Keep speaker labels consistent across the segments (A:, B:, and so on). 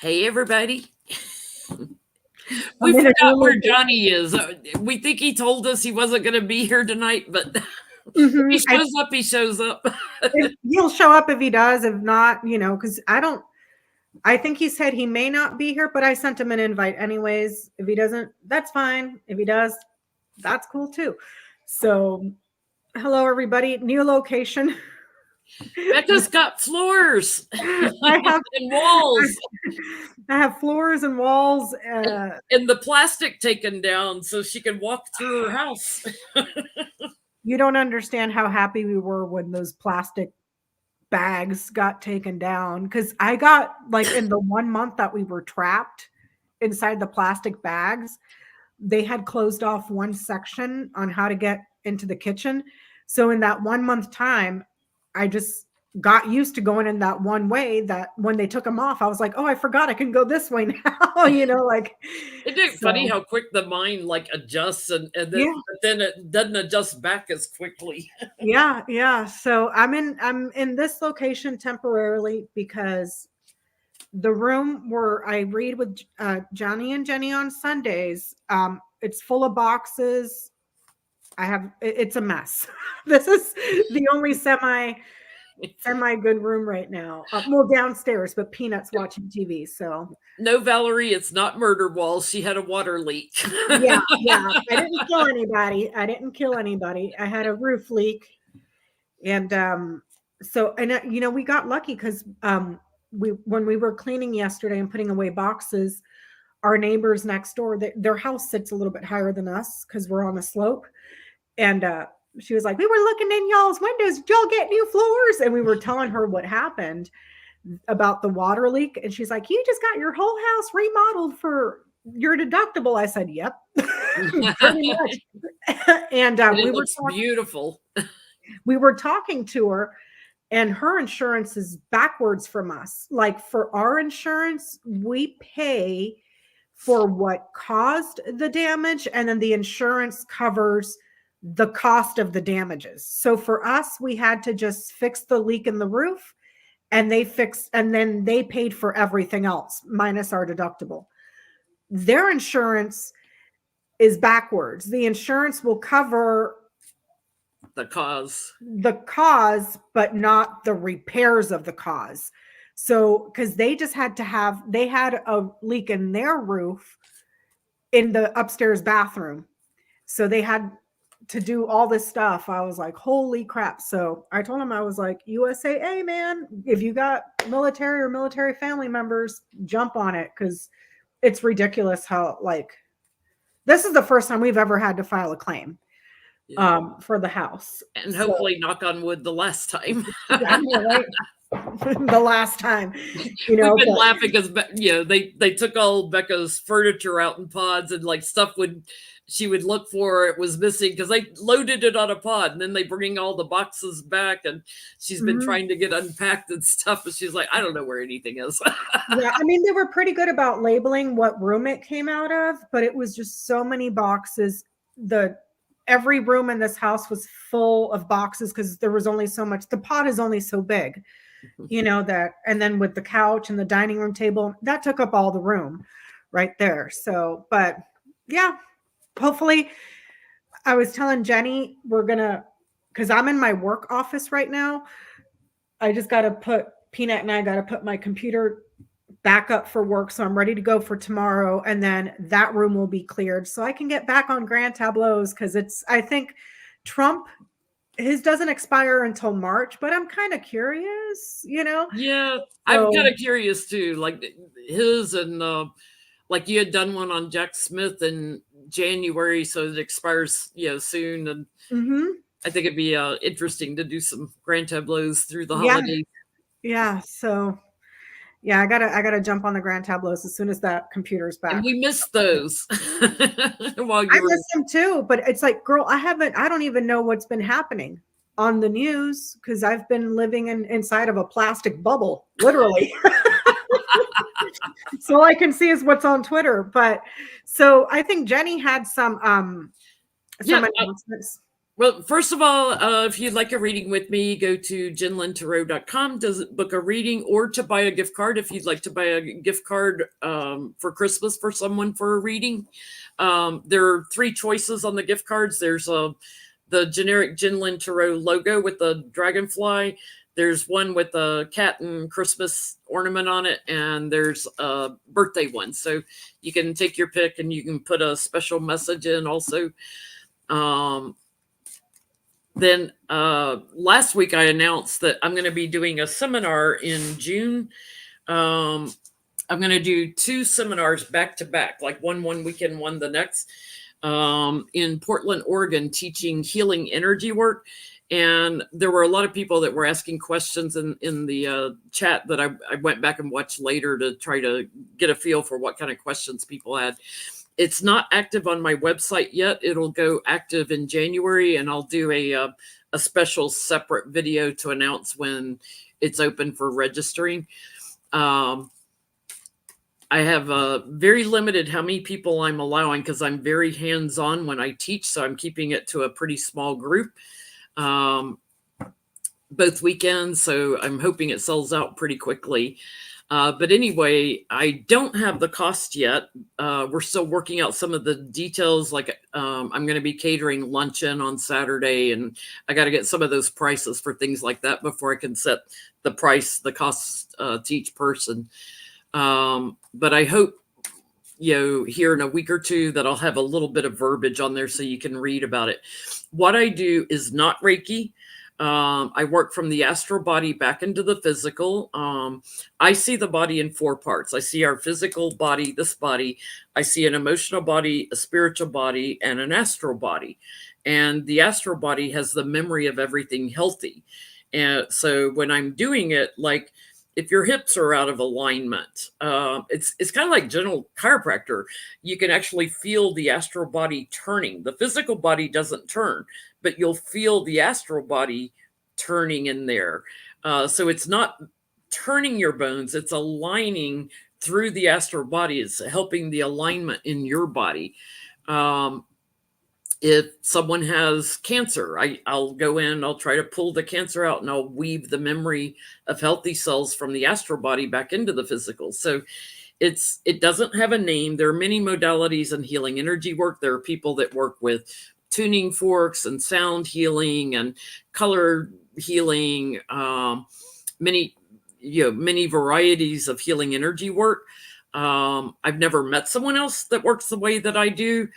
A: Hey, everybody. We forgot where Johnie is. We think he told us he wasn't going to be here tonight, but if he shows up, he shows up.
B: He'll show up if he does. If not, because I think he said he may not be here, but I sent him an invite anyways. If he doesn't, that's fine. If he does, that's cool too. So, hello, everybody. New location.
A: Becca's got floors and walls.
B: I have floors and walls.
A: And the plastic taken down so she can walk through her house.
B: You don't understand how happy we were when those plastic bags got taken down. Because I got, in the 1 month that we were trapped inside the plastic bags, they had closed off one section on how to get into the kitchen. So in that 1 month time, I just got used to going in that one way that when they took them off, I was like, oh, I forgot I can go this way now.
A: Isn't it funny how quick the mind adjusts and then it doesn't adjust back as quickly.
B: Yeah. So I'm in this location temporarily because the room where I read with Johnny and Jennie on Sundays, it's full of boxes. It's a mess. This is the only semi good room right now. Well, downstairs, but Peanut's watching TV. So
A: no, Valerie, it's not murder walls. She had a water leak.
B: Yeah. I didn't kill anybody. I had a roof leak, and we got lucky because when we were cleaning yesterday and putting away boxes, our neighbors next door, their house sits a little bit higher than us because we're on a slope, and she was like, we were looking in y'all's windows. Did y'all get new floors? And we were telling her what happened about the water leak. And she's like, you just got your whole house remodeled for your deductible. I said, yep. Pretty much. And
A: we were beautiful.
B: We were talking to her, and her insurance is backwards from us. Like for our insurance, we pay for what caused the damage, and then the insurance covers the cost of the damages. So for us, we had to just fix the leak in the roof, and then they paid for everything else minus our deductible. Their insurance is backwards. The insurance will cover
A: the cause,
B: but not the repairs of the cause. So, because they had a leak in their roof in the upstairs bathroom. So they had to do all this stuff. I was like, holy crap. So I told him, I was like, USAA, man, if you got military or military family members, jump on it. Cause it's ridiculous how this is the first time we've ever had to file a claim for the house.
A: And hopefully knock on wood the last time.
B: Right? The last time,
A: we've been laughing because they took all Becca's furniture out in pods, and stuff she would look for it was missing because they loaded it on a pod, and then they bring all the boxes back, and she's been trying to get unpacked and stuff, and she's like, I don't know where anything is.
B: Yeah, I mean, they were pretty good about labeling what room it came out of, but it was just so many boxes. Every room in this house was full of boxes because there was only so much. The pod is only so big. And then with the couch and the dining room table, that took up all the room right there. So, but yeah, hopefully I was telling Jennie, because I'm in my work office right now. I just got to Peanut and I got to put my computer back up for work. So I'm ready to go for tomorrow. And then that room will be cleared so I can get back on Grand Tableaus. Cause I think Trump, his doesn't expire until March, but I'm kind of curious,
A: Yeah, I'm kind of curious too. His and you had done one on Jack Smith in January, so it expires soon, and I think it'd be interesting to do some Grand Tableaus through the holidays.
B: Yeah. So yeah, I gotta jump on the Grand Tableaus as soon as that computer's back.
A: And we missed those.
B: I miss them too, but it's like, girl, I don't even know what's been happening on the news because I've been living inside of a plastic bubble, literally. So all I can see is what's on Twitter. But so I think Jennie had some announcements.
A: Well, first of all, if you'd like a reading with me, go to jenlintarot.com, book a reading, or to buy a gift card if you'd like to buy a gift card for Christmas for someone for a reading. There are 3 choices on the gift cards. There's the generic Jenlin Tarot logo with the dragonfly. There's one with a cat and Christmas ornament on it, and there's a birthday one. So you can take your pick, and you can put a special message in also. Then last week I announced that I'm going to be doing a seminar in June. I'm going to do 2 seminars back to back, like one weekend, one the next, in Portland, Oregon, teaching healing energy work. And there were a lot of people that were asking questions in the chat that I went back and watched later to try to get a feel for what kind of questions people had. It's not active on my website yet. It'll go active in January, and I'll do a special separate video to announce when it's open for registering. I have very limited how many people I'm allowing because I'm very hands-on when I teach, so I'm keeping it to a pretty small group, both weekends, so I'm hoping it sells out pretty quickly. But anyway, I don't have the cost yet. We're still working out some of the details. Like I'm going to be catering luncheon on Saturday, and I got to get some of those prices for things like that before I can set the price, the cost to each person. But I hope, here in a week or 2 that I'll have a little bit of verbiage on there so you can read about it. What I do is not Reiki. I work from the astral body back into the physical. I see the body in 4 parts. I see our physical body, this body. I see an emotional body, a spiritual body, and an astral body. And the astral body has the memory of everything healthy. And so when I'm doing it, like if your hips are out of alignment, it's kind of like general chiropractor. You can actually feel the astral body turning. The physical body doesn't turn, but you'll feel the astral body turning in there. So it's not turning your bones, it's aligning through the astral body. It's helping the alignment in your body. If someone has cancer, I'll go in, I'll try to pull the cancer out, and I'll weave the memory of healthy cells from the astral body back into the physical. So it doesn't have a name. There are many modalities in healing energy work. There are people that work with tuning forks and sound healing and color healing, many varieties of healing energy work. I've never met someone else that works the way that I do.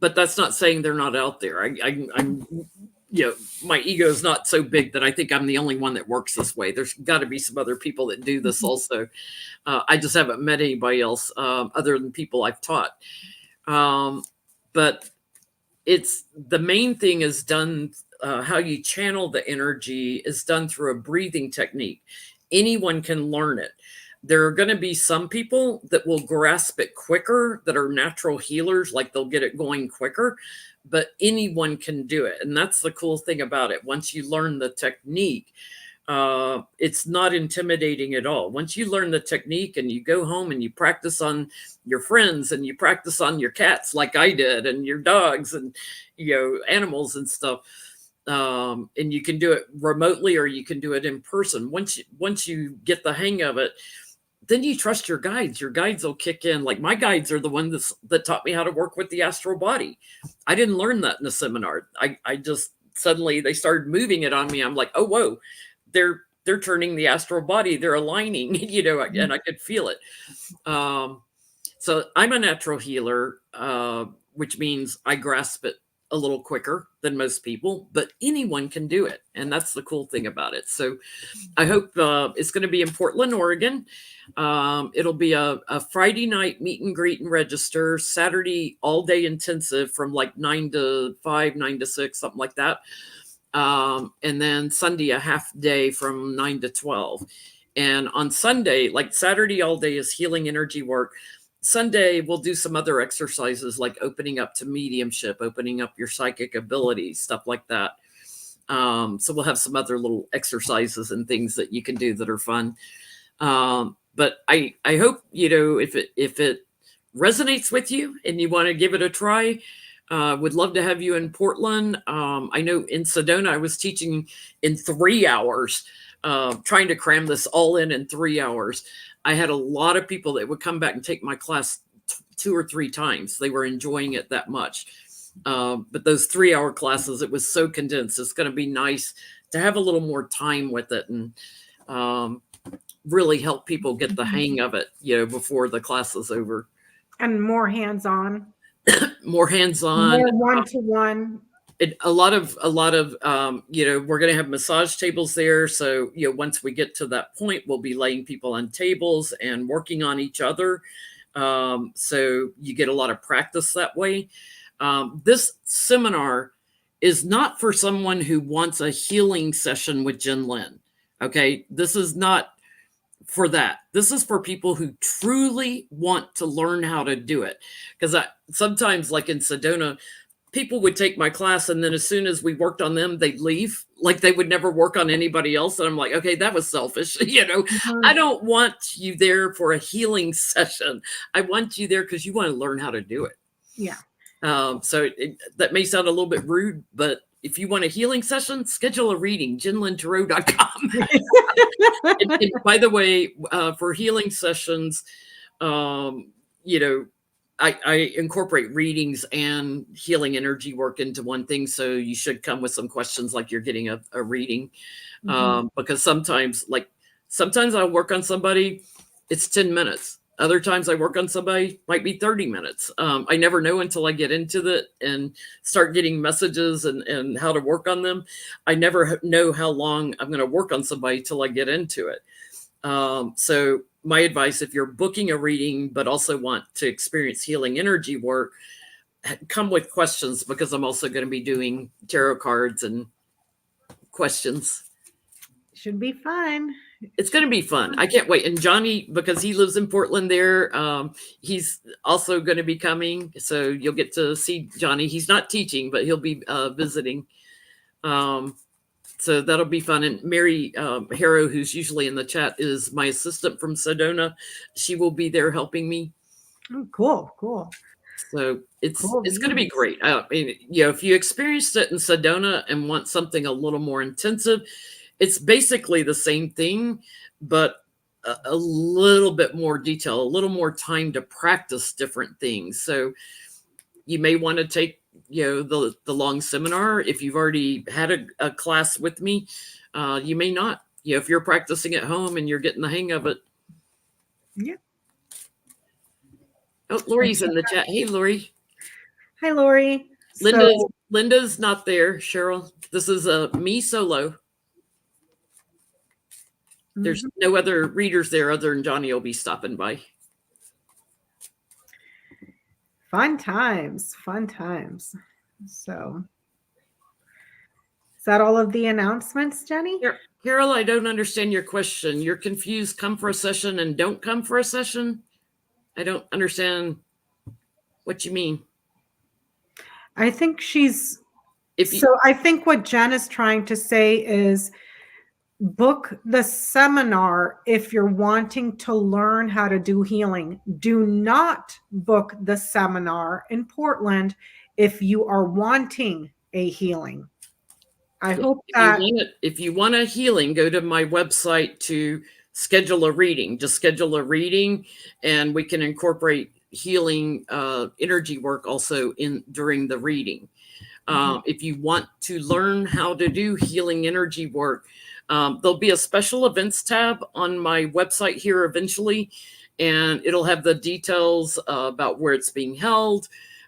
A: But that's not saying they're not out there. I'm my ego is not so big that I think I'm the only one that works this way. There's got to be some other people that do this also. I just haven't met anybody else other than people I've taught. But it's the main thing is done. How you channel the energy is done through a breathing technique. Anyone can learn it. There are going to be some people that will grasp it quicker, that are natural healers, like they'll get it going quicker, but anyone can do it. And that's the cool thing about it. Once you learn the technique, it's not intimidating at all. Once you learn the technique and you go home and you practice on your friends and you practice on your cats like I did, and your dogs and, animals and stuff, and you can do it remotely or you can do it in person. Once you get the hang of it, then you trust your guides. Your guides will kick in. Like my guides are the ones that taught me how to work with the astral body. I didn't learn that in a seminar. I just suddenly they started moving it on me. I'm like, oh, whoa, they're turning the astral body. They're aligning, and I could feel it. So I'm a natural healer, which means I grasp it a little quicker than most people, but anyone can do it. And that's the cool thing about it. So I hope it's going to be in Portland, Oregon. It'll be a Friday night meet and greet and register, Saturday all day intensive from like 9 to 5, 9 to 6, something like that. And then Sunday, a half day from 9 to 12. And on Sunday, like Saturday all day is healing energy work. Sunday, we'll do some other exercises like opening up to mediumship, opening up your psychic abilities, stuff like that. So we'll have some other little exercises and things that you can do that are fun. But I hope, if it resonates with you and you want to give it a try, Would love to have you in Portland. I know in Sedona, I was teaching in 3 hours, trying to cram this all in 3 hours. I had a lot of people that would come back and take my class 2 or 3 times. They were enjoying it that much. But those 3-hour classes, it was so condensed. It's going to be nice to have a little more time with it and really help people get the hang of it, before the class is over.
B: And more hands-on.
A: More hands-on.
B: More one-to-one.
A: A lot of we're going to have massage tables there. So, once we get to that point, we'll be laying people on tables and working on each other. So you get a lot of practice that way. This seminar is not for someone who wants a healing session with Jen Lynn. Okay. This is not for that. This is for people who truly want to learn how to do it. Because sometimes, like in Sedona, people would take my class, and then as soon as we worked on them, they'd leave. Like they would never work on anybody else. And I'm like, okay, that was selfish. I don't want you there for a healing session. I want you there because you want to learn how to do it.
B: Yeah.
A: So that may sound a little bit rude, but if you want a healing session, schedule a reading, jenlintarot.com. and by the way, for healing sessions, I incorporate readings and healing energy work into one thing. So you should come with some questions like you're getting a reading. Because sometimes I'll work on somebody, it's 10 minutes. Other times I work on somebody, might be 30 minutes. I never know until I get into it and start getting messages and how to work on them. I never know how long I'm going to work on somebody till I get into it. So my advice, if you're booking a reading, but also want to experience healing energy work, come with questions, because I'm also going to be doing tarot cards and questions.
B: Should be fun.
A: It's going to be fun. I can't wait. And Johnie, because he lives in Portland there, he's also going to be coming. So you'll get to see Johnie. He's not teaching, but he'll be visiting. So that'll be fun. And Mary Harrow, who's usually in the chat, is my assistant from Sedona. She will be there helping me.
B: Oh, cool.
A: So it's going to be great. If you experienced it in Sedona and want something a little more intensive, it's basically the same thing, but a little bit more detail, a little more time to practice different things. So you may want to take, the long seminar. If you've already had a class with me, you may not. If you're practicing at home and you're getting the hang of it.
B: Yeah.
A: Oh, Lori's in the chat. Hey, Lori.
B: Hi, Lori.
A: Linda's not there, Cheryl. This is me solo. There's no other readers there other than Johnie will be stopping by.
B: Fun times. So is that all of the announcements, Jennie?
A: Carol, I don't understand your question. You're confused, come for a session and don't come for a session? I don't understand what you mean.
B: I think I think what Jen is trying to say is book the seminar if you're wanting to learn how to do healing. Do not book the seminar in Portland if you are wanting a healing. I hope that
A: if you want a healing, go to my website to schedule a reading. Just schedule a reading, and we can incorporate healing energy work also during the reading. If you want to learn how to do healing energy work, there'll be a special events tab on my website here eventually, and it'll have the details about where it's being held.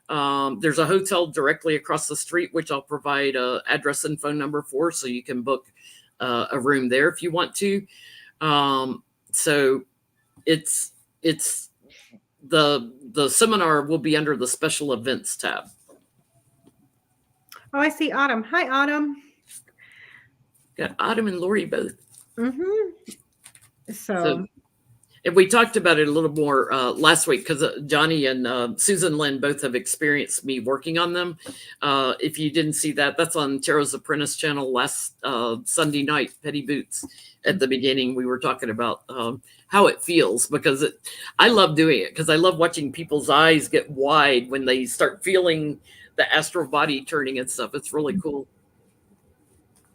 A: There's a hotel directly across the street, which I'll provide an address and phone number for, so you can book a room there if you want to. So it's the seminar will be under the special events tab.
B: Oh, I see Autumn. Hi, Autumn.
A: Got Autumn and Lori both.
B: So
A: and we talked about it a little more last week, because Johnie and Susan Lynn both have experienced me working on them. If you didn't see that, that's on Tarot's Apprentice channel last Sunday night, Petty Boots. At the beginning, we were talking about how it feels, because I love doing it, because I love watching people's eyes get wide when they start feeling the astral body turning and stuff. It's really cool.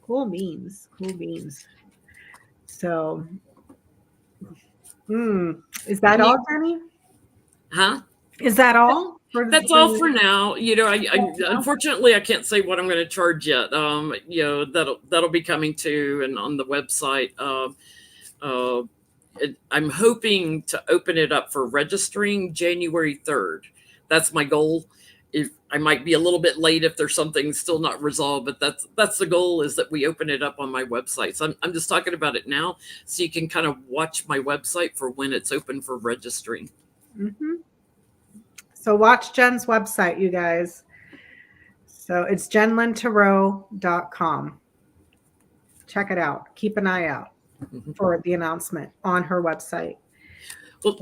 B: Cool beans. Cool beans. So, is that all, Jenny?
A: Huh?
B: Is that all?
A: That's all for now. You know, I unfortunately I can't say what I'm going to charge yet. You know, that'll be coming to and on the website. I'm hoping to open it up for registering January 3rd. That's my goal. If I might be a little bit late if there's something still not resolved, but that's the goal, is that we open it up on my website. So I'm just talking about it now, so you can kind of watch my website for when it's open for registering.
B: Mm-hmm. So watch Jen's website, you guys. So it's jenlintarot.com. Check it out. Keep an eye out for the announcement on her website.
A: Well,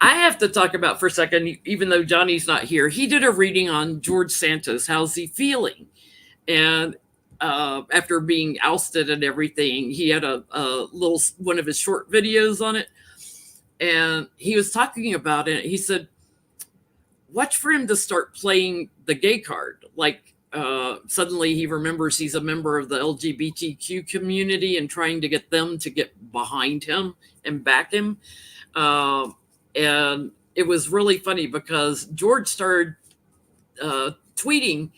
A: I have to talk about for a second, even though Johnny's not here, he did a reading on George Santos. How's he feeling? And after being ousted and everything, he had a little one of his short videos on it. And he was talking about it. He said, watch for him to start playing the gay card. Like suddenly he remembers he's a member of the LGBTQ community and trying to get them to get behind him and back him. And it was really funny because George started tweeting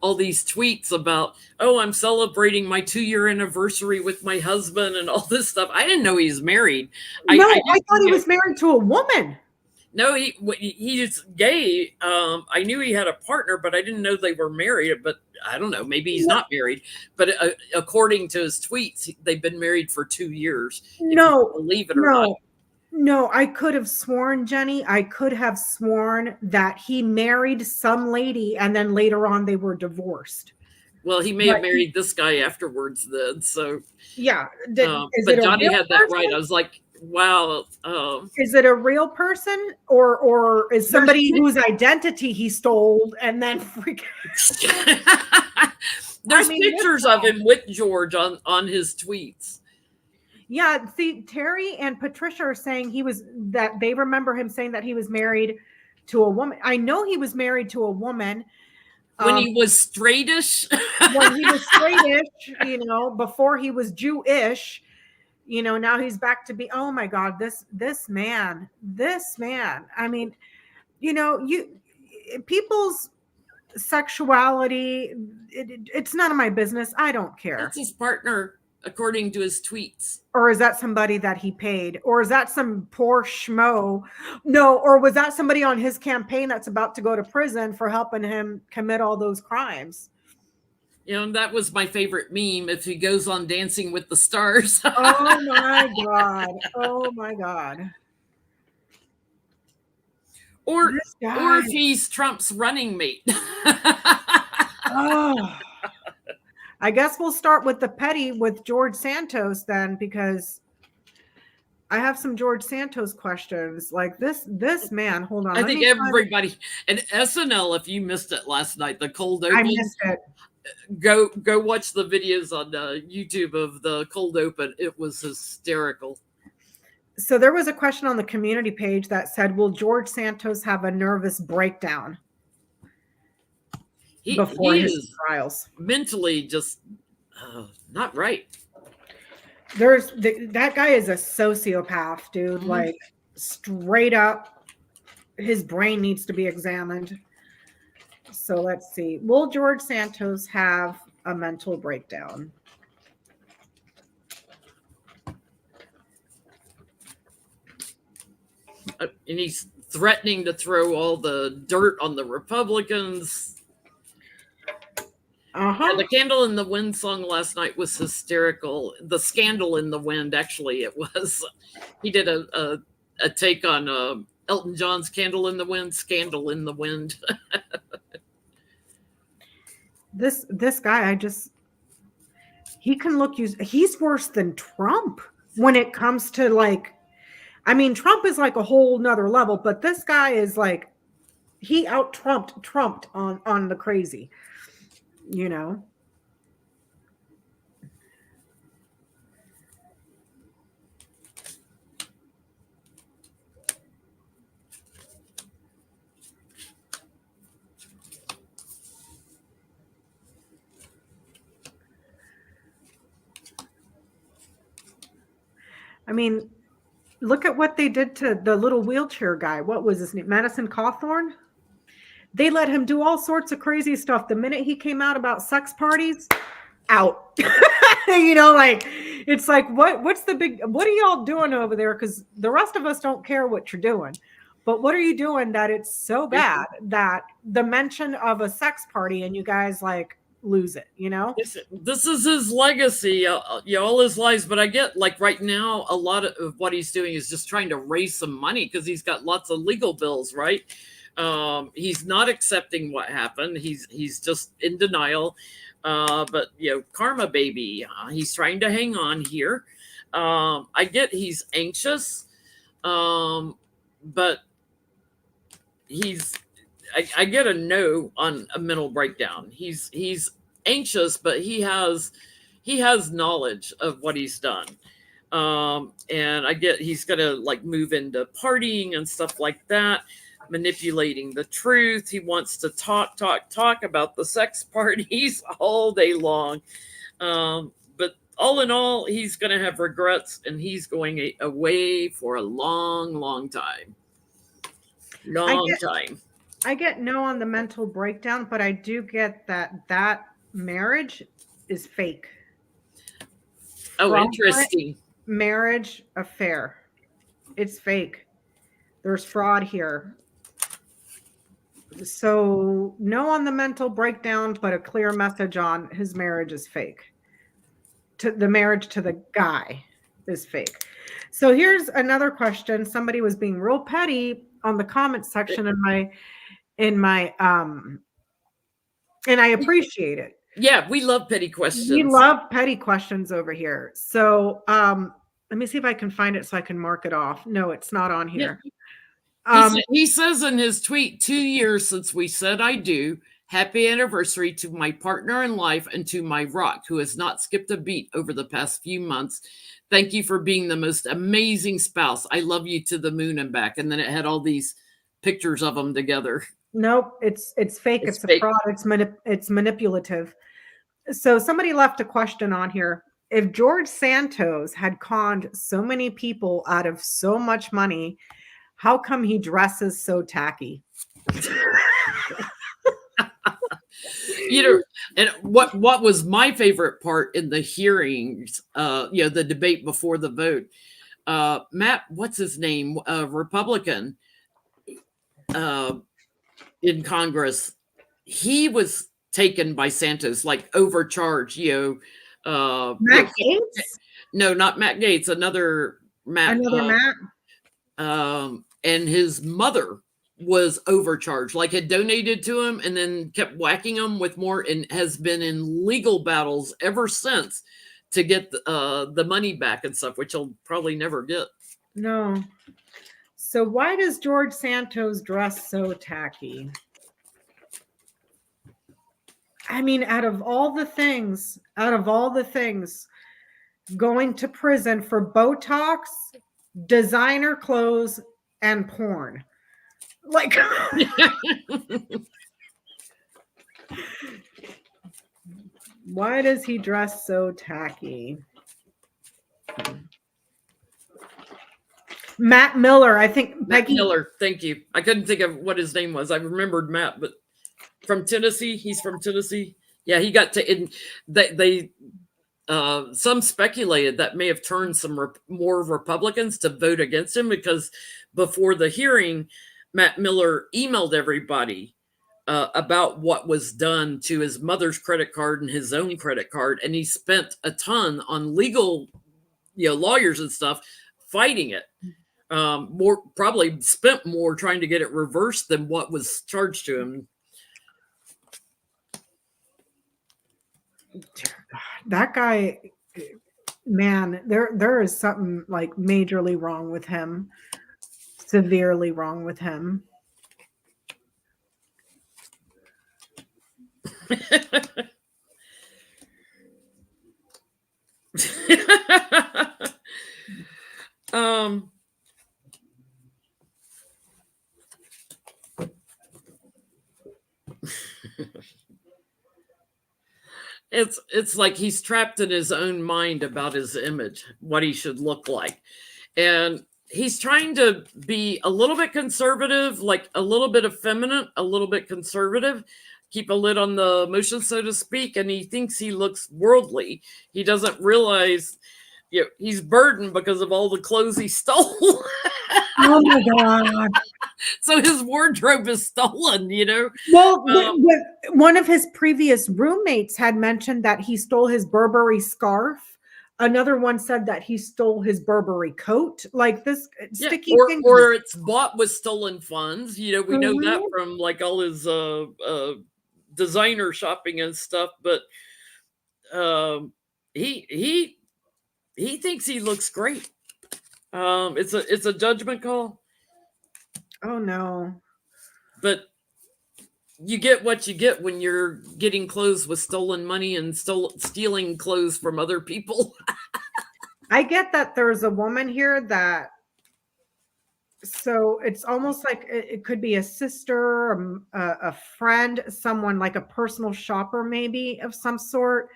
A: all these tweets about, oh, I'm celebrating my 2-year anniversary with my husband and all this stuff. I didn't know he was married.
B: I thought he was married to a woman.
A: No, he's gay. I knew he had a partner, but I didn't know they were married. But I don't know. Maybe he's not married. But according to his tweets, they've been married for 2 years.
B: No,
A: believe it or not.
B: No, I could have sworn, Jenny, that he married some lady and then later on they were divorced.
A: Well, he may have married this guy afterwards then. So
B: yeah.
A: But Johnny had that right. I was like, wow.
B: Is it a real person or is somebody whose identity he stole and then freak?
A: There's pictures of him with George on his tweets.
B: Yeah, see, Terry and Patricia are saying that they remember him saying that he was married to a woman. I know he was married to a woman.
A: When he was straightish.
B: When he was straightish, before he was Jewish, now he's back to be, oh my God, this man. I mean, people's sexuality, it's none of my business. I don't care.
A: That's his partner, according to his tweets.
B: Or is that somebody that he paid? Or is that some poor schmo? No, or was that somebody on his campaign that's about to go to prison for helping him commit all those crimes?
A: That was my favorite meme. If he goes on Dancing with the Stars.
B: Oh my God. Oh my God.
A: Or if he's Trump's running mate.
B: Oh. I guess we'll start with the petty with George Santos then, because I have some George Santos questions. Like this man, hold on.
A: I think everybody, and SNL, if you missed it last night, the cold open.
B: I missed it.
A: Go watch the videos on YouTube of the cold open. It was hysterical.
B: So there was a question on the community page that said, will George Santos have a nervous breakdown before his trials?
A: Mentally just not right.
B: That guy is a sociopath, dude. Mm-hmm. Like straight up, his brain needs to be examined. So let's see. Will George Santos have a mental breakdown?
A: And he's threatening to throw all the dirt on the Republicans.
B: Uh-huh.
A: The Candle in the Wind song last night was hysterical. The Scandal in the Wind, actually, it was. He did a take on Elton John's Candle in the Wind, Scandal in the Wind.
B: This guy, he can look he's worse than Trump when it comes to Trump is like a whole nother level, but this guy is like, he trumped on the crazy, I mean, look at what they did to the little wheelchair guy. What was his name? Madison Cawthorn? They let him do all sorts of crazy stuff. The minute he came out about sex parties, out. Like it's like what are y'all doing over there? Because the rest of us don't care what you're doing. But what are you doing that it's so bad that the mention of a sex party and you guys like lose it,
A: This is his legacy, all his lives. But I get like right now, a lot of what he's doing is just trying to raise some money because he's got lots of legal bills, right? He's not accepting what happened. He's just in denial. But karma baby, he's trying to hang on here. I get he's anxious, but I get a no on a mental breakdown. He's anxious, but he has knowledge of what he's done. And I get he's gonna like move into partying and stuff like that, manipulating the truth. He wants to talk about the sex parties all day long. But all in all, he's gonna have regrets, and he's going away for a long time. Time.
B: I get no on the mental breakdown, but I do get that marriage is fake.
A: Oh, interesting.
B: Marriage affair. It's fake. There's fraud here. So no on the mental breakdown, but a clear message on his marriage is fake. The marriage to the guy is fake. So here's another question. Somebody was being real petty on the comment section in my and I appreciate it.
A: Yeah, we love petty questions.
B: We love petty questions over here. So let me see if I can find it so I can mark it off. No, it's not on here.
A: Yeah. He says in his tweet, 2 years since we said I do. Happy anniversary to my partner in life and to my rock, who has not skipped a beat over the past few months. Thank you for being the most amazing spouse. I love you to the moon and back. And then it had all these pictures of them together.
B: Nope, it's fake. It's a fraud. It's manipulative. So somebody left a question on here. If George Santos had conned so many people out of so much money, how come he dresses so tacky?
A: And what was my favorite part in the hearings, the debate before the vote, Matt, what's his name, Republican in Congress, he was taken by Santos, like overcharged,
B: Matt Gaetz?
A: No, not Matt Gaetz, another Matt. And his mother was overcharged, like had donated to him and then kept whacking him with more, and has been in legal battles ever since to get the money back and stuff, which he'll probably never get.
B: No. So why does George Santos dress so tacky? I mean, out of all the things, going to prison for Botox, designer clothes, and porn. Like, why does he dress so tacky? Matt Miller, I think.
A: Matt Miller, thank you. I couldn't think of what his name was. I remembered Matt, but from Tennessee. He's from Tennessee. Yeah, he got to. They some speculated that may have turned some more Republicans to vote against him, because before the hearing, Matt Miller emailed everybody about what was done to his mother's credit card and his own credit card, and he spent a ton on legal, lawyers and stuff fighting it. Probably spent more trying to get it reversed than what was charged to him.
B: That guy, man, there is something like majorly wrong with him, severely wrong with him.
A: it's like he's trapped in his own mind about his image, what he should look like. And he's trying to be a little bit conservative, like a little bit effeminate, a little bit conservative, keep a lid on the emotions, so to speak. And he thinks he looks worldly. He doesn't realize, you know, he's burdened because of all the clothes he stole.
B: Oh my God.
A: So his wardrobe is stolen, you know?
B: Well, one of his previous roommates had mentioned that he stole his Burberry scarf. Another one said that he stole his Burberry coat. Like this sticky thing.
A: Or it's bought with stolen funds. You know, we know that
B: Mhm.
A: from like all his designer shopping and stuff. But he thinks he looks great. It's a judgment call.
B: Oh no.
A: But you get what you get when you're getting clothes with stolen money and stealing clothes from other people.
B: I get that there's a woman here that, so it's almost like it could be a sister, a friend, someone like a personal shopper, maybe of some sort.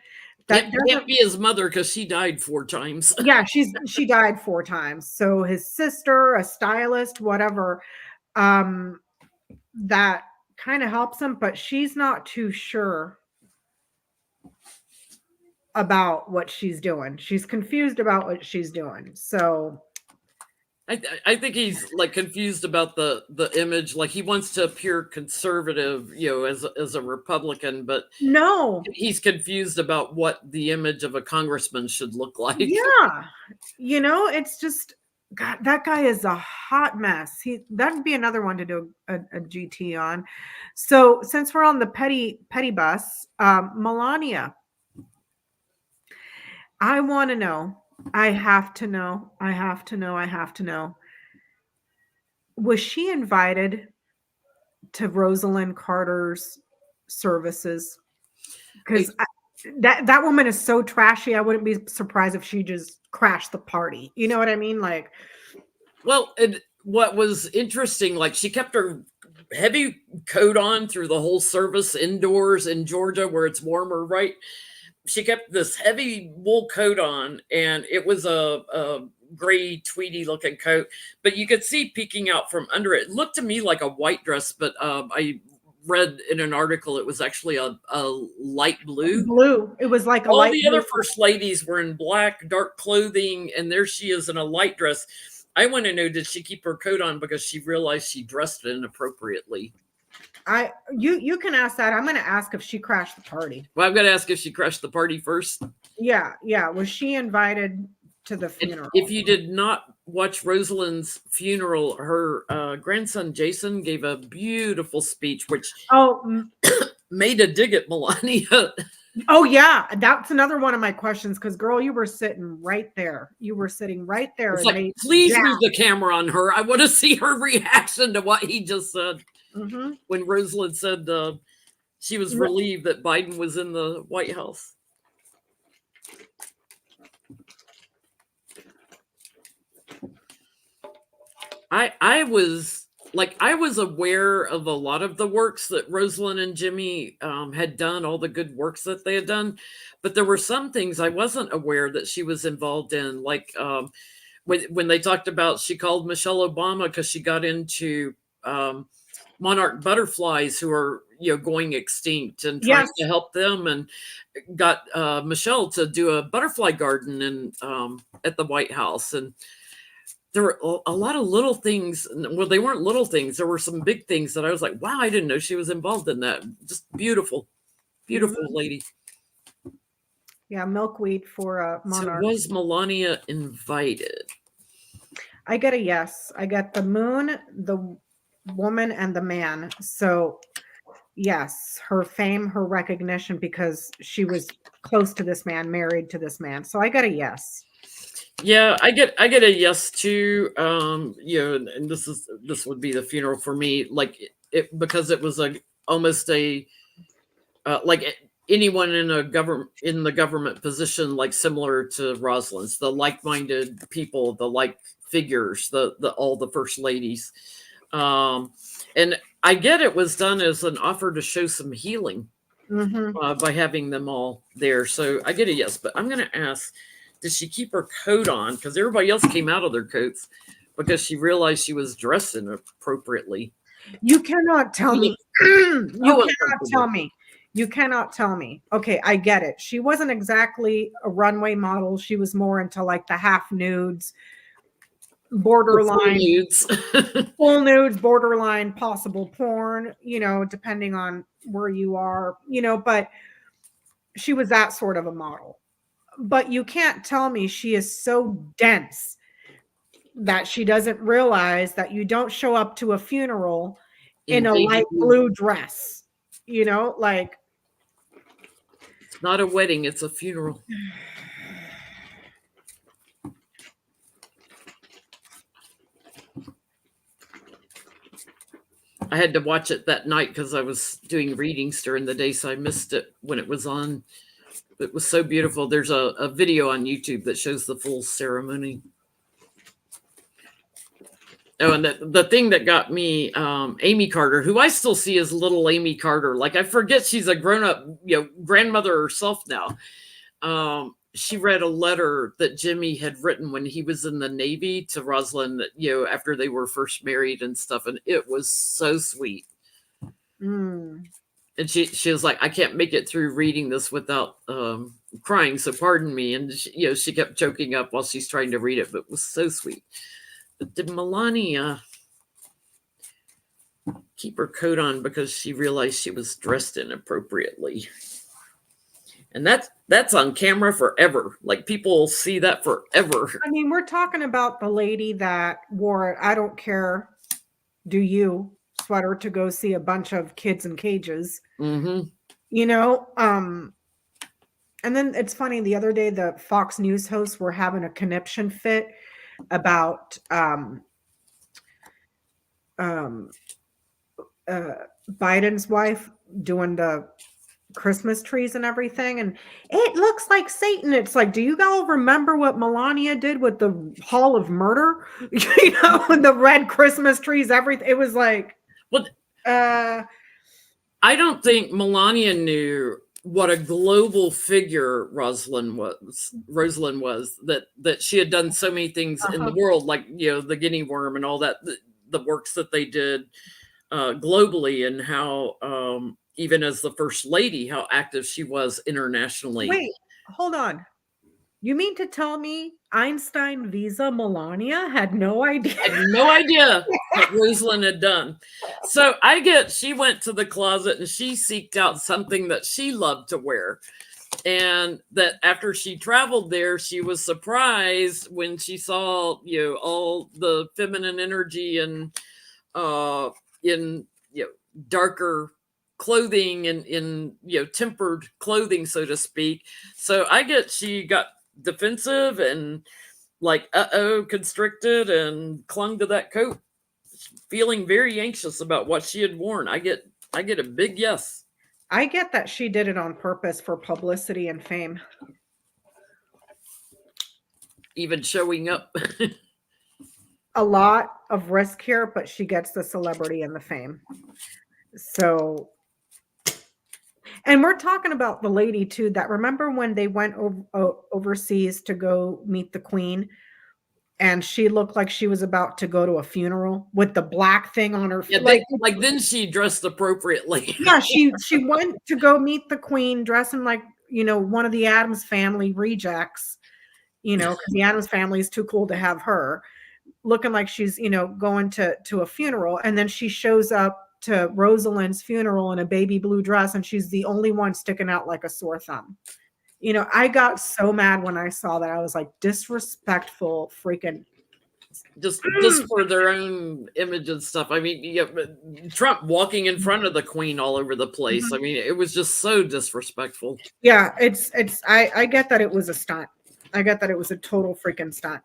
B: That
A: can't be his mother because she died 4 times.
B: Yeah, she died 4 times. So his sister, a stylist, whatever, that kind of helps him, but she's not too sure about what she's doing. She's confused about what she's doing. So
A: I think he's like confused about the image. Like he wants to appear conservative, you know, as a Republican, but
B: no,
A: he's confused about what the image of a congressman should look like.
B: Yeah, you know, it's just God. That guy is a hot mess. That'd be another one to do a GT on. So since we're on the petty bus, Melania, I want to know. I have to know. I have to know. I have to know. Was she invited to Rosalind Carter's services? Because that woman is so trashy. I wouldn't be surprised if she just crashed the party. You know what I mean? Like,
A: well, and what was interesting, like she kept her heavy coat on through the whole service indoors in Georgia where it's warmer, right? She kept this heavy wool coat on, and it was a gray tweedy looking coat, but you could see peeking out from under it. It looked to me like a white dress, but I read in an article it was actually a light blue.
B: It was like
A: all the other first ladies were in black, dark clothing, and there she is in a light dress. I want to know, did she keep her coat on because she realized she dressed inappropriately?
B: You can ask that. I'm going to ask if she crashed the party.
A: Well, I've got to ask if she crashed the party first.
B: Yeah. Was she invited to the funeral?
A: If you did not watch Rosalind's funeral, her grandson Jason gave a beautiful speech, which made a dig at Melania.
B: Oh yeah, that's another one of my questions. Because girl, you were sitting right there. You were sitting right there.
A: It's like, please move the camera on her. I want to see her reaction to what he just said. When Rosalind said she was relieved that Biden was in the White House. I was aware of a lot of the works that Rosalind and Jimmy had done, all the good works that they had done, but there were some things I wasn't aware that she was involved in. Like when they talked about, she called Michelle Obama because she got into monarch butterflies who are going extinct and trying to help them, and got Michelle to do a butterfly garden at the White House. And there were a lot of little things. Well, they weren't little things. There were some big things that I was like, wow, I didn't know she was involved in that. Just beautiful lady.
B: Yeah, milkweed for monarch.
A: So was Melania invited?
B: I get a yes. I get the moon, the woman, and the man. So yes, her fame, her recognition, because she was close to this man, married to this man. So I got a yes.
A: Yeah, I get a yes too. And this would be the funeral for me, like it because it was almost a like anyone in the government position, like similar to Rosalind's, the like-minded people, the like figures, all the first ladies. And I get it was done as an offer to show some healing. by having them all there. So I get a yes, but I'm going to ask, did she keep her coat on? Because everybody else came out of their coats because she realized she was dressed inappropriately.
B: You cannot tell me. You cannot tell me. You cannot tell me. Okay, I get it. She wasn't exactly a runway model. She was more into like the half nudes, borderline full nudes, borderline possible porn, you know, depending on where you are, you know, but she was that sort of a model. But you can't tell me she is so dense that she doesn't realize that you don't show up to a funeral in a light blue dress, you know, like.
A: It's not a wedding, it's a funeral. I had to watch it that night because I was doing readings during the day, so I missed it when it was on. It was so beautiful. There's a video on YouTube that shows the full ceremony. Oh, and the thing that got me, Amy Carter, who I still see as little Amy Carter. Like, I forget she's a grown-up, you know, grandmother herself now. She read a letter that Jimmy had written when he was in the Navy to Rosalind, you know, after they were first married and stuff. And it was so sweet. And she was like, I can't make it through reading this without crying. So pardon me. And she, you know, she kept choking up while she's trying to read it, but it was so sweet. But did Melania keep her coat on because she realized she was dressed inappropriately? And that's on camera forever. Like, people see that forever.
B: I mean, we're talking about the lady that wore it, I don't care, do you, sweater to go see a bunch of kids in cages. You know, and then it's funny, the other day the Fox News hosts were having a conniption fit about Biden's wife doing the Christmas trees and everything, and it looks like Satan. It's like, do you all remember what Melania did with the Hall of Murder? You know, and the red Christmas trees, everything. It was like,
A: well, I don't think Melania knew what a global figure Rosalind was, that she had done so many things in the world, like, you know, the guinea worm and all that, the works that they did globally, and how even as the first lady, how active she was internationally.
B: Wait, hold on. You mean to tell me Einstein Visa Melania had no idea?
A: Had no idea what Rosalind had done. So I get she went to the closet and she seeked out something that she loved to wear. And that after she traveled there, she was surprised when she saw, you know, all the feminine energy and in, you know, darker clothing and in, you know, tempered clothing, so to speak. So I get she got defensive and like, constricted, and clung to that coat, feeling very anxious about what she had worn. I get a big yes.
B: I get that she did it on purpose for publicity and fame.
A: Even showing up.
B: A lot of risk here, but she gets the celebrity and the fame. So, and we're talking about the lady too, that remember when they went overseas to go meet the Queen, and she looked like she was about to go to a funeral with the black thing on her.
A: Yeah, like then she dressed appropriately.
B: Yeah, she went to go meet the Queen dressing like, you know, one of the Addams Family rejects, you know, because the Addams Family is too cool to have her, looking like she's, you know, going to a funeral. And then she shows up to Rosalind's funeral in a baby blue dress, and she's the only one sticking out like a sore thumb. You know, I got so mad when I saw that. I was like, disrespectful freaking.
A: Just for their own image and stuff. I mean, yeah, Trump walking in front of the Queen all over the place. I mean, it was just so disrespectful.
B: Yeah, I get that it was a stunt. I get that it was a total freaking stunt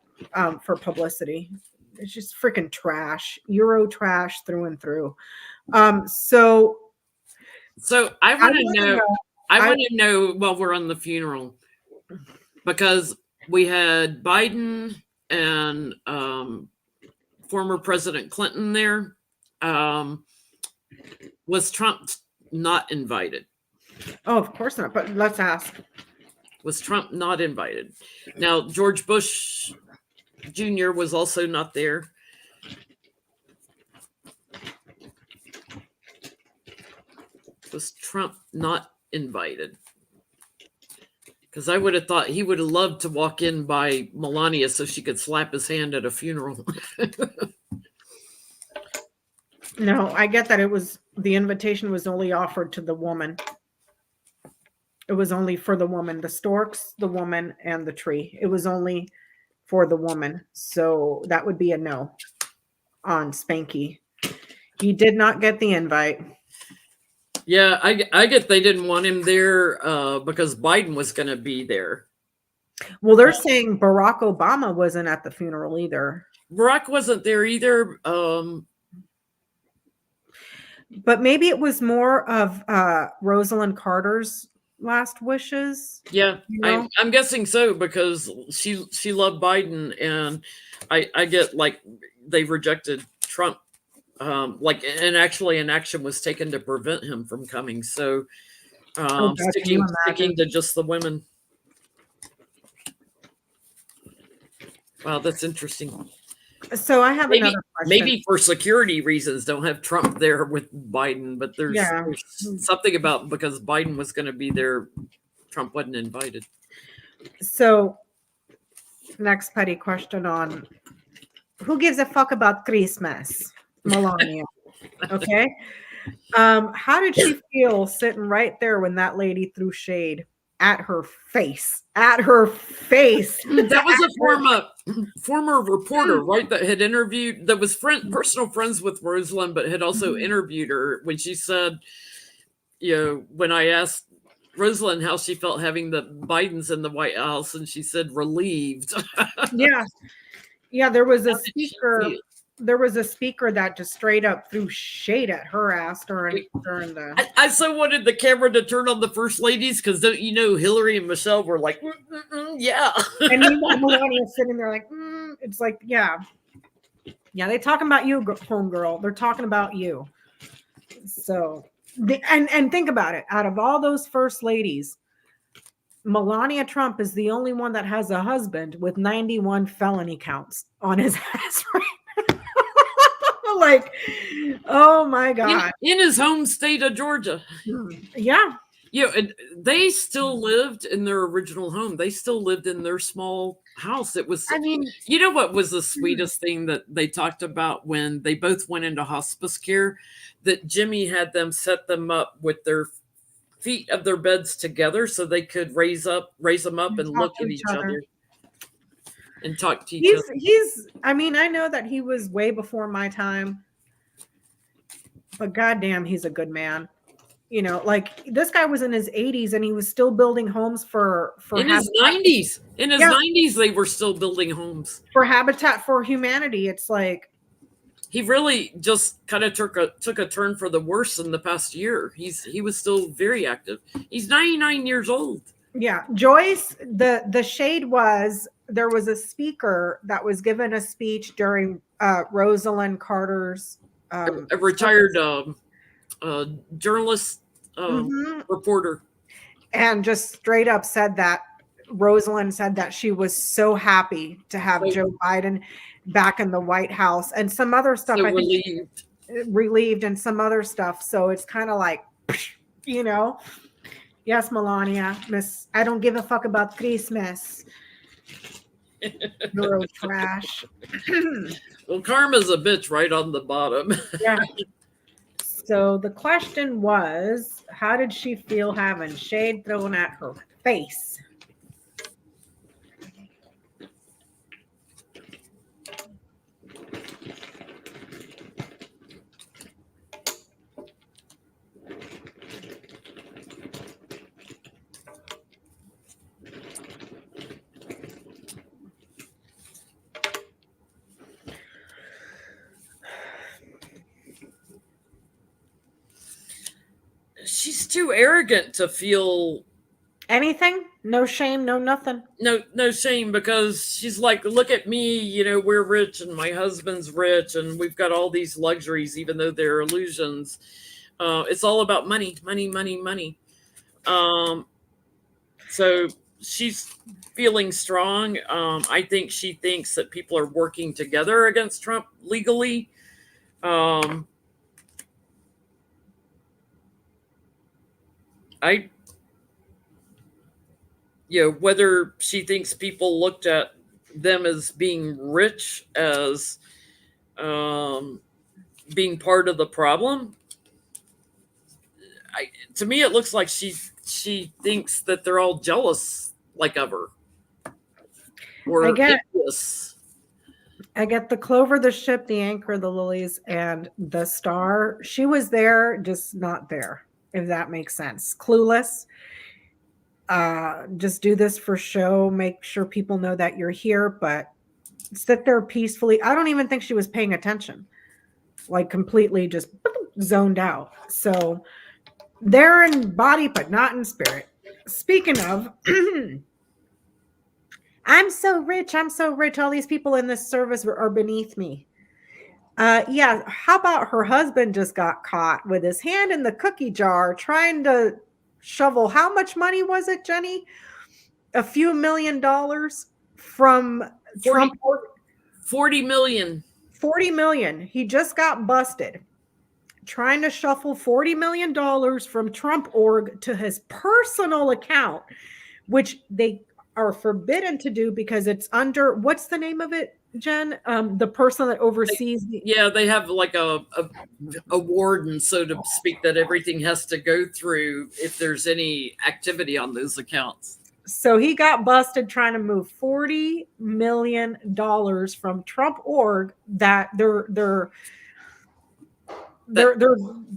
B: for publicity. It's just freaking trash. Euro trash through and through. So
A: I want to know. I want to know while we're on the funeral, because we had Biden and former President Clinton there. Was Trump not invited?
B: Oh, of course not. But let's ask.
A: Was Trump not invited? Now, George Bush Jr. was also not there. Was Trump not invited? Because I would have thought he would have loved to walk in by Melania so she could slap his hand at a funeral.
B: No, I get that the invitation was only offered to the woman. It was only for the woman, the storks, the woman, and the tree. It was only for the woman. So that would be a no on Spanky. He did not get the invite.
A: Yeah, I get they didn't want him there because Biden was going to be there.
B: Well, they're saying Barack Obama wasn't at the funeral either.
A: Barack wasn't there either.
B: But maybe it was more of Rosalind Carter's last wishes.
A: Yeah,
B: you know?
A: I'm guessing so because she loved Biden, and I get like they rejected Trump. And actually an action was taken to prevent him from coming. So sticking to just the women. Wow, that's interesting.
B: So I have another question.
A: Maybe for security reasons, don't have Trump there with Biden, but there's something about because Biden was going to be there, Trump wasn't invited.
B: So next petty question on who gives a fuck about Christmas? Melania. Okay. How did she feel sitting right there when that lady threw shade at her face? At her face.
A: That was a former reporter, right? That had interviewed, that was personal friends with Rosalind, but had also interviewed her when she said, when I asked Rosalind how she felt having the Bidens in the White House, and she said relieved.
B: Yeah. There was a speaker. There was a speaker that just straight up threw shade at her ass during the.
A: I so wanted the camera to turn on the first ladies because don't you know Hillary and Michelle were like, yeah.
B: And meanwhile, Melania's sitting there like, it's like, yeah, they talking about you, homegirl. They're talking about you. So, and think about it. Out of all those first ladies, Melania Trump is the only one that has a husband with 91 felony counts on his ass right now. Like, oh my God.
A: In his home state of Georgia.
B: Yeah.
A: And they still lived in their original home. They still lived in their small house. It was, you know what was the sweetest thing that they talked about when they both went into hospice care? That Jimmy had them set them up with their feet of their beds together so they could raise them up and look at each other and talk to each other.
B: I know that he was way before my time, but goddamn, he's a good man. Like this guy was in his 80s and he was still building homes for
A: in his 90s. In his 90s, they were still building homes
B: for Habitat for Humanity. It's like
A: he really just kind of took a turn for the worse in the past year. He was still very active. He's 99 years old.
B: Yeah, Joyce. The shade was there was a speaker that was given a speech during Rosalind Carter's
A: a retired journalist reporter,
B: and just straight up said that Rosalind said that she was so happy to have Joe Biden back in the White House and some other stuff.
A: So
B: I think relieved and some other stuff. So it's kind of like, yes, Melania, Miss, I don't give a fuck about Christmas. Euro trash.
A: Well, karma's a bitch right on the bottom.
B: Yeah. So the question was, how did she feel having shade thrown at her face?
A: She's too arrogant to feel
B: anything. No shame, no nothing.
A: No shame, because she's like, look at me, we're rich and my husband's rich and we've got all these luxuries, even though they're illusions. It's all about money. So she's feeling strong. I think she thinks that people are working together against Trump legally. Whether she thinks people looked at them as being rich as being part of the problem. To me, it looks like she thinks that they're all jealous, like of her. Or envious.
B: I get the clover, the ship, the anchor, the lilies, and the star. She was there, just not there, if that makes sense. Clueless. Just do this for show, make sure people know that you're here, but sit there peacefully. I don't even think she was paying attention, like completely just zoned out. So they're in body, but not in spirit. Speaking of, I'm so rich. I'm so rich. All these people in this service are beneath me. Yeah. How about her husband just got caught with his hand in the cookie jar trying to shovel. How much money was it, Jennie? A few $1 million from
A: 40,
B: Trump.
A: 40 million.
B: 40 million. He just got busted trying to shuffle $40 million from Trump org to his personal account, which they are forbidden to do because it's under, what's the name of it, Jen? The person that oversees
A: they have like a warden, so to speak, that everything has to go through if there's any activity on those accounts.
B: So he got busted trying to move $40 million from Trump org that they're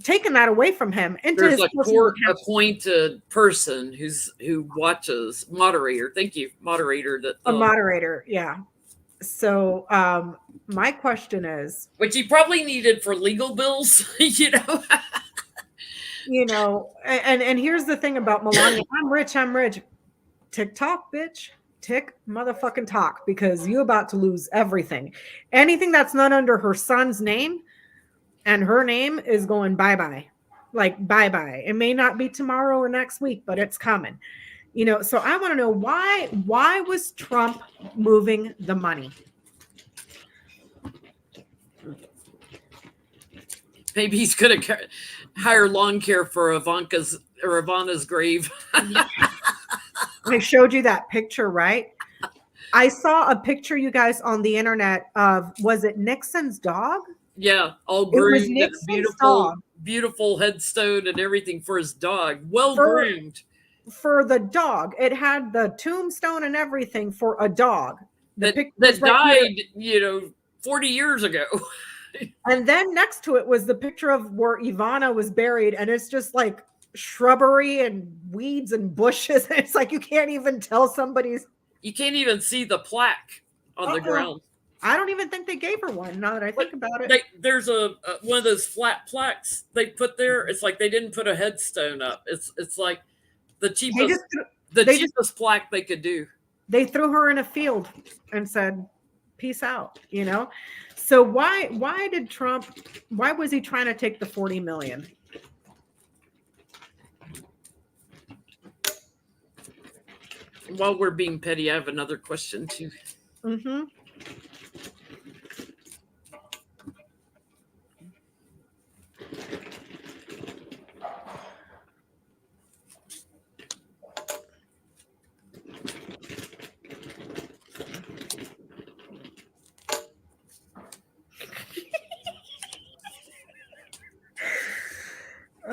B: taking that away from him into
A: there's
B: his
A: a court appointed person who watches moderator. Thank you, moderator. That
B: a moderator, yeah. So my question is,
A: which he probably needed for legal bills,
B: and here's the thing about Melania. I'm rich. TikTok, bitch. Tick motherfucking talk, because you're about to lose everything. Anything that's not under her son's name and her name is going bye-bye. Like bye-bye. It may not be tomorrow or next week, but it's coming. So I want to know why was Trump moving the money?
A: Maybe he's going to hire lawn care for Ivana's grave.
B: I showed you that picture, right? I saw a picture, you guys, on the internet of, was it Nixon's dog?
A: Yeah, all groomed, beautiful headstone and everything for his dog. Well groomed.
B: For the dog. It had the tombstone and everything for a dog.
A: That died, 40 years ago.
B: And then next to it was the picture of where Ivana was buried, and it's just like shrubbery and weeds and bushes. It's like you can't even tell somebody's.
A: You can't even see the plaque on the ground.
B: I don't even think they gave her one. Now that I think about it,
A: there's one of those flat plaques they put there. It's like they didn't put a headstone up. It's like the cheapest cheapest plaque they could do.
B: They threw her in a field and said, "Peace out." So why was he trying to take the 40 million?
A: While we're being petty, I have another question too.
B: Mm-hmm.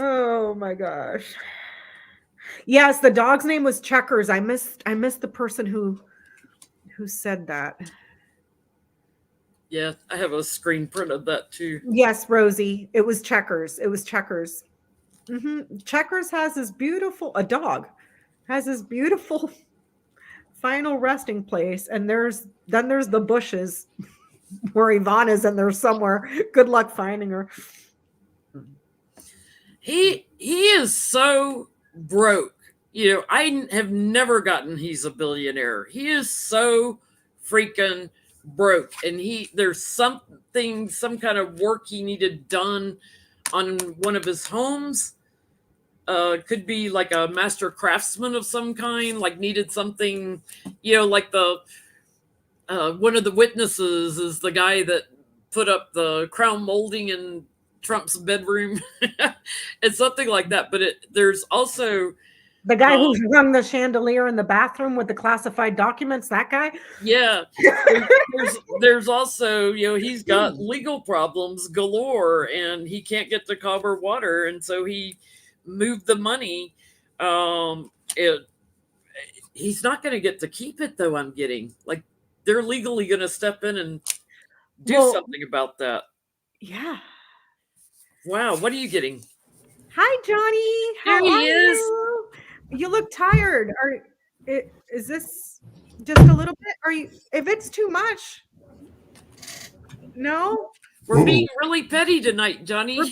B: Oh my gosh. Yes, the dog's name was Checkers. I missed the person who said that.
A: Yeah, I have a screen print of that too.
B: Yes, Rosie. It was Checkers. Mm-hmm. Checkers has this beautiful, a dog has this beautiful final resting place, and there's the bushes where Yvonne is, and there's somewhere. Good luck finding her.
A: He is so broke. I have never gotten he's a billionaire. He is so freaking broke, and there's some kind of work he needed done on one of his homes. could be like a master craftsman of some kind, like needed something, like the one of the witnesses is the guy that put up the crown molding in Trump's bedroom. It's something like that. But there's also
B: the guy who hung the chandelier in the bathroom with the classified documents. That guy.
A: Yeah. There's also, he's got legal problems galore, and he can't get to Cobber water, and so he moved the money. He's not going to get to keep it, though. I'm getting like they're legally going to step in and do something about that.
B: Yeah.
A: Wow. What are you getting?
B: Hi, Johnie. How are you? You look tired. Is this just a little bit? Are you? If it's too much, no.
A: We're being really petty tonight, Johnie.
B: We're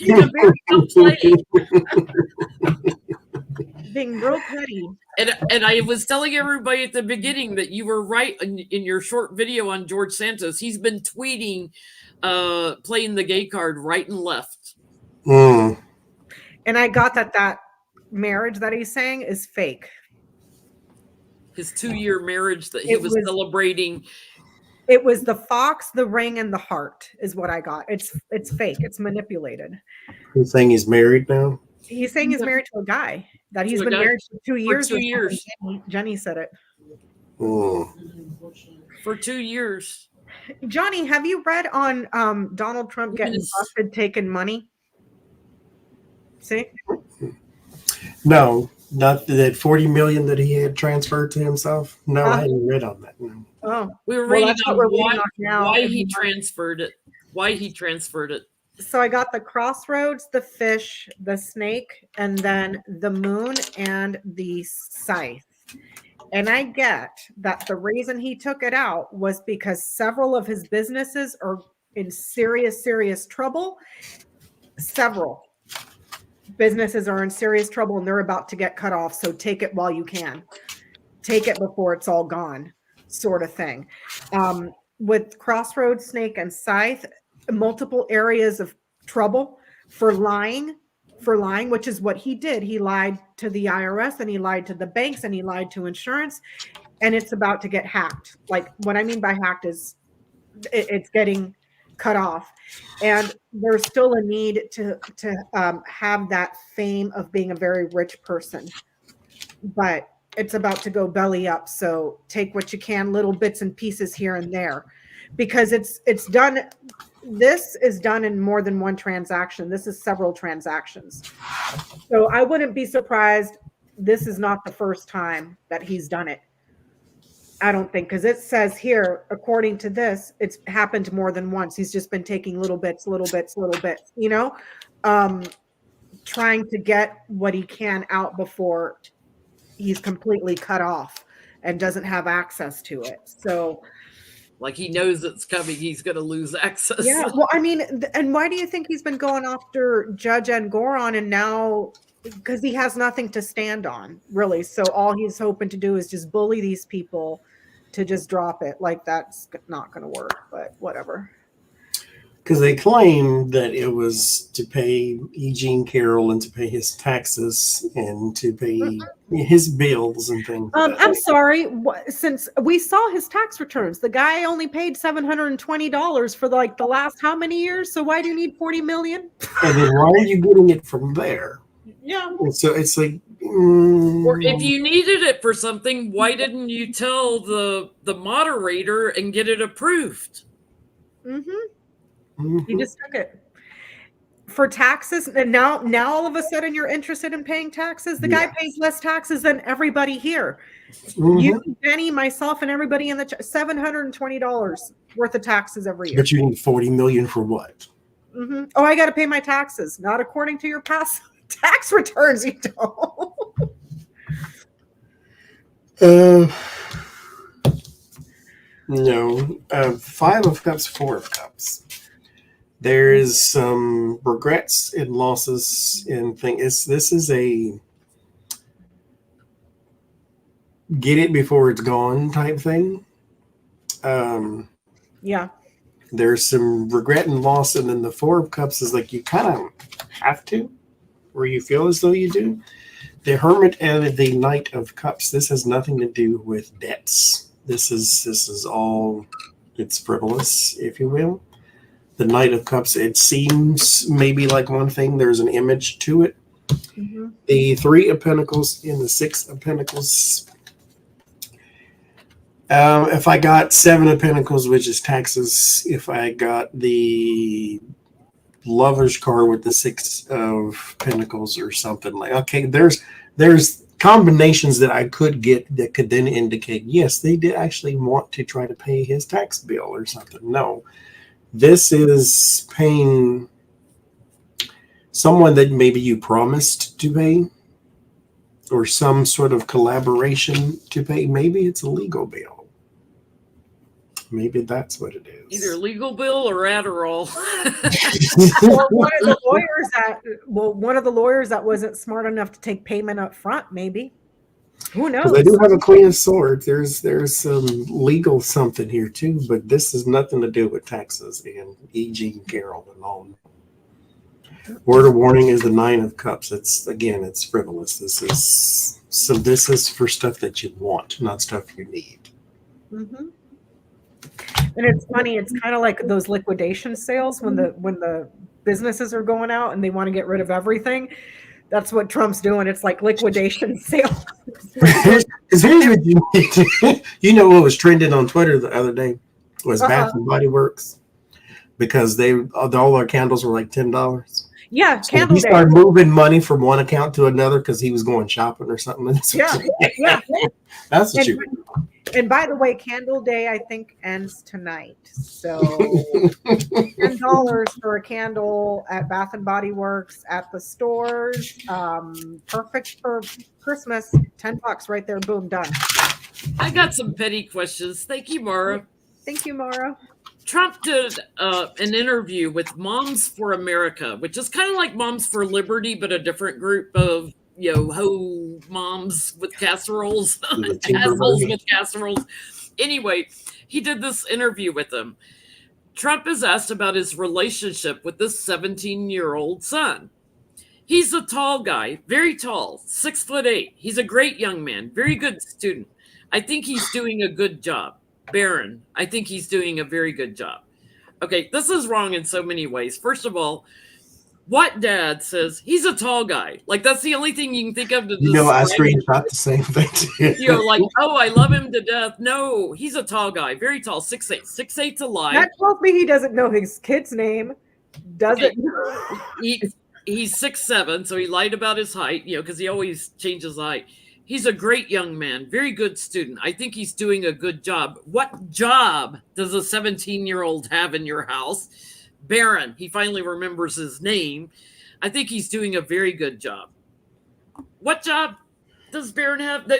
B: being being real petty.
A: And I was telling everybody at the beginning that you were right in your short video on George Santos. He's been tweeting, playing the gay card right and left.
B: And I got that marriage that he's saying is fake.
A: His 2-year marriage that he was celebrating.
B: It was the fox, the ring, and the heart is what I got. It's fake. It's manipulated.
C: He's saying he's married now?
B: He's saying he's married to a guy that he's been married for 2 years.
A: For 2 years.
B: Jennie said it.
A: For 2 years.
B: Johnie, have you read on Donald Trump getting busted taking money? See?
C: No, not that 40 million that he had transferred to himself. No, I hadn't read on that. No.
B: Oh,
A: we were reading on why he transferred it. Why he transferred it.
B: So I got the crossroads, the fish, the snake, and then the moon and the scythe. And I get that the reason he took it out was because several of his businesses are in serious, serious trouble. Several businesses are in serious trouble and they're about to get cut off. So take it while you can. Take it before it's all gone, sort of thing. With crossroads, snake, and scythe, multiple areas of trouble for lying, which is what he did. He lied to the IRS and he lied to the banks and he lied to insurance, and it's about to get hacked. Like, what I mean by hacked is it's getting cut off, and there's still a need to have that fame of being a very rich person, but it's about to go belly up. So take what you can, little bits and pieces here and there, because it's done. This is done in more than one transaction. This is several transactions. So I wouldn't be surprised. This is not the first time that he's done it. I don't think, because it says here, according to this, it's happened more than once. He's just been taking little bits, trying to get what he can out before he's completely cut off and doesn't have access to it. So,
A: like, he knows it's coming, he's going to lose access.
B: Yeah, well, I mean, and why do you think he's been going after Judge Engoron, and now, because he has nothing to stand on, really. So all he's hoping to do is just bully these people to just drop it. Like, that's not going to work, but whatever.
C: Because they claim that it was to pay E. Jean Carroll and to pay his taxes and to pay his bills and things.
B: I'm sorry. Since we saw his tax returns, the guy only paid $720 for like the last how many years? So why do you need $40 million?
C: And then why are you getting it from there?
B: Yeah.
C: And so it's like,
A: or if you needed it for something, why didn't you tell the moderator and get it approved?
B: You just took it for taxes, and now all of a sudden you're interested in paying taxes. The guy pays less taxes than everybody here. You, Jennie, myself, and everybody in the $720 worth of taxes every year.
C: But you need $40 million for what?
B: Oh, I got to pay my taxes. Not according to your past tax returns. You don't.
C: No. 5 of cups, 4 of cups. There is some regrets and losses and things. This is a get it before it's gone type thing.
B: Yeah.
C: There's some regret and loss, and then the 4 of cups is like you kind of have to. or you feel as though you do. The Hermit and the Knight of Cups. This has nothing to do with debts. This is all, it's frivolous, if you will. The Knight of Cups, it seems maybe like one thing. There's an image to it.
B: Mm-hmm.
C: The Three of Pentacles and the Six of Pentacles. If I got Seven of Pentacles, which is taxes, if I got the Lover's card with the Six of Pentacles or something like, okay, there's combinations that I could get that could then indicate, yes, they did actually want to try to pay his tax bill or something. No, this is paying someone that maybe you promised to pay, or some sort of collaboration to pay. Maybe it's a legal bill. Maybe that's what it is.
A: Either legal bill or Adderall.
B: Or one of the lawyers that wasn't smart enough to take payment up front, maybe. Who knows?
C: They do have a Queen of Swords. There's some legal something here too, but this has nothing to do with taxes and E.G. Carroll and all. Word of warning is the Nine of Cups. It's frivolous. This is for stuff that you want, not stuff you need.
B: Mm-hmm. And it's funny. It's kind of like those liquidation sales when the businesses are going out and they want to get rid of everything. That's what Trump's doing. It's like liquidation sale.
C: Because here's what you need. You know what was trending on Twitter the other day was Bath and Body Works, because all their candles were like $10.
B: Yeah,
C: so
B: candle
C: he
B: day.
C: started moving money from one account to another because he was going shopping or something.
B: Yeah.
C: That's what you.
B: And by the way, Candle Day I think ends tonight. So $10 for a candle at Bath and Body Works at the stores. Perfect for Christmas. $10 right there. Boom, done.
A: I got some petty questions. Thank you, Mara.
B: Thank you, Mara.
A: Trump did an interview with Moms for America, which is kind of like Moms for Liberty, but a different group of ho moms with casseroles, assholes with casseroles. Anyway, he did this interview with them. Trump is asked about his relationship with this 17-year-old son. He's a tall guy, very tall, 6'8". He's a great young man, very good student. I think he's doing a good job. Baron, I think he's doing a very good job. Okay, this is wrong in so many ways. First of all, what dad says he's a tall guy? Like, that's the only thing you can think of to
C: I screenshot the same thing too.
A: Like, oh, I love him to death. No, he's a tall guy, very tall, 6'8". 6'8" to lie.
B: That tells me he doesn't know his kid's name. Doesn't.
A: He's 6'7", so he lied about his height, because he always changes height. He's a great young man, very good student. I think he's doing a good job. What job does a 17-year-old have in your house? Baron, he finally remembers his name. I think he's doing a very good job. What job does Baron have?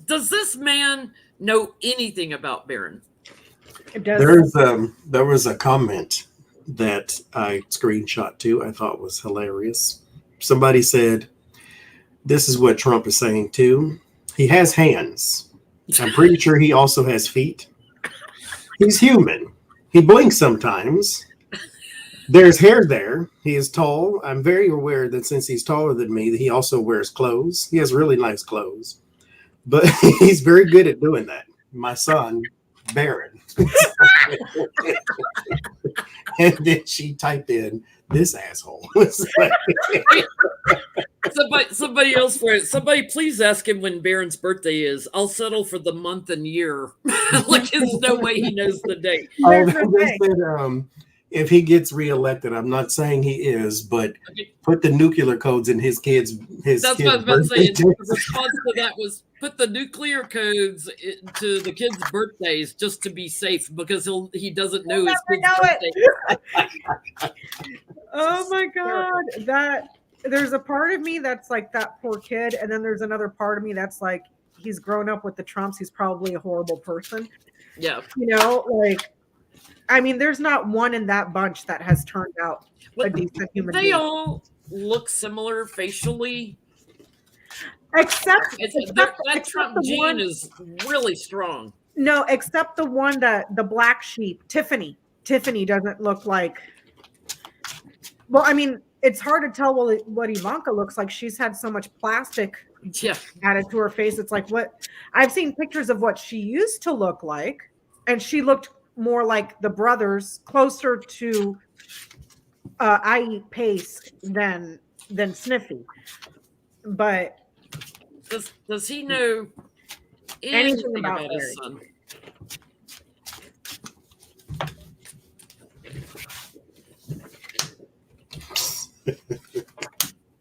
A: Does this man know anything about Baron?
C: There was a comment that I screenshot too. I thought was hilarious. Somebody said, this is what Trump is saying too. He has hands. I'm pretty sure he also has feet. He's human. He blinks sometimes. There's hair there. He is tall. I'm very aware that since he's taller than me, he also wears clothes. He has really nice clothes. But he's very good at doing that. My son, Baron. And then she typed in, this asshole.
A: Somebody else for it. Somebody please ask him when Baron's birthday is. I'll settle for the month and year. Like, there's no way he knows the date.
C: They said, if he gets reelected, I'm not saying he is, but put the nuclear codes in his kids. That's what I was about to say. The
A: response to that was put the nuclear codes to the kids' birthdays just to be safe, because he doesn't know his kids' birthday.
B: Oh my God. There's a part of me that's like that poor kid, and then there's another part of me that's like, he's grown up with the Trumps. He's probably a horrible person.
A: Yeah.
B: I mean, there's not one in that bunch that has turned out a decent human being.
A: They all look similar facially.
B: Except
A: that Trump gene is really strong.
B: No, except the one the black sheep, Tiffany. Tiffany doesn't look like. Well, I mean, it's hard to tell what Ivanka looks like. She's had so much plastic added to her face. It's like what I've seen pictures of what she used to look like, and she looked more like the brothers, closer to I Eat Pace than Sniffy. But
A: does he know anything about his son?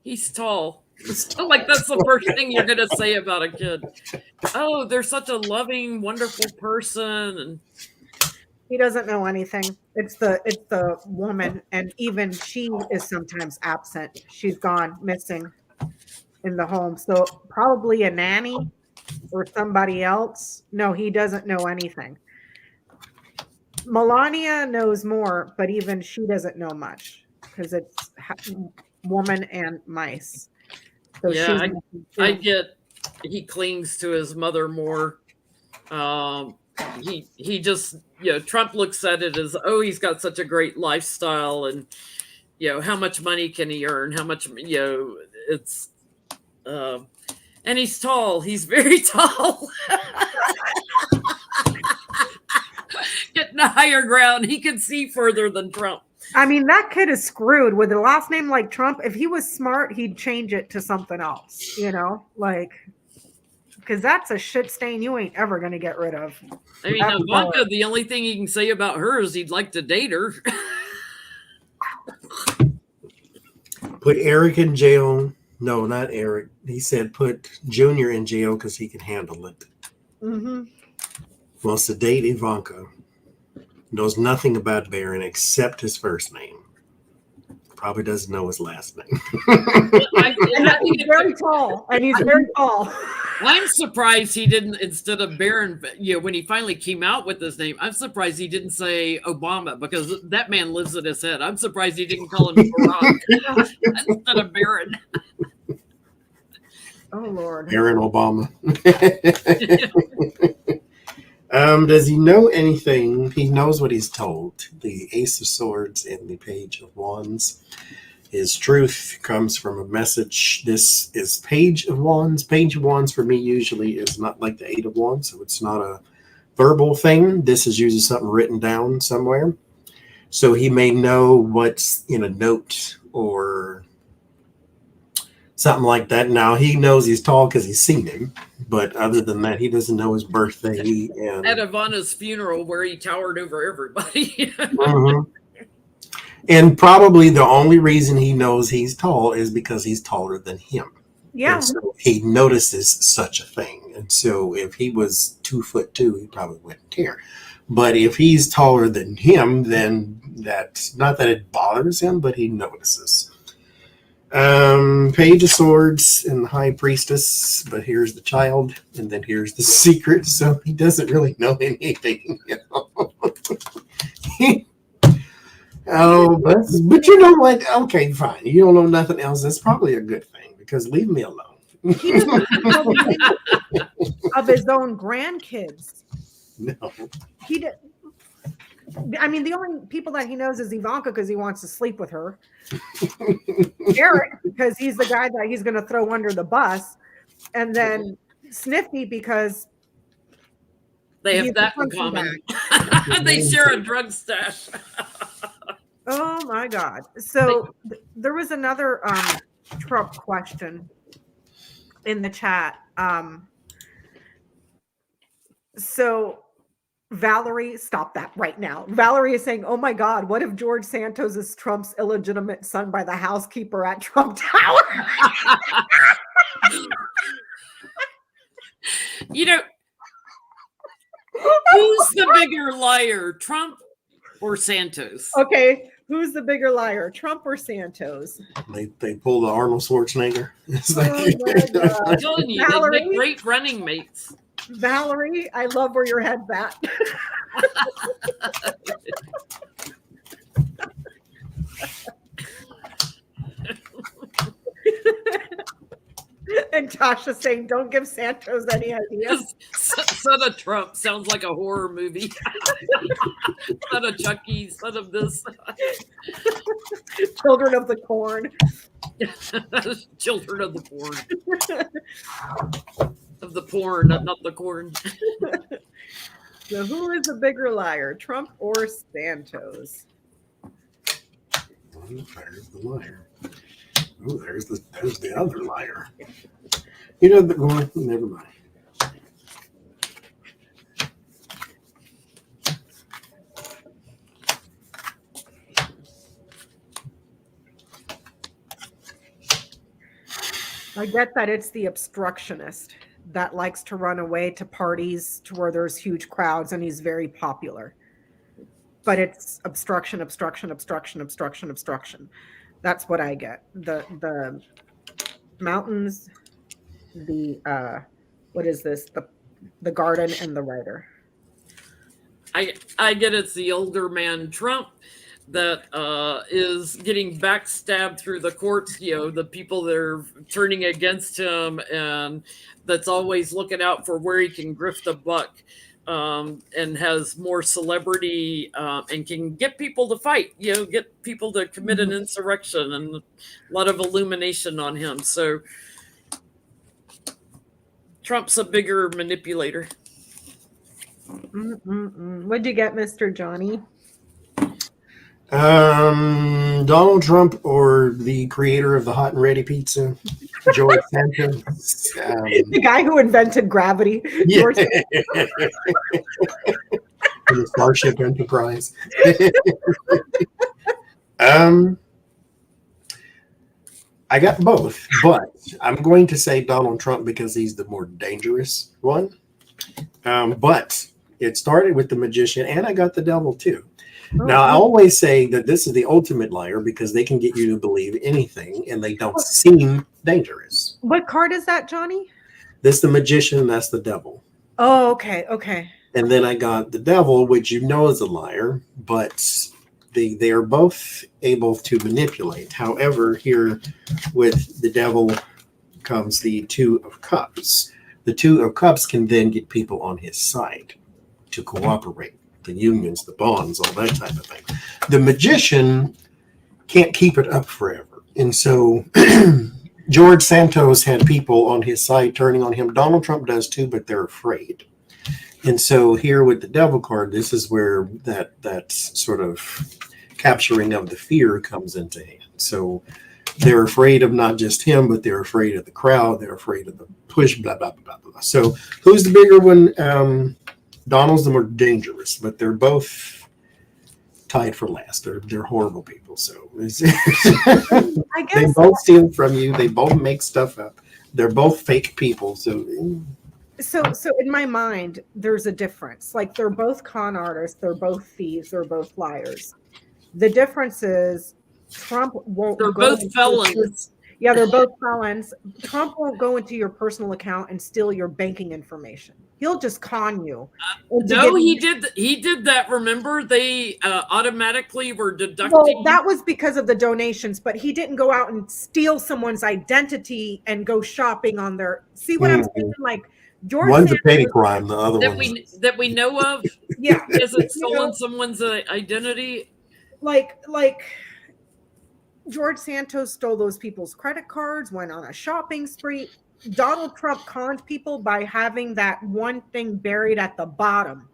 A: He's tall. It's not like that's the first thing you're gonna say about a kid. Oh, they're such a loving, wonderful person, and
B: he doesn't know anything. It's the woman, and even she is sometimes absent. She's gone missing in the home. So probably a nanny or somebody else. No, he doesn't know anything. Melania knows more, but even she doesn't know much because it's woman and mice. So
A: yeah, I get he clings to his mother more. He just, Trump looks at it as, oh, he's got such a great lifestyle, and how much money can he earn? How much, it's and he's tall. He's very tall. Getting a higher ground. He can see further than Trump.
B: I mean, that kid is screwed with a last name like Trump. If he was smart, he'd change it to something else, because that's a shit stain you ain't ever going to get rid of.
A: I mean, Ivanka, the only thing he can say about her is he'd like to date her.
C: Put Eric in jail. No, not Eric. He said put Junior in jail because he can handle it.
B: Mm-hmm.
C: Wants to date Ivanka. Knows nothing about Barron except his first name. Probably doesn't know his last name.
B: He's very tall. And he's very tall.
A: I'm surprised he didn't, instead of Barron, when he finally came out with his name, I'm surprised he didn't say Obama, because that man lives in his head. I'm surprised he didn't call him Barack instead of Barron.
B: Oh, Lord.
C: Barron Obama. Does he know anything? He knows what he's told. The Ace of Swords and the Page of Wands. His truth comes from a message. This is Page of Wands. Page of Wands for me usually is not like the Eight of Wands, so it's not a verbal thing. This is usually something written down somewhere. So he may know what's in a note or something like that. Now, he knows he's tall because he's seen him. But other than that, he doesn't know his birthday. And
A: at Ivana's funeral where he towered over everybody.
C: And probably the only reason he knows he's tall is because he's taller than him.
B: Yeah.
C: And so he notices such a thing. And so if he was 2'2", he probably wouldn't care. But if he's taller than him, then that's not that it bothers him, but he notices. Page of Swords and the High Priestess, but here's the child, and then here's the secret, so he doesn't really know anything. But you know what? Okay, fine. You don't know nothing else. That's probably a good thing, because leave me alone.
B: He doesn't know the name of his own grandkids.
C: No.
B: He did. I mean, the only people that he knows is Ivanka because he wants to sleep with her. Eric, because he's the guy that he's going to throw under the bus. And then Sniffy, because
A: they have that in common. They share a drug stash.
B: Oh, my God. So there was another Trump question in the chat. So Valerie, stop that right now. Valerie is saying, oh my God, what if George Santos is Trump's illegitimate son by the housekeeper at Trump Tower?
A: Who's the bigger liar, Trump or Santos?
B: Okay, who's the bigger liar, Trump or Santos?
C: They pull the Arnold Schwarzenegger. It's
B: like,
A: I'm telling you, Valerie, they make great running mates.
B: Valerie, I love where your head's at. And Tasha saying, don't give Santos any ideas.
A: Son of Trump sounds like a horror movie. Son of Chucky, son of this.
B: Children of the corn.
A: Children of the porn. Of the porn, not the corn.
B: So who is the bigger liar, Trump or Santos?
C: There's the liar. Oh, there's the other liar. You know, never mind.
B: I get that it's the obstructionist that likes to run away to parties to where there's huge crowds and he's very popular. But it's obstruction. That's what I get. The mountains, what is this? The garden and the writer.
A: I get it's the older man Trump that is getting backstabbed through the courts, the people that are turning against him, and that's always looking out for where he can grift a buck, and has more celebrity, and can get people to fight, get people to commit an insurrection, and a lot of illumination on him. So Trump's a bigger manipulator.
B: What'd you get, Mr. Johnie?
C: Donald Trump or the creator of the hot and ready pizza, George Santos.
B: The guy who invented gravity.
C: Yeah. The Starship Enterprise. I got both, but I'm going to say Donald Trump because he's the more dangerous one. But it started with the magician, and I got the devil too. Now, I always say that this is the ultimate liar because they can get you to believe anything and they don't seem dangerous.
B: What card is that, Johnie?
C: This is the magician, that's the devil.
B: Oh, okay, okay.
C: And then I got the devil, which is a liar, but they are both able to manipulate. However, here with the devil comes the Two of Cups. The Two of Cups can then get people on his side to cooperate. The unions, the bonds, all that type of thing. The magician can't keep it up forever. And so George Santos had people on his side turning on him. Donald Trump does too, but they're afraid. And so here with the devil card, this is where that sort of capturing of the fear comes into hand. So they're afraid of not just him, but they're afraid of the crowd. They're afraid of the push, blah, blah, blah, blah, blah. So who's the bigger one? Donald's the more dangerous, but they're both tied for last. They're horrible people. So
B: I guess
C: they both steal from you. They both make stuff up. They're both fake people. So
B: in my mind, there's a difference. Like they're both con artists. They're both thieves. They're both liars. The difference is Trump won't.
A: They're both felons.
B: Yeah, they're both felons. Trump won't go into your personal account and steal your banking information. He'll just con you.
A: No, he did that. Remember, they automatically were deducting.
B: Well, that was because of the donations, but he didn't go out and steal someone's identity and go shopping on their. See what I'm saying? Like George
C: one's
B: Santos,
C: a petty crime, the other one
A: that we know of.
B: Yeah,
A: hasn't stolen someone's identity.
B: Like George Santos stole those people's credit cards, went on a shopping spree. Donald Trump conned people by having that one thing buried at the bottom,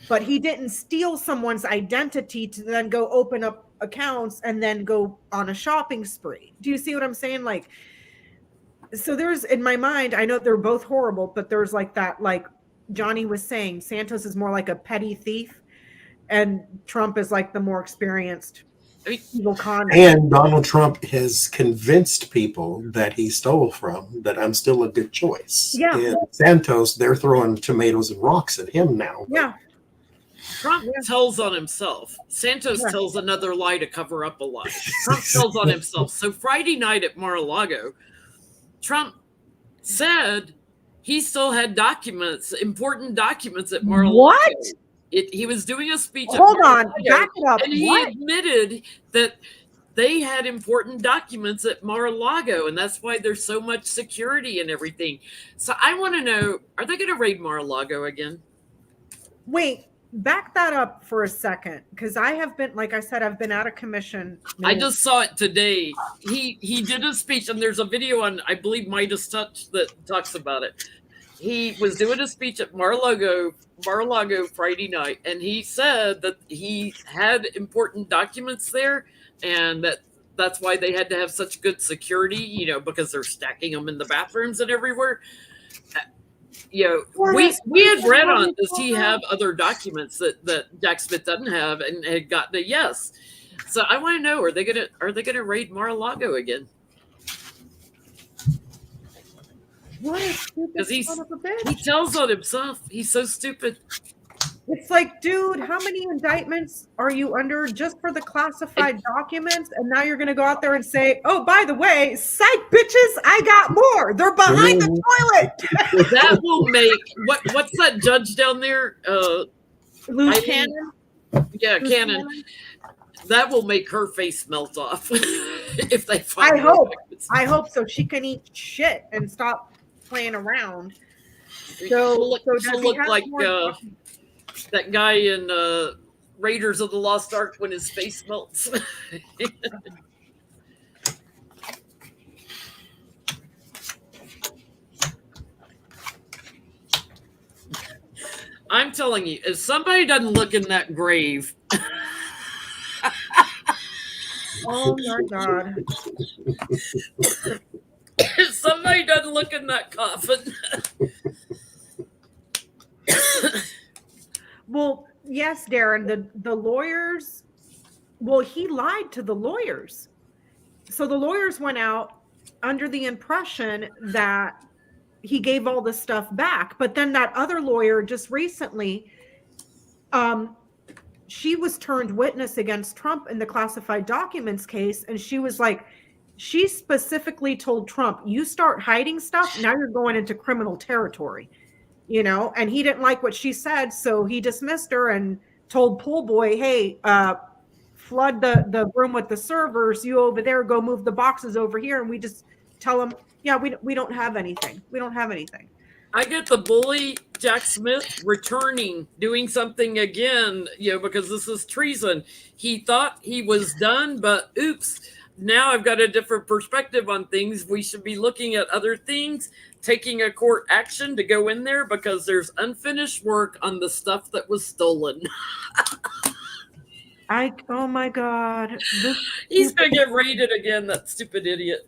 B: but he didn't steal someone's identity to then go open up accounts and then go on a shopping spree. Do you see what I'm saying? Like, so there's, in my mind, I know they're both horrible, but there's like that, like Johnie was saying, Santos is more like a petty thief and Trump is like the more experienced evil con.
C: And Donald Trump has convinced people that he stole from that I'm still a good choice.
B: Yeah.
C: And Santos, they're throwing tomatoes and rocks at him now.
B: Yeah.
A: Trump tells on himself. Santos tells another lie to cover up a lie. Trump tells on himself. So Friday night at Mar-a-Lago, Trump said he still had documents, important documents at Mar-a-Lago.
B: What?
A: He was doing a speech.
B: Hold on, back it up.
A: And he admitted that they had important documents at Mar-a-Lago, and that's why there's so much security and everything. So I want to know, are they going to raid Mar-a-Lago again?
B: Wait, back that up for a second, because I have been, like I said, I've been out of commission.
A: I just saw it today. He did a speech, and there's a video on, I believe, Midas Touch that talks about it. He was doing a speech at Mar-a-Lago Friday night, and he said that he had important documents there, and that's why they had to have such good security, you know, because they're stacking them in the bathrooms and everywhere. You know, we had read on, does he have other documents that Jack Smith doesn't have, and had gotten a yes. So I want to know, are they gonna raid Mar-a-Lago again?
B: What a stupid son of a bitch.
A: He tells on himself. He's so stupid.
B: It's like, dude, how many indictments are you under just for the classified documents? And now you're going to go out there and say, oh, by the way, psych, bitches, I got more. They're behind the toilet.
A: That will make, what's that judge down there?
B: Cannon?
A: Yeah, Cannon. That will make her face melt off if they find
B: I hope so. She can eat shit and stop playing around. So
A: she'll look like that guy in Raiders of the Lost Ark when his face melts. I'm telling you, if somebody doesn't look in that grave.
B: Oh my God.
A: If somebody doesn't look in that coffin.
B: Well, yes, Darren, the lawyers, well, he lied to the lawyers. So the lawyers went out under the impression that he gave all this stuff back. But then that other lawyer just recently, she was turned witness against Trump in the classified documents case. And she was like, she specifically told Trump, you start hiding stuff, now you're going into criminal territory. You know, and he didn't like what she said, so he dismissed her and told Pool Boy, hey, flood the room with the servers. You over there, go move the boxes over here. And we just tell him, yeah, we don't have anything. We don't have anything.
A: I get the bully Jack Smith returning, doing something again, you know, because this is treason. He thought he was done, but oops. Now I've got a different perspective on things. We should be looking at other things, taking a court action to go in there because there's unfinished work on the stuff that was stolen.
B: Oh my God.
A: He's going to get raided again, that stupid idiot.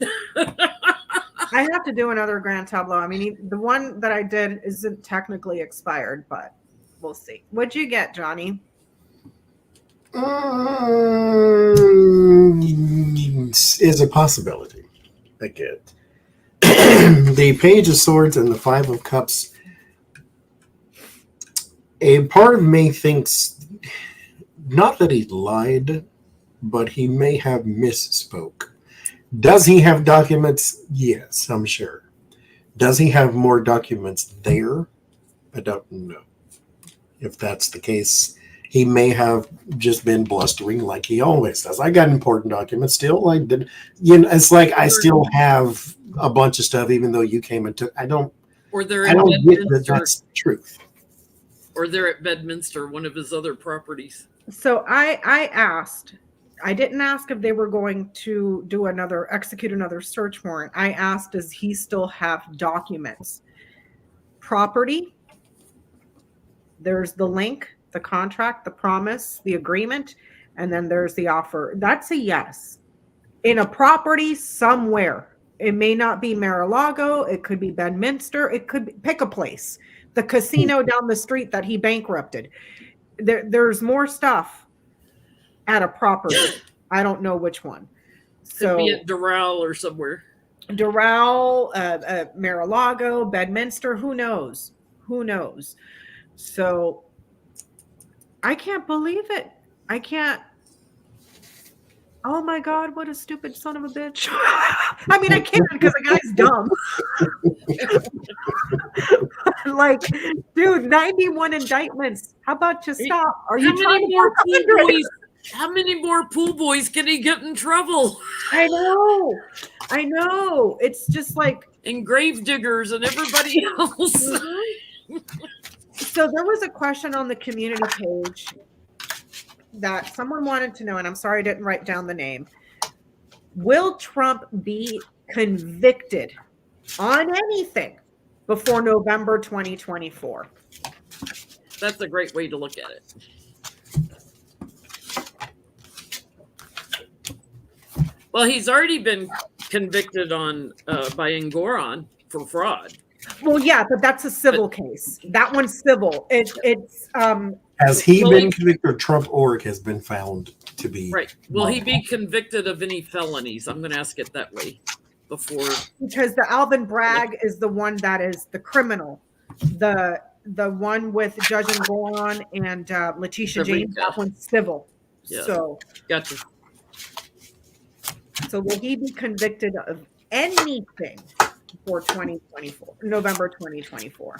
B: I have to do another grand tableau. I mean, the one that I did isn't technically expired, but we'll see. What'd you get, Johnny?
C: Is a possibility. I get the Page of Swords and the Five of Cups. A part of me thinks not that he lied, but he may have misspoke. Does he have documents? Yes, I'm sure. Does he have more documents there? I don't know. If that's the case, he may have just been blustering like he always does. I got important documents still. I did, you know, it's like I still have a bunch of stuff, even though you came and took. I don't get that that's the truth.
A: Or they're at Bedminster, one of his other properties.
B: So I asked. I didn't ask if they were going to execute another search warrant. I asked, does he still have documents? Property. There's the link, the contract, the promise, the agreement, and then there's the offer. That's a yes. In a property somewhere. It may not be Mar-a-Lago. It could be Bedminster. It could be, pick a place. The casino down the street that he bankrupted. There's more stuff at a property. I don't know which one. So
A: could be at Doral or somewhere.
B: Doral, Mar-a-Lago, Bedminster. Who knows? Who knows? So I can't believe it. I can't. Oh my God, what a stupid son of a bitch. I mean, I can't because the guy's dumb. Like, dude, 91 indictments. How about you stop? Are you trying to more pool boys?
A: How many more pool boys can he get in trouble?
B: I know. It's just like.
A: And grave diggers and everybody else.
B: Mm-hmm. So there was a question on the community page that someone wanted to know, and I'm sorry I didn't write down the name. Will Trump be convicted on anything before November 2024?
A: That's a great way to look at it. Well, he's already been convicted on by Engoron for fraud.
B: Well, yeah, but that's a civil case. That one's civil. It's
C: Has he
A: Will
C: been
A: he-
C: convicted, or Trump org has been found to be?
A: Right. Will he be convicted of any felonies? I'm going to ask it that way before.
B: because the Alvin Bragg is the one that is the criminal. The one with Judge Engoron and Letitia James, that one's civil.
A: Yeah.
B: So
A: Gotcha.
B: So will he be convicted of anything for 2024, November 2024?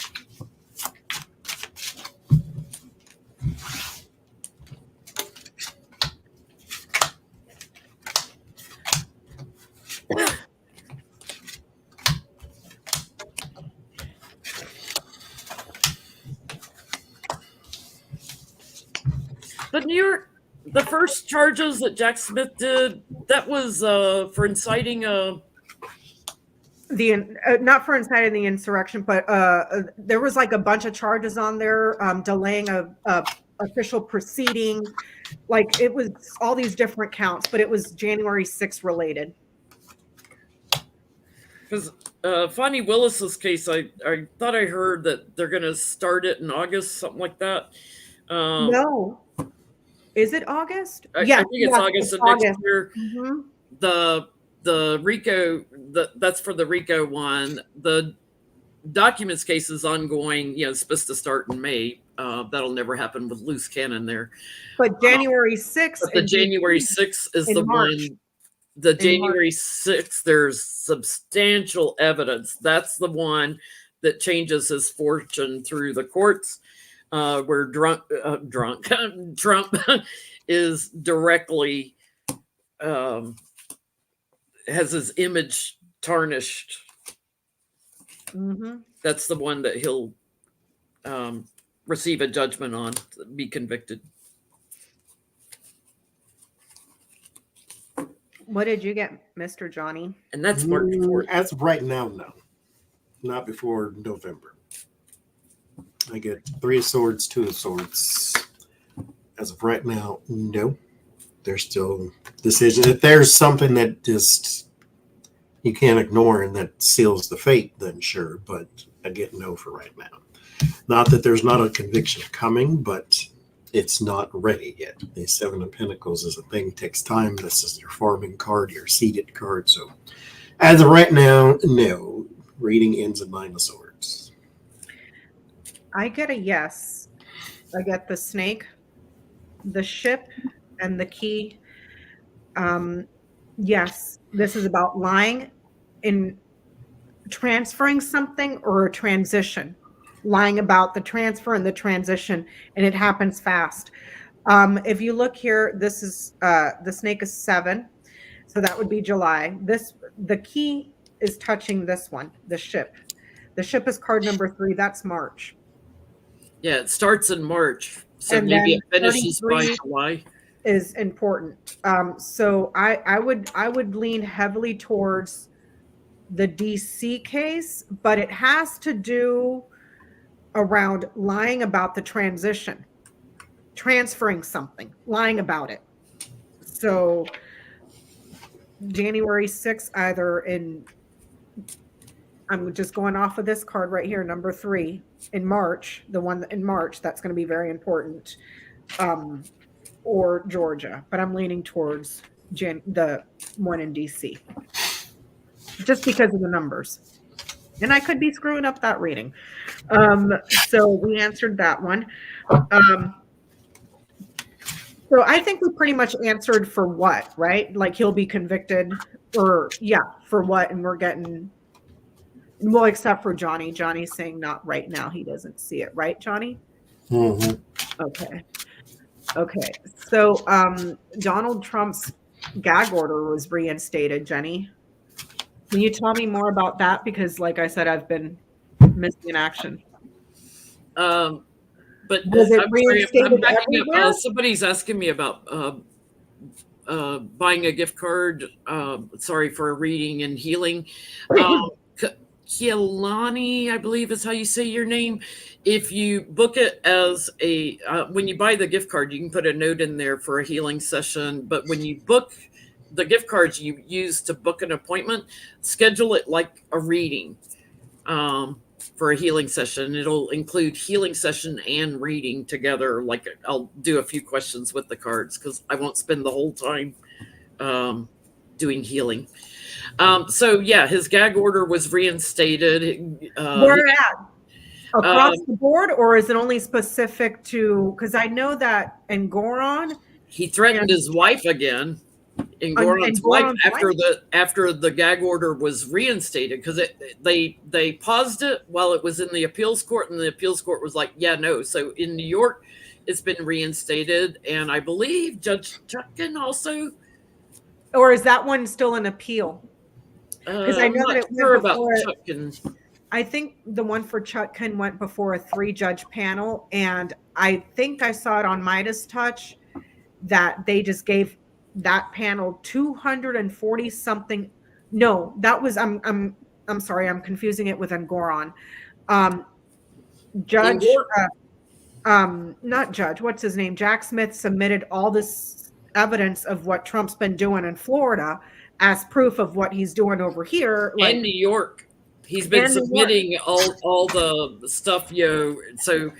A: But the first charges that Jack Smith did, that was for inciting a.
B: Not for inciting the insurrection, but there was like a bunch of charges on there, delaying a official proceeding. Like it was all these different counts, but it was January 6th related.
A: Because Fonnie Willis's case, I thought I heard that they're going to start it in August, something like that.
B: No. Is it August?
A: I think it's August of next year.
B: Mm-hmm.
A: The RICO, that's for the RICO one. The documents case is ongoing. It's supposed to start in May. That'll never happen with loose cannon there.
B: But January 6th.
A: But the January 6th is the
B: March.
A: one. The January 6th, there's substantial evidence. That's the one that changes his fortune through the courts, where Trump is directly has his image tarnished.
B: Mm-hmm.
A: That's the one that he'll receive a judgment on, be convicted.
B: What did you get, Mr. Johnie?
A: And that's March 4th.
C: As of right now, no. Not before November. I get 3 of swords, 2 of swords. As of right now, no. There's still decision. If there's something that just you can't ignore and that seals the fate, then sure. But I get no for right now. Not that there's not a conviction coming, but it's not ready yet. The 7 of Pentacles is a thing, takes time. This is your farming card, your seated card. So as of right now, no. Reading ends at 9 of Swords.
B: I get a yes. I get the snake, the ship, and the key. Yes, this is about lying in transferring something or a transition. Lying about the transfer and the transition, and it happens fast. If you look here, this is the snake is 7, so that would be July. The key is touching this one, the ship. The ship is card number 3. That's March.
A: Yeah, it starts in March, so
B: And
A: maybe it
B: then
A: finishes by
B: 33
A: July.
B: Is important. So I would lean heavily towards the DC case, but it has to do around lying about the transition, transferring something, lying about it. So January 6th, either in, I'm just going off of this card right here, number 3, in March, the one in March, that's going to be very important, or Georgia, but I'm leaning towards the one in DC, just because of the numbers. And I could be screwing up that reading. So we answered that one. So I think we pretty much answered for what, right? Like he'll be convicted, or for what? And we're getting, well, except for Johnie. Johnny's saying not right now. He doesn't see it, right, Johnie?
C: Mm-hmm.
B: Okay. So Donald Trump's gag order was reinstated, Jennie. Can you tell me more about that? Because like I said, I've been missing in action.
A: But
B: Was it
A: I'm sorry, I'm
B: reinstated
A: backing up.
B: everywhere?
A: Somebody's asking me about buying a gift card. Sorry, for reading and healing. Kielani, I believe is how you say your name. If you book it as a, when you buy the gift card, you can put a note in there for a healing session. But when you book the gift cards you use to book an appointment, schedule it like a reading for a healing session. It'll include healing session and reading together. Like I'll do a few questions with the cards because I won't spend the whole time doing healing. So yeah, his gag order was reinstated.
B: Where at? Across the board, or is it only specific to? Because I know that in Goron,
A: he threatened his wife again. In Goron's wife after the gag order was reinstated, because they paused it while it was in the appeals court, and the appeals court was like, yeah, no. So in New York, it's been reinstated, and I believe Judge Chutkan also.
B: Or is that one still an appeal? Because I know that it went before
A: Chutkan.
B: I think the one for Chutkan went before a 3-judge panel, and I think I saw it on Midas Touch that they just gave that panel 240 something. No, that was I'm sorry, I'm confusing it with Ngoron. Judge, not judge. What's his name? Jack Smith submitted all this evidence of what Trump's been doing in Florida as proof of what he's doing over here,
A: like, in New York. He's been submitting all the stuff, so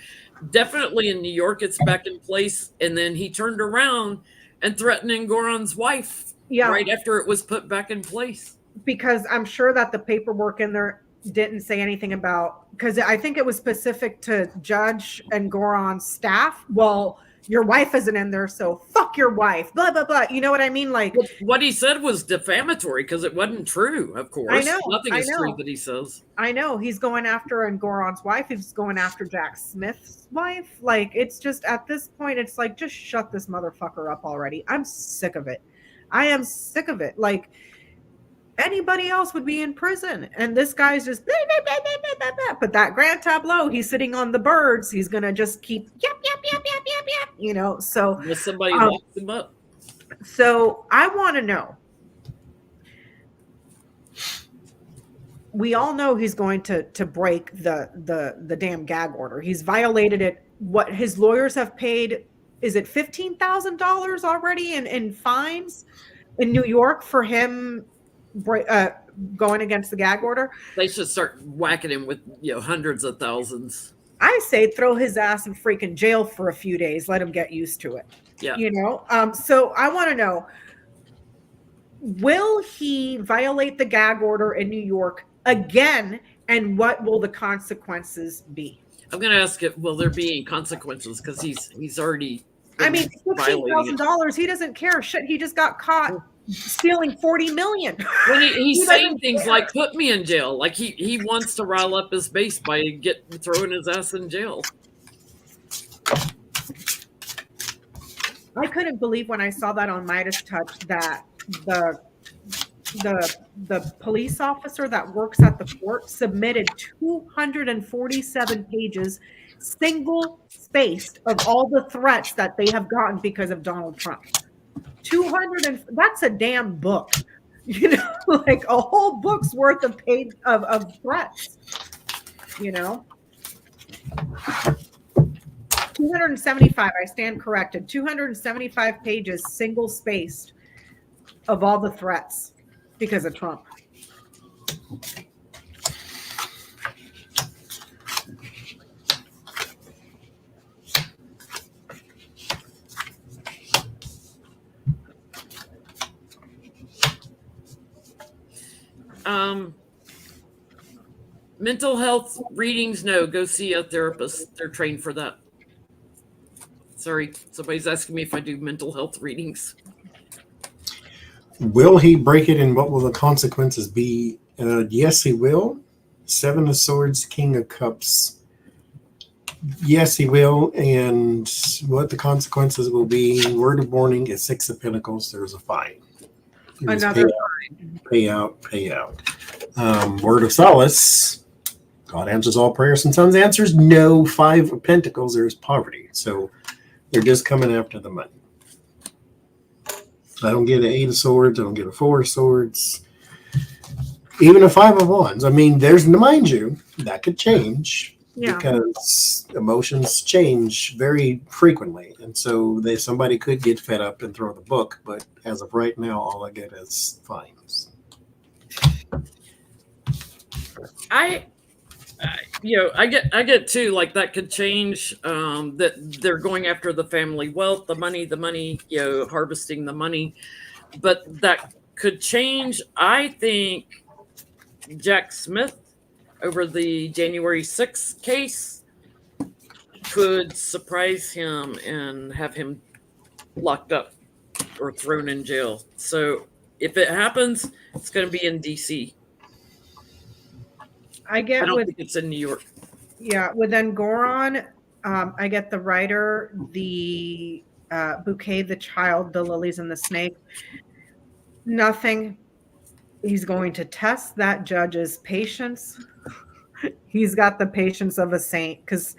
A: definitely in New York it's back in place. And then he turned around and threatened Ngoron's wife right after it was put back in place.
B: Because I'm sure that the paperwork in there didn't say anything about, because I think it was specific to Judge and Ngoron's staff. Well, your wife isn't in there, so fuck your wife, blah, blah, blah. You know what I mean? Like,
A: what he said was defamatory because it wasn't true, of course.
B: I know.
A: Nothing is true that he says.
B: I know. He's going after Ngoron's wife. He's going after Jack Smith's wife. Like, it's just, at this point, it's like, just shut this motherfucker up already. I'm sick of it. I am sick of it. Like, anybody else would be in prison, and this guy's just but that grand tableau, he's sitting on the birds, he's gonna just keep yep, so
A: unless somebody locks him up.
B: So I want to know, we all know he's going to break the damn gag order. He's violated it. What his lawyers have paid, is it $15,000 already in fines in New York for him going against the gag order?
A: They should start whacking him with hundreds of thousands.
B: I say throw his ass in freaking jail for a few days, let him get used to it.
A: Yeah.
B: So I want to know, will he violate the gag order in New York again, and what will the consequences be?
A: I'm going to ask it, will there be any consequences, because he's already
B: $15,000, he doesn't care. Shit, he just got caught stealing 40 million.
A: When he's saying things like, put me in jail, like he wants to rile up his base by throwing his ass in jail.
B: I couldn't believe when I saw that on Midas Touch that the police officer that works at the fort submitted 247 pages single spaced of all the threats that they have gotten because of Donald Trump. 200, that's a damn book, like a whole book's worth of page of threats, 275, I stand corrected, 275 pages single spaced of all the threats because of Trump.
A: Mental health readings, no. Go see a therapist. They're trained for that. Sorry, somebody's asking me if I do mental health readings.
C: Will he break it, and what will the consequences be? Yes, he will. 7 of Swords, King of Cups. Yes, he will. And what the consequences will be, word of warning is 6 of Pentacles. There's a fine.
B: Another
C: payout. Word of solace. God answers all prayers. And Sons answers no. 5 of Pentacles, there's poverty. So they're just coming after the money. I don't get an 8 of Swords. I don't get a 4 of Swords. Even a 5 of Wands. I mean, there's, mind you, that could change because emotions change very frequently. And so somebody could get fed up and throw the book. But as of right now, all I get is fines.
A: I get too, like that could change, that they're going after the family wealth, the money, harvesting the money, but that could change. I think Jack Smith over the January 6th case could surprise him and have him locked up or thrown in jail. So if it happens, it's going to be in DC. I don't think it's in New York.
B: Yeah, with Ngoron, I get the writer, the bouquet, the child, the lilies, and the snake. Nothing. He's going to test that judge's patience. He's got the patience of a saint, because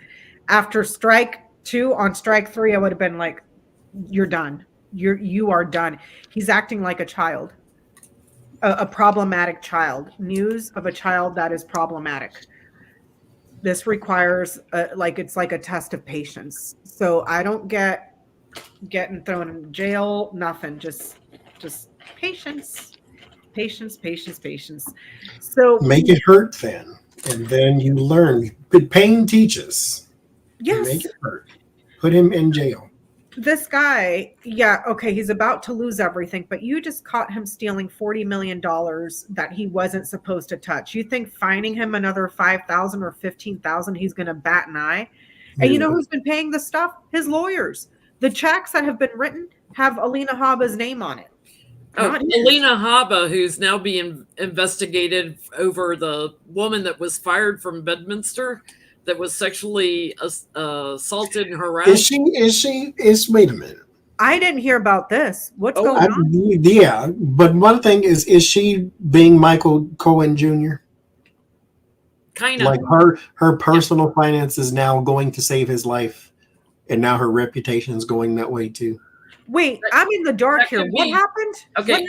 B: after strike 2, on strike 3, I would have been like, you're done. You are done. He's acting like a child. A problematic child. News of a child that is problematic. This requires it's like a test of patience. So I don't get getting thrown in jail, nothing. Just patience. So
C: make it hurt then. And then you learn. But pain teaches.
B: Yes.
C: Make it hurt. Put him in jail.
B: This guy, he's about to lose everything, but you just caught him stealing $40 million that he wasn't supposed to touch. You think fining him another $5,000 or $15,000, he's going to bat an eye? And you know who's been paying the stuff? His lawyers. The checks that have been written have Alina Habba's name on it.
A: Alina Habba, who's now being investigated over the woman that was fired from Bedminster, that was sexually assaulted and harassed.
C: Wait a minute.
B: I didn't hear about this. What's going on?
C: Yeah, but one thing is she being Michael Cohen Jr.?
A: Kind of.
C: Like her personal finances now going to save his life, and now her reputation is going that way too.
B: Wait, I'm in the dark here. What happened?
A: Okay,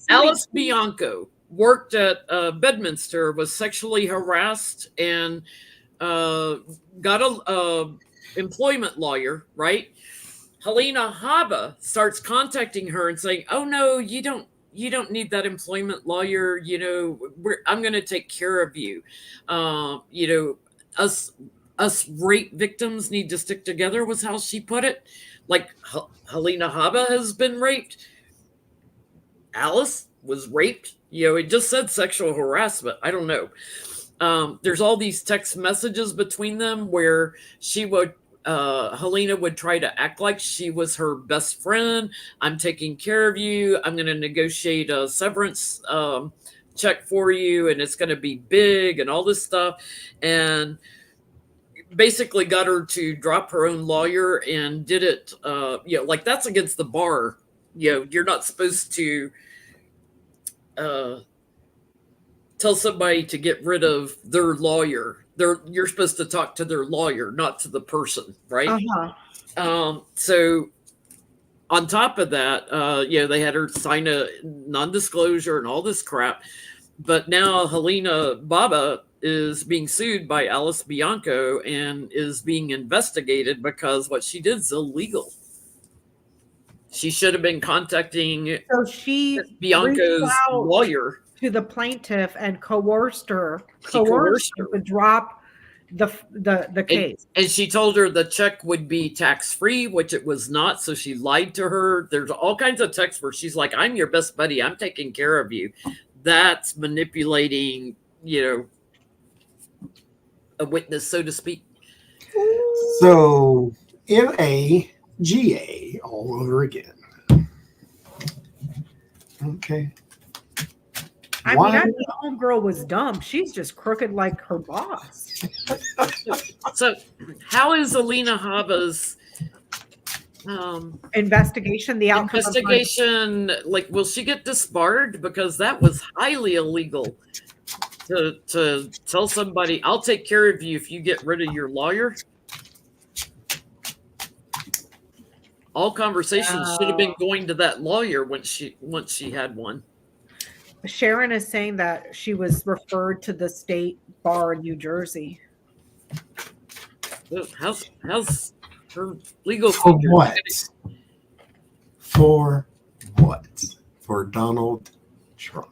A: Alice Bianco worked at Bedminster, was sexually harassed, and got a employment lawyer, right? Helena Habba starts contacting her and saying, "Oh no, you don't need that employment lawyer. I'm going to take care of you. Us rape victims need to stick together," was how she put it. Like Helena Habba has been raped. Alice was raped. It just said sexual harassment. I don't know. There's all these text messages between them where Helena would try to act like she was her best friend. I'm taking care of you. I'm going to negotiate a severance check for you, and it's going to be big and all this stuff. And basically got her to drop her own lawyer and did it. That's against the bar. You're not supposed to tell somebody to get rid of their lawyer. You're supposed to talk to their lawyer, not to the person, right?
B: Uh-huh.
A: So on top of that, they had her sign a non-disclosure and all this crap. But now Helena Habba is being sued by Alice Bianco and is being investigated because what she did is illegal. She should have been contacting Bianco's lawyer
B: to the plaintiff and coerced her to drop the case.
A: And she told her the check would be tax-free, which it was not. So she lied to her. There's all kinds of texts where she's like, "I'm your best buddy. I'm taking care of you." That's manipulating, a witness, so to speak.
C: So MAGA all over again. Okay.
B: I mean, I think the homegirl was dumb. She's just crooked like her boss.
A: So how is Alina Habba's
B: investigation, the outcome
A: investigation, will she get disbarred? Because that was highly illegal. to tell somebody, I'll take care of you if you get rid of your lawyer. All conversations should have been going to that lawyer once she had one.
B: Sharon is saying that she was referred to the state bar in New Jersey.
A: How's her legal
C: For
A: future?
C: what? For what? For Donald Trump.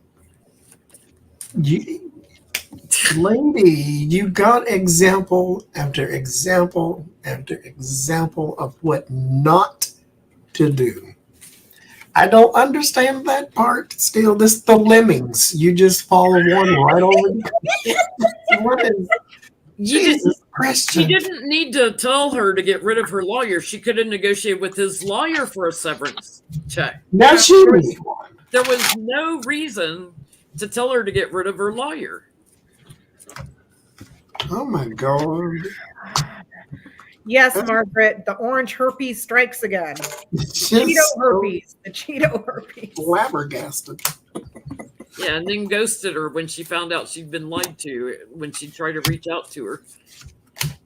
C: Lady, you got example after example after example of what not to do. I don't understand that part still. This the lemmings. You just follow one right over. What is Jesus Christ?
A: She didn't need to tell her to get rid of her lawyer. She could have negotiated with his lawyer for a severance check.
C: Now she needs one.
A: There was no reason to tell her to get rid of her lawyer.
C: Oh my God.
B: Yes, Margaret, the orange herpes strikes again. Cheeto herpes. The Cheeto herpes.
C: Flabbergasted.
A: Yeah, and then ghosted her when she found out she'd been lied to when she tried to reach out to her.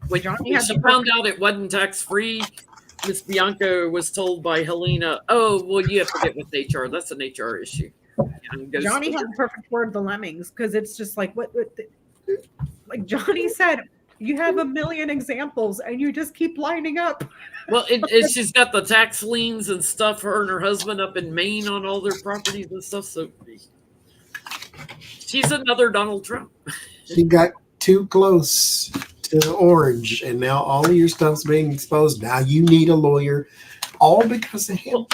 A: When she found out it wasn't tax-free, Miss Bianco was told by Helena, oh, well, you have to get with HR. That's an HR issue.
B: Johnny had the perfect word, the lemmings, because it's just like, like Johnny said, you have a million examples and you just keep lining up.
A: Well, she's got the tax liens and stuff, her and her husband up in Maine on all their properties and stuff. So she's another Donald Trump.
C: She got too close to the orange, and now all of your stuff's being exposed. Now you need a lawyer, all because of him.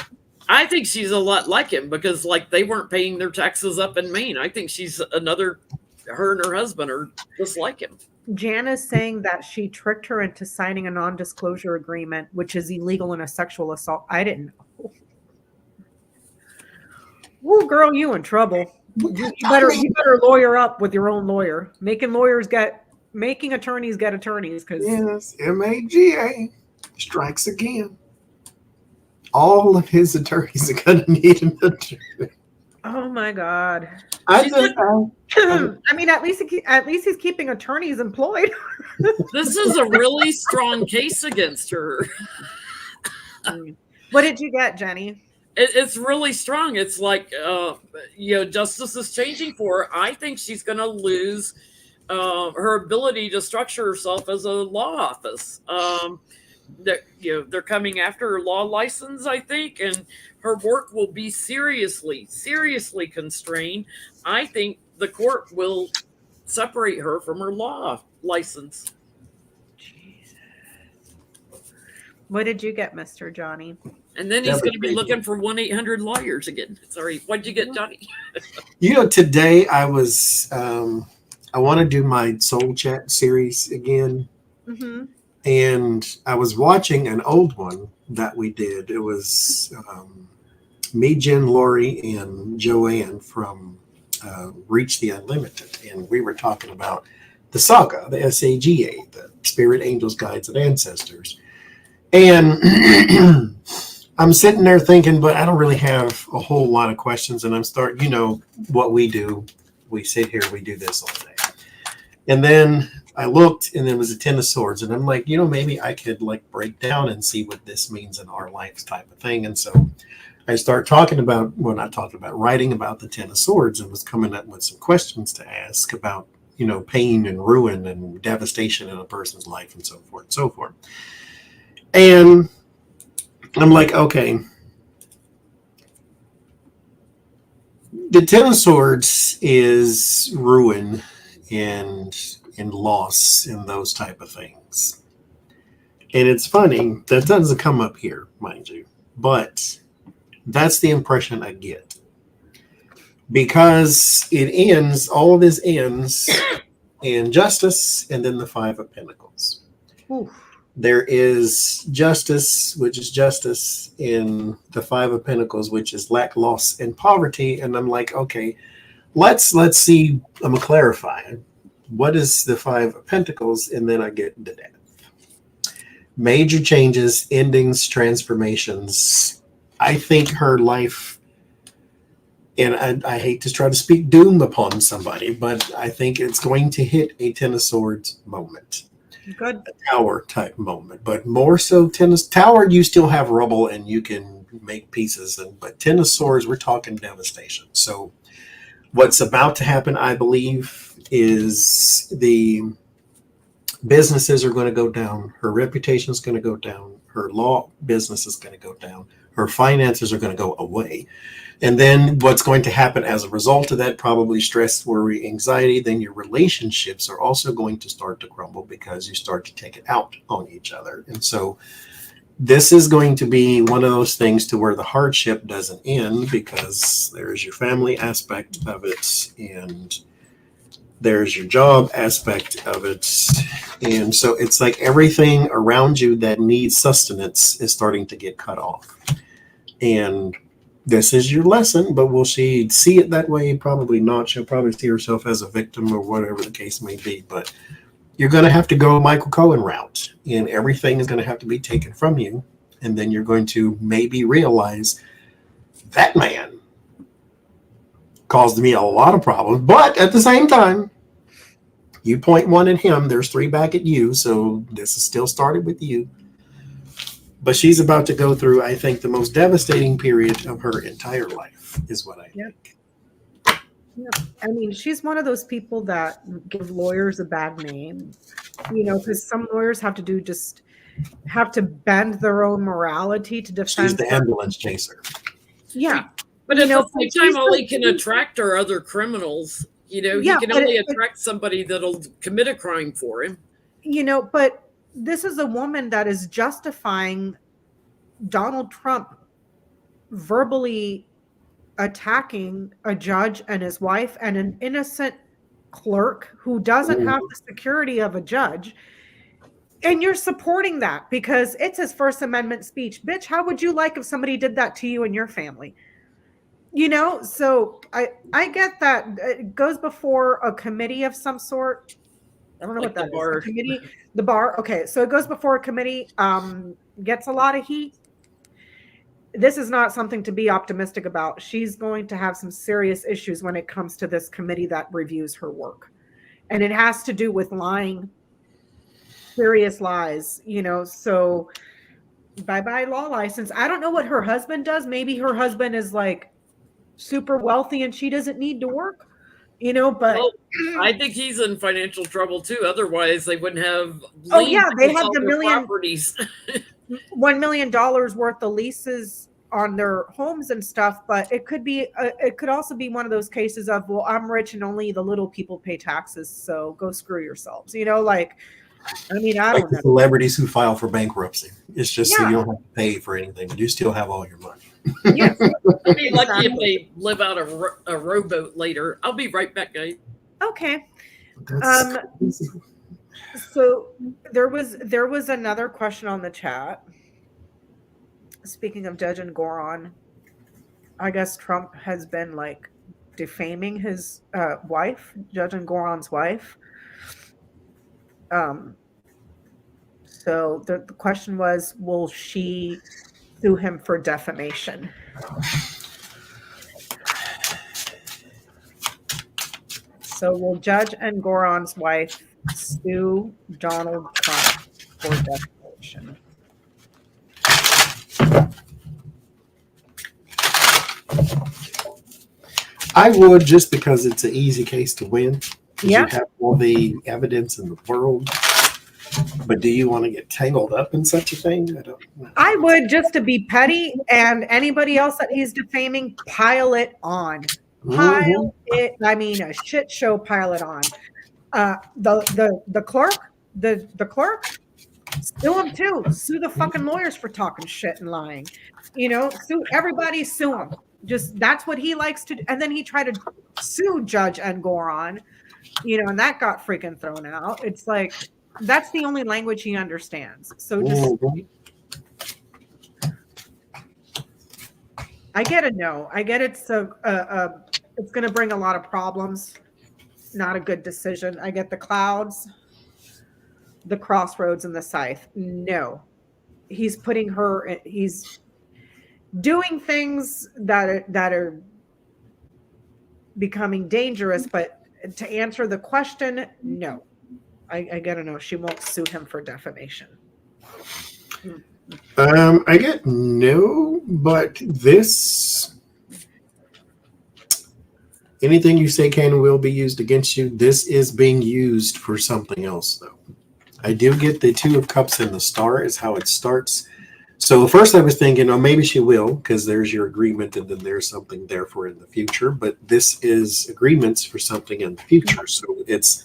A: I think she's a lot like him because, like, they weren't paying their taxes up in Maine. I think she's another. Her and her husband are just like him.
B: Jan is saying that she tricked her into signing a non-disclosure agreement, which is illegal in a sexual assault. I didn't know. Well, girl, you in trouble. You better lawyer up with your own lawyer. Making attorneys get attorneys.
C: Yes, MAGA strikes again. All of his attorneys are going to need an attorney.
B: Oh my God!
C: I
B: mean, at least he's keeping attorneys employed.
A: This is a really strong case against her.
B: What did you get, Jenny?
A: It's really strong. It's like justice is changing for her. I think she's going to lose her ability to structure herself as a law office. They're coming after her law license, I think, and her work will be seriously constrained. I think the court will separate her from her law license.
B: Jesus. What did you get, Mr. Johnny?
A: And then he's going to be looking for 1-800 lawyers again. Sorry, what'd you get, Johnny?
C: Today I was I want to do my Soul Chat series again.
B: Mm-hmm.
C: And I was watching an old one that we did. It was me, Jen, Lori, and Joanne from Reach the Unlimited. And we were talking about the saga, the SAGA, the Spirit, Angels, Guides, and Ancestors. And I'm sitting there thinking, but I don't really have a whole lot of questions. And I'm starting, what we do. We sit here, we do this all day. And then I looked, and there was a 10 of Swords, and I'm like, maybe I could break down and see what this means in our lives type of thing. And so I start writing about the 10 of Swords, and was coming up with some questions to ask about, pain and ruin and devastation in a person's life and so forth and so forth. And I'm like, okay, the 10 of Swords is ruin and loss and those type of things. And it's funny, that doesn't come up here, mind you, but that's the impression I get. Because all of this ends in Justice and then the 5 of Pentacles.
B: Oof.
C: There is justice, which is justice in the 5 of Pentacles, which is lack, loss, and poverty. And I'm like, okay, let's see, I'm going to clarify. What is the 5 of Pentacles? And then I get the death. Major changes, endings, transformations. I think her life And I hate to try to speak doom upon somebody, but I think it's going to hit a Ten of Swords moment.
B: Good.
C: A Tower type moment, but more so Tower, you still have rubble and you can make pieces, but Ten of Swords, we're talking devastation. So what's about to happen, I believe, is the businesses are going to go down. Her reputation is going to go down. Her law business is going to go down. Her finances are going to go away. And then what's going to happen as a result of that, probably stress, worry, anxiety, then your relationships are also going to start to crumble because you start to take it out on each other. And so this is going to be one of those things to where the hardship doesn't end, because there's your family aspect of it and there's your job aspect of it. And so it's like everything around you that needs sustenance is starting to get cut off. And this is your lesson, but will she see it that way? Probably not. She'll probably see herself as a victim or whatever the case may be. But you're going to have to go Michael Cohen route, and everything is going to have to be taken from you. And then you're going to maybe realize that man caused me a lot of problems. But at the same time, you point one at him, there's three back at you. So this is still started with you. But she's about to go through, I think, the most devastating period of her entire life, is what I think.
B: Yeah. I mean, she's one of those people that give lawyers a bad name, you know, because some lawyers have to bend their own morality to defend.
C: She's the ambulance chaser.
B: Yeah.
A: But at the same time, all he can attract are other criminals. You know, he can only attract somebody that'll commit a crime for him.
B: You know, but this is a woman that is justifying Donald Trump verbally attacking a judge and his wife and an innocent clerk who doesn't have the security of a judge. And you're supporting that because it's his First Amendment speech. Bitch, how would you like if somebody did that to you and your family? You know, so I get that. It goes before a committee of some sort. I don't know what that is. Committee, the bar. Okay, so it goes before a committee, gets a lot of heat. This is not something to be optimistic about. She's going to have some serious issues when it comes to this committee that reviews her work. And it has to do with lying, serious lies, you know, so bye-bye law license. I don't know what her husband does. Maybe her husband is like super wealthy and she doesn't need to work. You know, but
A: I think he's in financial trouble too. Otherwise, they wouldn't have.
B: Oh yeah, they have the
A: properties.
B: $1 million worth of leases on their homes and stuff. But it could be, it could also be one of those cases of, well, I'm rich and only the little people pay taxes, so go screw yourselves. You know, like, I mean, I don't know.
C: Celebrities who file for bankruptcy. It's just so you don't have to pay for anything, but you still have all your money.
B: Yes.
A: I'd be lucky if they live out a rowboat later. I'll be right back, guys.
B: Okay. So there was another question on the chat. Speaking of Judge and Goron, I guess Trump has been like defaming his wife, Judge and Goron's wife. So the question was, will she sue him for defamation? So will Judge and Goron's wife sue Donald Trump for defamation?
C: I would, just because it's an easy case to win.
B: Yeah.
C: You have all the evidence in the world. But do you want to get tangled up in such a thing? I don't know.
B: I would, just to be petty, and anybody else that he's defaming, pile it on. Pile it. I mean, a shit show. Pile it on. The clerk, sue him too. Sue the fucking lawyers for talking shit and lying. You know, sue everybody. Sue him. Just that's what he likes to do. And then he tried to sue Judge and Goron. You know, and that got freaking thrown out. It's like, that's the only language he understands. So just, I get a no. I get it's it's going to bring a lot of problems. Not a good decision. I get the clouds, the crossroads, and the scythe. No, he's putting her. He's doing things that are becoming dangerous. But to answer the question, no. I gotta know. She won't sue him for defamation.
C: I get no, but this, anything you say can and will be used against you. This is being used for something else, though. I do get the Two of Cups and the Star is how it starts. So first I was thinking, oh, maybe she will, because there's your agreement and then there's something there for in the future. But this is agreements for something in the future. So it's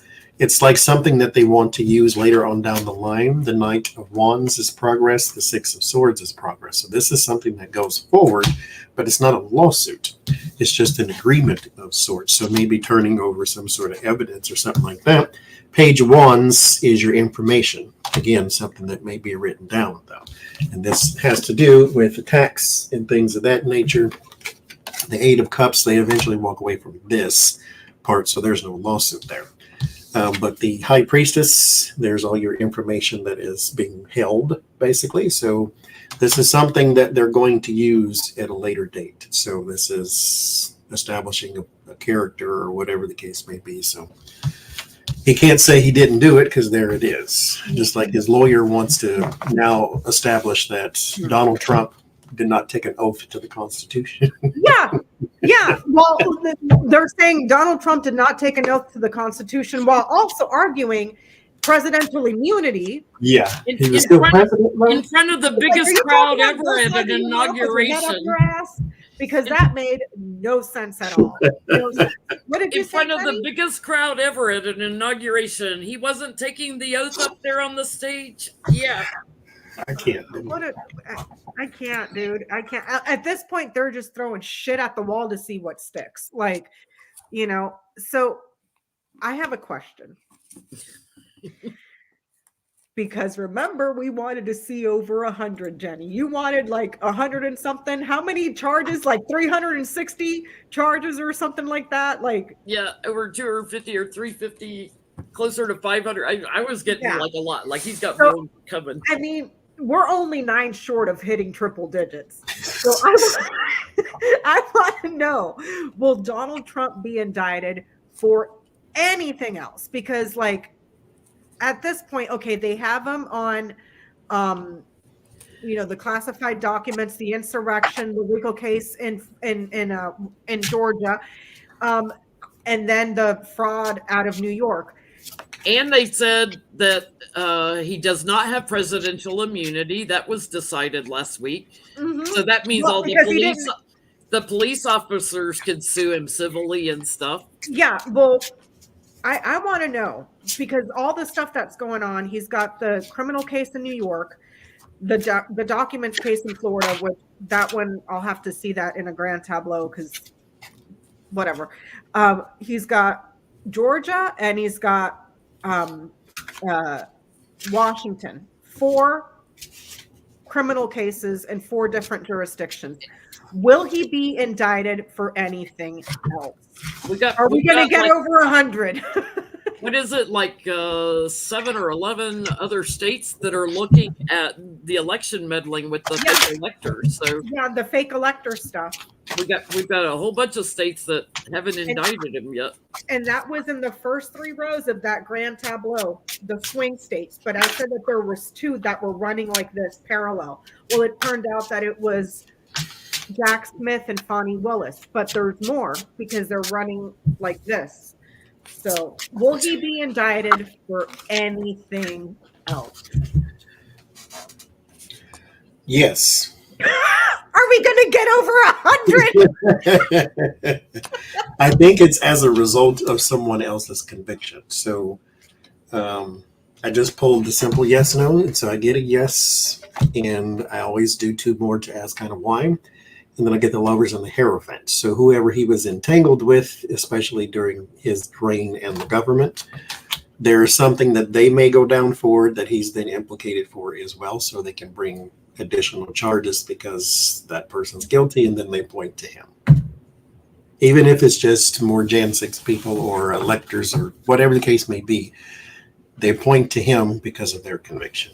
C: like something that they want to use later on down the line. The Knight of Wands is progress. The Six of Swords is progress. So this is something that goes forward, but it's not a lawsuit. It's just an agreement of sorts. So maybe turning over some sort of evidence or something like that. Page of Wands is your information. Again, something that may be written down, though. And this has to do with attacks and things of that nature. The Eight of Cups, they eventually walk away from this part, so there's no lawsuit there. But the High Priestess, there's all your information that is being held, basically. So this is something that they're going to use at a later date. So this is establishing a character or whatever the case may be. So he can't say he didn't do it because there it is. Just like his lawyer wants to now establish that Donald Trump did not take an oath to the Constitution.
B: Yeah. Well, they're saying Donald Trump did not take an oath to the Constitution while also arguing presidential immunity.
C: Yeah.
A: In front of the biggest crowd ever at an inauguration.
B: Because that made no sense at all. What did you say,
A: in front of
B: Jennie?
A: the biggest crowd ever at an inauguration. He wasn't taking the oath up there on the stage. Yeah.
C: I can't.
B: I can't, dude. I can't. At this point, they're just throwing shit at the wall to see what sticks. Like, so I have a question. Because remember, we wanted to see over 100, Jennie. You wanted like 100 and something. How many charges? Like 360 charges or something like that? Like,
A: yeah, over 250 or 350, closer to 500. I was getting like a lot. Like he's got more coming.
B: I mean, we're only 9 short of hitting triple digits. So I want to know, will Donald Trump be indicted for anything else? Because like, at this point, okay, they have him on, the classified documents, the insurrection, the legal case in Georgia, and then the fraud out of New York.
A: And they said that he does not have presidential immunity. That was decided last week. Mm-hmm. So that means all the police officers can sue him civilly and stuff.
B: Yeah, well, I want to know, because all the stuff that's going on, he's got the criminal case in New York, the documents case in Florida, which that one, I'll have to see that in a grand tableau because whatever. He's got Georgia and he's got Washington. 4 criminal cases in 4 different jurisdictions. Will he be indicted for anything else? Are we going to get over 100?
A: What is it, like 7 or 11 other states that are looking at the election meddling with the fake electors? So
B: yeah, the fake elector stuff.
A: We've got a whole bunch of states that haven't indicted him yet.
B: And that was in the first 3 rows of that grand tableau, the swing states. But I said that there was 2 that were running like this parallel. Well, it turned out that it was Jack Smith and Fani Willis, but there's more because they're running like this. So will he be indicted for anything else?
C: Yes.
B: Are we going to get over 100?
C: I think it's as a result of someone else's conviction. So I just pulled the simple yes, no. And so I get a yes. And I always do 2 more to ask kind of why. And then I get the Lovers and the Hierophant. So whoever he was entangled with, especially during his reign and the government, there's something that they may go down for that he's then implicated for as well. So they can bring additional charges because that person's guilty, and then they point to him. Even if it's just more Jan 6 people or electors or whatever the case may be, they point to him because of their conviction.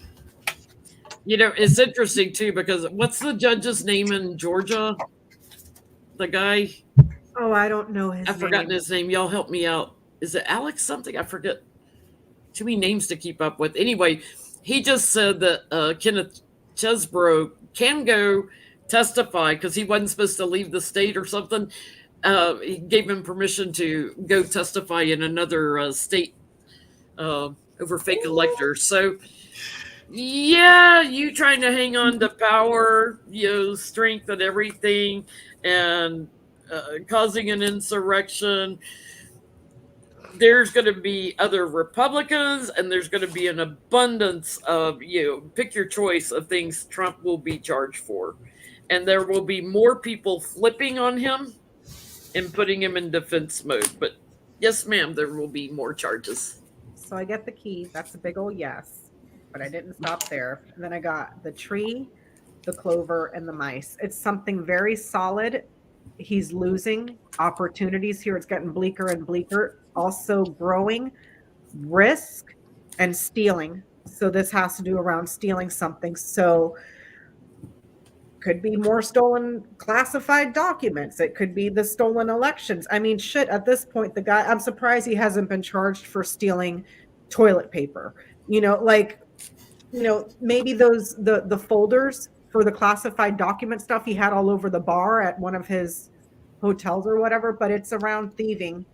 A: It's interesting too, because what's the judge's name in Georgia? The guy,
B: Oh, I don't know his
A: I've
B: name.
A: forgotten his name. Y'all help me out. Is it Alex something? I forget. Too many names to keep up with. Anyway, he just said that Kenneth Chesbrough can go testify because he wasn't supposed to leave the state or something. He gave him permission to go testify in another state over fake electors. So, yeah, you trying to hang on to power, strength and everything, and causing an insurrection. There's going to be other Republicans, and there's going to be an abundance of, pick your choice of things Trump will be charged for. And there will be more people flipping on him and putting him in defense mode. But yes, ma'am, there will be more charges.
B: So I get the key. That's a big old yes. But I didn't stop there. And then I got the tree, the clover, and the mice. It's something very solid. He's losing opportunities here. It's getting bleaker and bleaker. Also growing risk and stealing. So this has to do around stealing something. So could be more stolen classified documents. It could be the stolen elections. I mean, shit, at this point, the guy, I'm surprised he hasn't been charged for stealing toilet paper. Maybe those, the folders for the classified document stuff he had all over the bar at one of his hotels or whatever, but it's around thieving,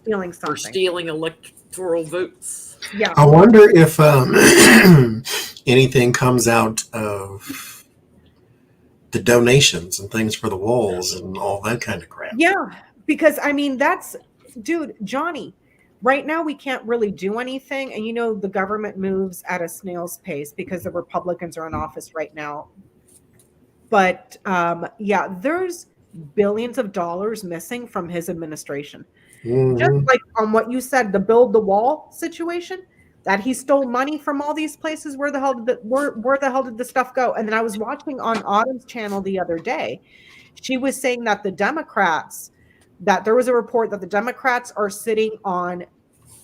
B: stealing something.
A: For stealing electoral votes.
B: Yeah.
C: I wonder if anything comes out of the donations and things for the walls and all that kind of crap.
B: Yeah, because I mean, dude, Johnie, right now we can't really do anything. And the government moves at a snail's pace because the Republicans are in office right now. But yeah, there's billions of dollars missing from his administration.
C: Mm-hmm.
B: Just like on what you said, the build the wall situation, that he stole money from all these places. Where the hell did the stuff go? And then I was watching on Autumn's channel the other day. She was saying that that there was a report that the Democrats are sitting on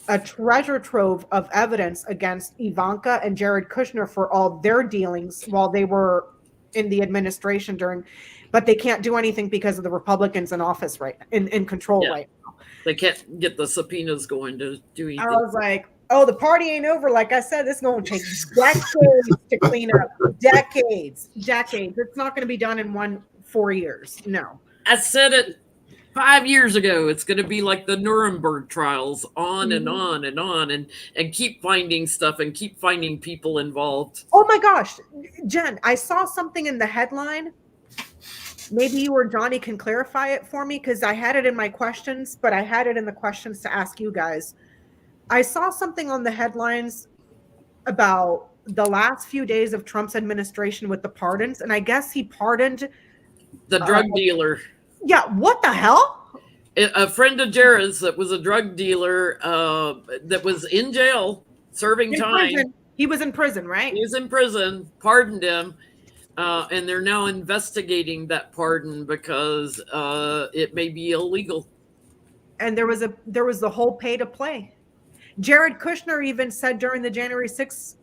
B: a treasure trove of evidence against Ivanka and Jared Kushner for all their dealings while they were in the administration but they can't do anything because of the Republicans in office in control right now.
A: They can't get the subpoenas going to do anything.
B: I was like, oh, the party ain't over. Like I said, this is going to take decades to clean up. Decades. It's not going to be done in 4 years. No.
A: I said it 5 years ago. It's going to be like the Nuremberg trials, on and on and on, and keep finding stuff and keep finding people involved.
B: Oh my gosh, Jen, I saw something in the headline. Maybe you or Johnie can clarify it for me, because I had it in my questions, but I had it in the questions to ask you guys. I saw something on the headlines about the last few days of Trump's administration with the pardons, and I guess he pardoned
A: the drug dealer.
B: Yeah, what the hell?
A: A friend of Jared's that was a drug dealer that was in jail serving time.
B: Prison. He was in prison, right?
A: He was in prison, pardoned him, and they're now investigating that pardon because it may be illegal.
B: And there was the whole pay to play. Jared Kushner even said during the January 6th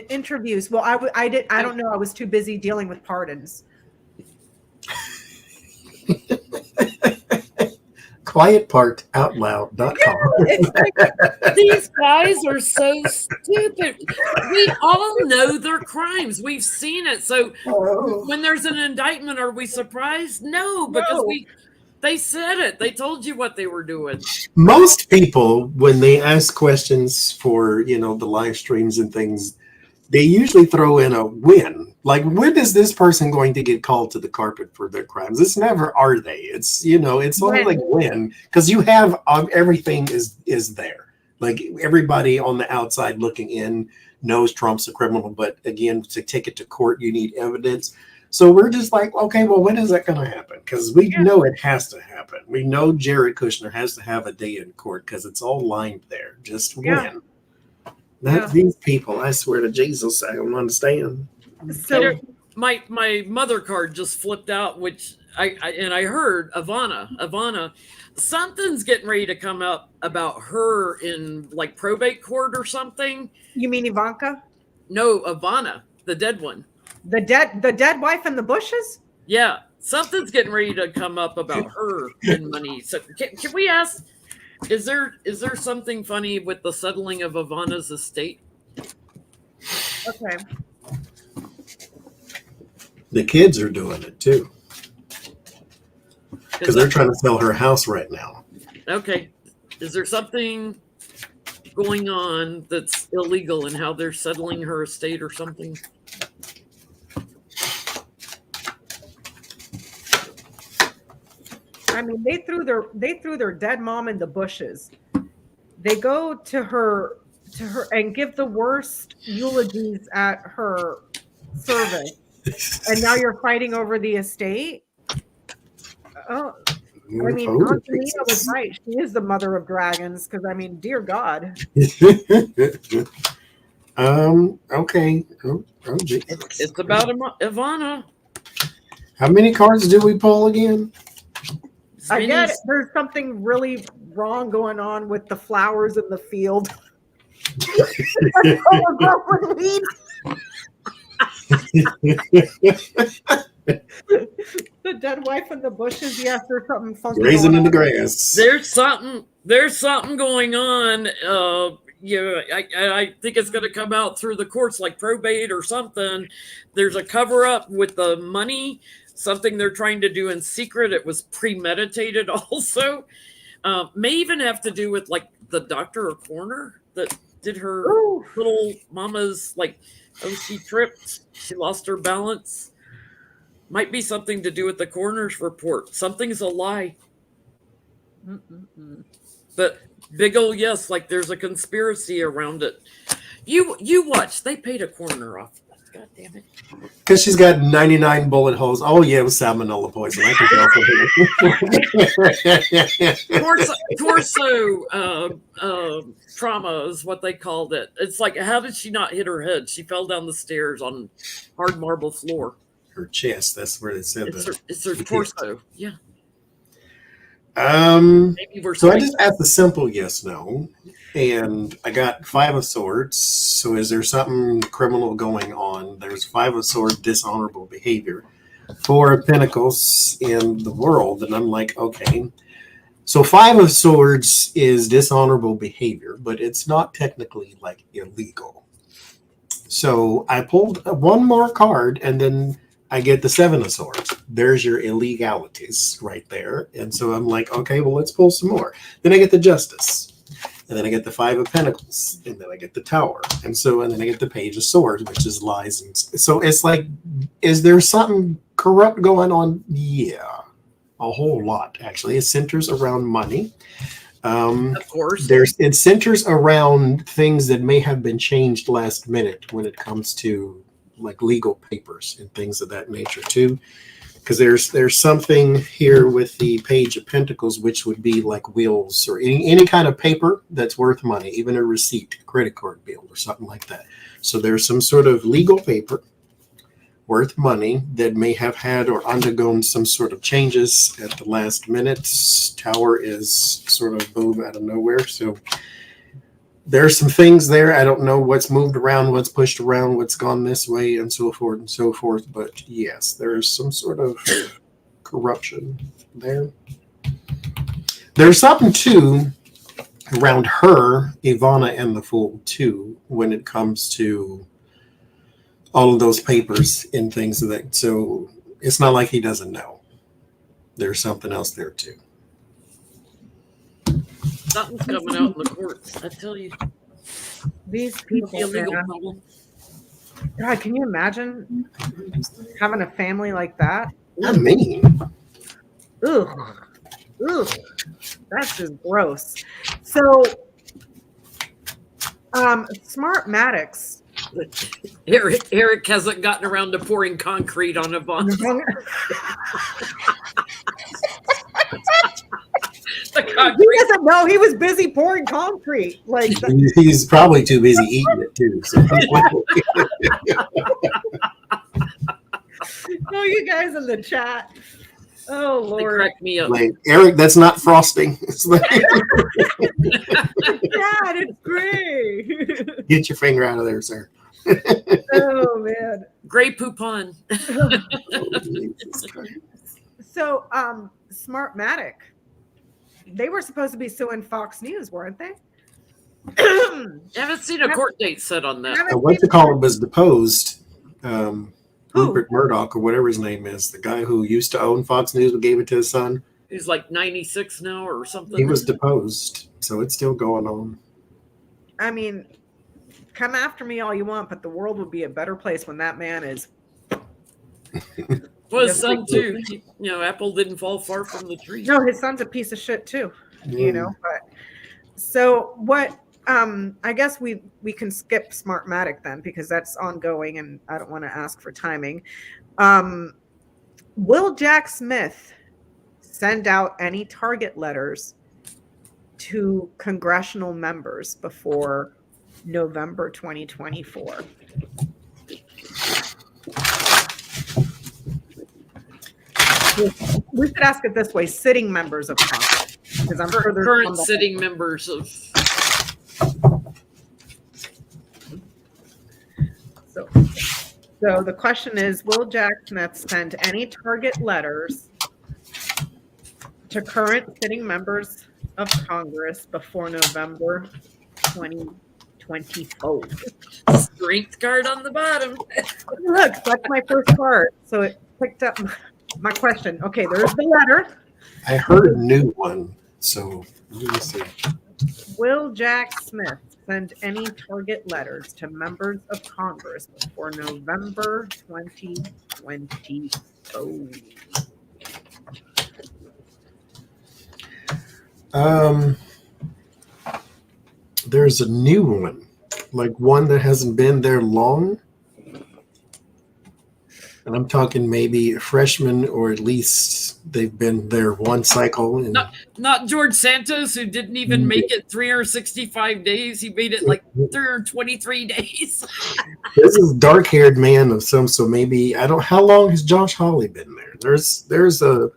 B: interviews, well, I don't know. I was too busy dealing with pardons.
C: QuietPartOutLoud.com.
A: Like, these guys are so stupid. We all know their crimes. We've seen it. So when there's an indictment, are we surprised? No, because they said it. They told you what they were doing.
C: Most people, when they ask questions for, the live streams and things, they usually throw in a when. Like, when is this person going to get called to the carpet for their crimes? It's never are they. It's, it's only like when, because you have everything is there. Like, everybody on the outside looking in knows Trump's a criminal. But again, to take it to court, you need evidence. So we're just like, okay, well, when is that going to happen? Because we know it has to happen. We know Jared Kushner has to have a day in court because it's all lined there. Just when. These people, I swear to Jesus, I don't understand.
A: So my mother card just flipped out, which I heard Ivana, something's getting ready to come up about her in like probate court or something.
B: You mean Ivanka?
A: No, Ivana, the dead one.
B: The dead wife in the bushes?
A: Yeah. Something's getting ready to come up about her and money. So can we ask? Is there something funny with the settling of Ivana's estate?
B: Okay.
C: The kids are doing it too because they're trying to sell her house right now.
A: Okay. Is there something going on that's illegal in how they're settling her estate or something?
B: I mean, they threw their dead mom in the bushes. They go to her and give the worst eulogies at her service. And now you're fighting over the estate? Oh, I mean, Antonina was right. She is the mother of dragons because, I mean, dear God.
C: Okay. Oh, geez.
A: It's about Ivana.
C: How many cards do we pull again?
B: I get it. There's something really wrong going on with the flowers in the field. The dead wife in the bushes. Yes, there's something funky.
C: Grazing in the grass.
A: There's something going on. I think it's going to come out through the courts, like probate or something. There's a cover up with the money. Something they're trying to do in secret. It was premeditated also. May even have to do with like the doctor or coroner that did her little mama's like, she tripped. She lost her balance. Might be something to do with the coroner's report. Something's a lie. But big ol' yes, like there's a conspiracy around it. You watch. They paid a coroner off. God damn it.
C: Because she's got 99 bullet holes. Oh, yeah, it was salmonella poison. I can
A: Torso trauma is what they called it. It's like, how did she not hit her head? She fell down the stairs on hard marble floor.
C: Her chest. That's where they said that.
A: It's her torso. Yeah.
C: So I just asked a simple yes, no. And I got 5 of swords. So is there something criminal going on? There's 5 of swords, dishonorable behavior. 4 of pentacles in the world. And I'm like, okay. So 5 of swords is dishonorable behavior, but it's not technically like illegal. So I pulled one more card and then I get the 7 of swords. There's your illegalities right there. And so I'm like, okay, well, let's pull some more. Then I get the justice. And then I get the 5 of pentacles. And then I get the tower. And then I get the page of swords, which is lies. And so it's like, is there something corrupt going on? Yeah, a whole lot, actually. It centers around money.
A: Of course.
C: It centers around things that may have been changed last minute when it comes to like legal papers and things of that nature too, because there's something here with the page of pentacles, which would be like wills or any kind of paper that's worth money, even a receipt, a credit card bill or something like that. So there's some sort of legal paper worth money that may have had or undergone some sort of changes at the last minute. Tower is sort of boom out of nowhere. So there's some things there. I don't know what's moved around, what's pushed around, what's gone this way, and so forth and so forth. But yes, there's some sort of corruption there. There's something too around her, Ivana, and the Fool too, when it comes to all of those papers and things of that. So it's not like he doesn't know. There's something else there too.
A: Something's coming out in the courts, I tell you.
B: These people, God, can you imagine having a family like that?
C: I mean,
B: ugh, that's just gross. So, Smartmatics.
A: Eric hasn't gotten around to pouring concrete on a bond.
B: He doesn't know he was busy pouring concrete. Like
C: he's probably too busy eating it too. So.
B: Oh, you guys in the chat. Oh Lord,
A: they cracked me up.
C: Like, Eric, that's not frosting.
B: Dad, it's gray.
C: Get your finger out of there, sir.
B: Oh man,
A: Gray poupon.
B: So, Smartmatic, they were supposed to be suing Fox News, weren't they?
A: I haven't seen a court date set on that.
C: What you call it was deposed.
B: Who?
C: Rupert Murdoch, or whatever his name is, the guy who used to own Fox News but gave it to his son.
A: He's like 96 now or something.
C: He was deposed, so it's still going on.
B: I mean, come after me all you want, but the world would be a better place when that man is.
A: Well, his son too. Apple didn't fall far from the tree.
B: No, his son's a piece of shit too. But so what? I guess we can skip Smartmatic then because that's ongoing, and I don't want to ask for timing. Will Jack Smith send out any target letters to congressional members before November 2024? We should ask it this way: sitting members of Congress, because I'm sure there's
A: current sitting members of.
B: So the question is: will Jack Smith send any target letters to current sitting members of Congress before November 2024?
A: Strength card on the bottom.
B: Look, that's my first card, so it picked up my question. Okay, there's the letter.
C: I heard a new one, so let me see.
B: Will Jack Smith send any target letters to members of Congress before November 2024?
C: There's a new one, like one that hasn't been there long. And I'm talking maybe a freshman, or at least they've been there one cycle. And
A: not George Santos, who didn't even make it 365 days. He made it like 323 days.
C: This is dark-haired man of some, so maybe how long has Josh Hawley been there? There's a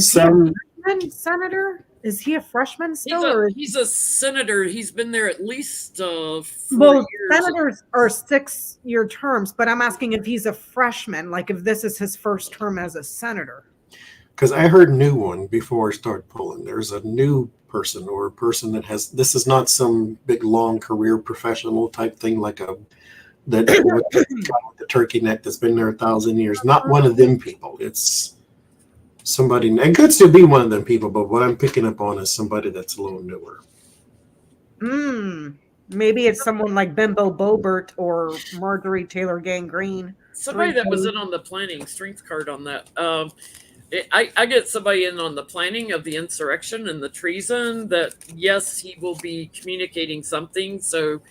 B: senator. Is he a freshman still?
A: He's a senator. He's been there at least 4
B: years.
A: Senators
B: are 6-year terms, but I'm asking if he's a freshman, like if this is his first term as a senator.
C: Because I heard new one before I started pulling. There's a new person, or a person that has. This is not some big long career professional type thing like the turkey neck that's been there 1,000 years. Not one of them people. It's somebody. It could still be one of them people, but what I'm picking up on is somebody that's a little newer.
B: Maybe it's someone like Bimbo Boebert or Marjorie Taylor Gangrene.
A: Somebody that was in on the planning. Strength card on that. I get somebody in on the planning of the insurrection and the treason that, yes, he will be communicating something. So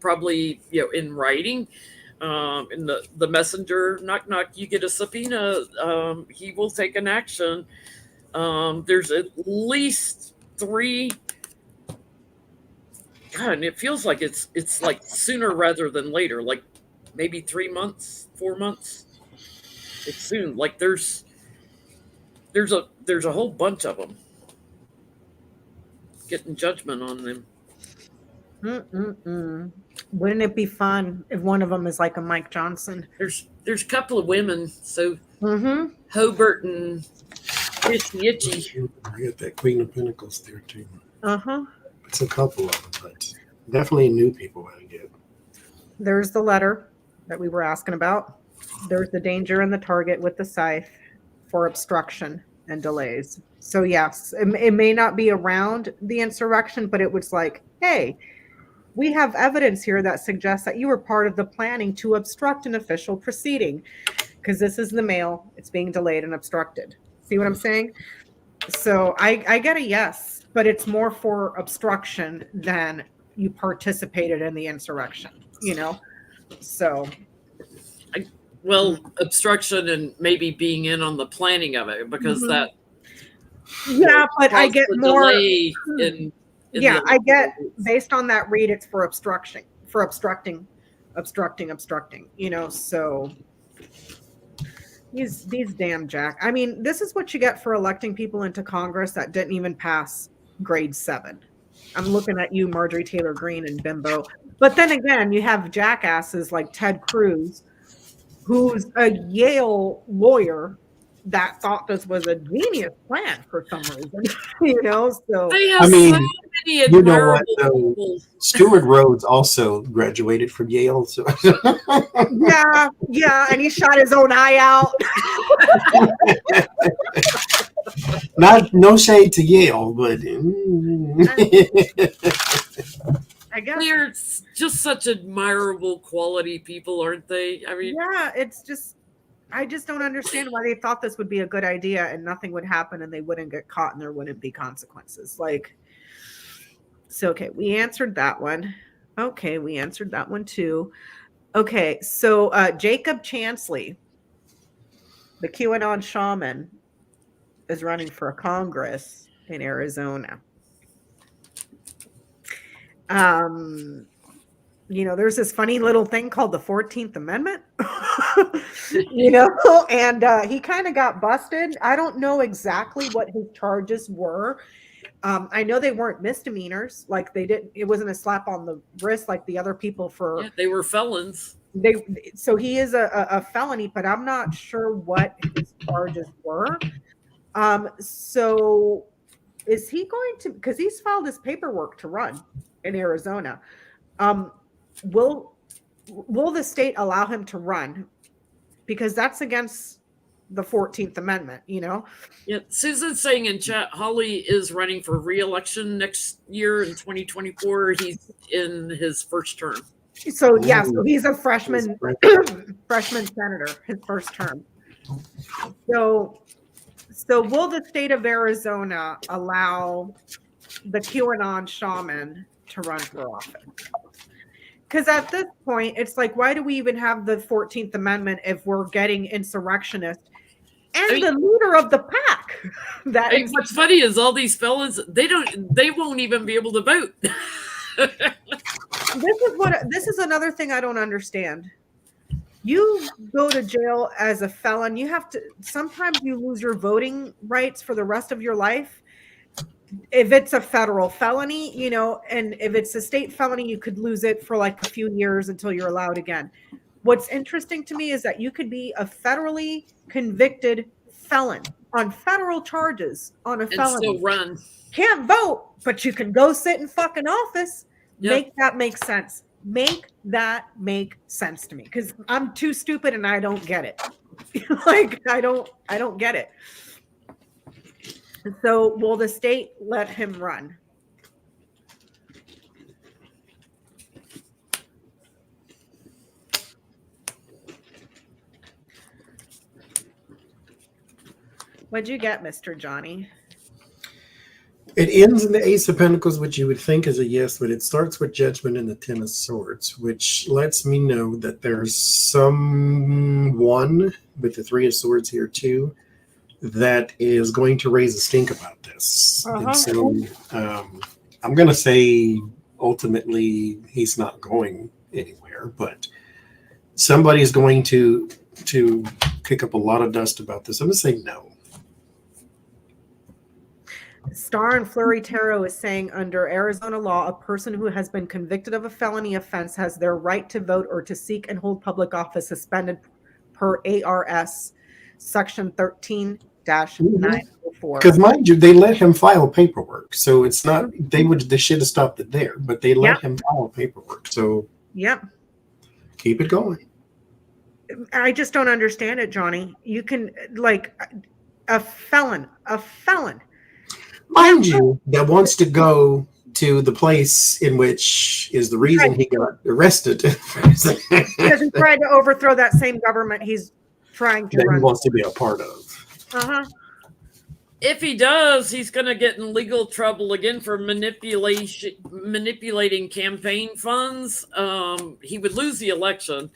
A: probably, in writing, in the messenger, knock, knock, you get a subpoena. He will take an action. There's at least 3. God, and it feels like it's like sooner rather than later, like maybe 3 months, 4 months. It's soon. Like there's a whole bunch of them getting judgment on them.
B: Wouldn't it be fun if one of them is like a Mike Johnson?
A: There's a couple of women, so Hobart and Itchy.
C: I get that Queen of Pentacles there too. It's a couple of them, but definitely new people I get.
B: There's the letter that we were asking about. There's the danger and the target with the scythe for obstruction and delays. So yes, it may not be around the insurrection, but it was like, hey, we have evidence here that suggests that you were part of the planning to obstruct an official proceeding, because this is the mail. It's being delayed and obstructed. See what I'm saying? So I get a yes. But it's more for obstruction than you participated in the insurrection, So.
A: Obstruction and maybe being in on the planning of it, because that.
B: Yeah, but I get more.
A: I
B: get based on that read, it's for obstruction, obstructing, so. These damn Jack. I mean, this is what you get for electing people into Congress that didn't even pass grade 7. I'm looking at you, Marjorie Taylor Greene and Bimbo. But then again, you have jackasses like Ted Cruz, who's a Yale lawyer that thought this was a genius plan for some reason, you know. So
A: They have
C: I mean,
A: so many
C: you know what,
A: admirable
C: though?
A: people.
C: Stuart Rhodes also graduated from Yale. So
B: yeah, and he shot his own eye out.
C: no shade to Yale, but
B: I guess.
A: They're just such admirable quality people, aren't they? I mean,
B: Yeah, it's just, I just don't understand why they thought this would be a good idea and nothing would happen and they wouldn't get caught and there wouldn't be consequences. Like, so, okay, we answered that one. Okay, we answered that one too. Okay, so Jacob Chansley, the QAnon shaman, is running for Congress in Arizona. You know, there's this funny little thing called the 14th Amendment, you know, and he kind of got busted. I don't know exactly what his charges were. I know they weren't misdemeanors, like they didn't, it wasn't a slap on the wrist like the other people for.
A: yeah, they were felons.
B: So he is a felony, but I'm not sure what his charges were. So is he going to, because he's filed his paperwork to run in Arizona. Will the state allow him to run? Because that's against the 14th Amendment, you know?
A: Yeah, Susan's saying in chat, Holly is running for re-election next year in 2024. He's in his first term.
B: So yeah, so he's a freshman senator, his first term. So will the state of Arizona allow the QAnon shaman to run for office? Because at this point, it's like, why do we even have the 14th Amendment if we're getting insurrectionists and the leader of the pack?
A: What's funny is all these felons, they won't even be able to vote.
B: This is another thing I don't understand. You go to jail as a felon. You have to, sometimes you lose your voting rights for the rest of your life. If it's a federal felony, you know, and if it's a state felony, you could lose it for like a few years until you're allowed again. What's interesting to me is that you could be a federally convicted felon on federal charges on a felony.
A: Still run.
B: Can't vote, but you can go sit in fucking office.
A: Yep.
B: Make that make sense. Make that make sense to me, because I'm too stupid and I don't get it. Like I don't get it. So will the state let him run? What'd you get, Mr. Johnie?
C: it ends in the Ace of Pentacles, which you would think is a yes, but it starts with Judgment and the Ten of Swords, which lets me know that there's someone with the Three of Swords here too that is going to raise a stink about this. And so I'm going to say ultimately he's not going anywhere, but somebody's going to kick up a lot of dust about this. I'm going to say no.
B: Star and Flurry Tarot is saying under Arizona law, a person who has been convicted of a felony offense has their right to vote or to seek and hold public office suspended per ARS section 13-904.
C: Because mind you, they let him file paperwork. So it's not, they should have stopped it there, but they let him file paperwork. So keep it going.
B: I just don't understand it, Johnie. You can, like, a felon.
C: Mind you, that wants to go to the place in which is the reason he got arrested.
B: Because he tried to overthrow that same government he's trying to run.
C: He wants to be a part of.
A: If he does, he's going to get in legal trouble again for manipulating campaign funds. He would lose the election,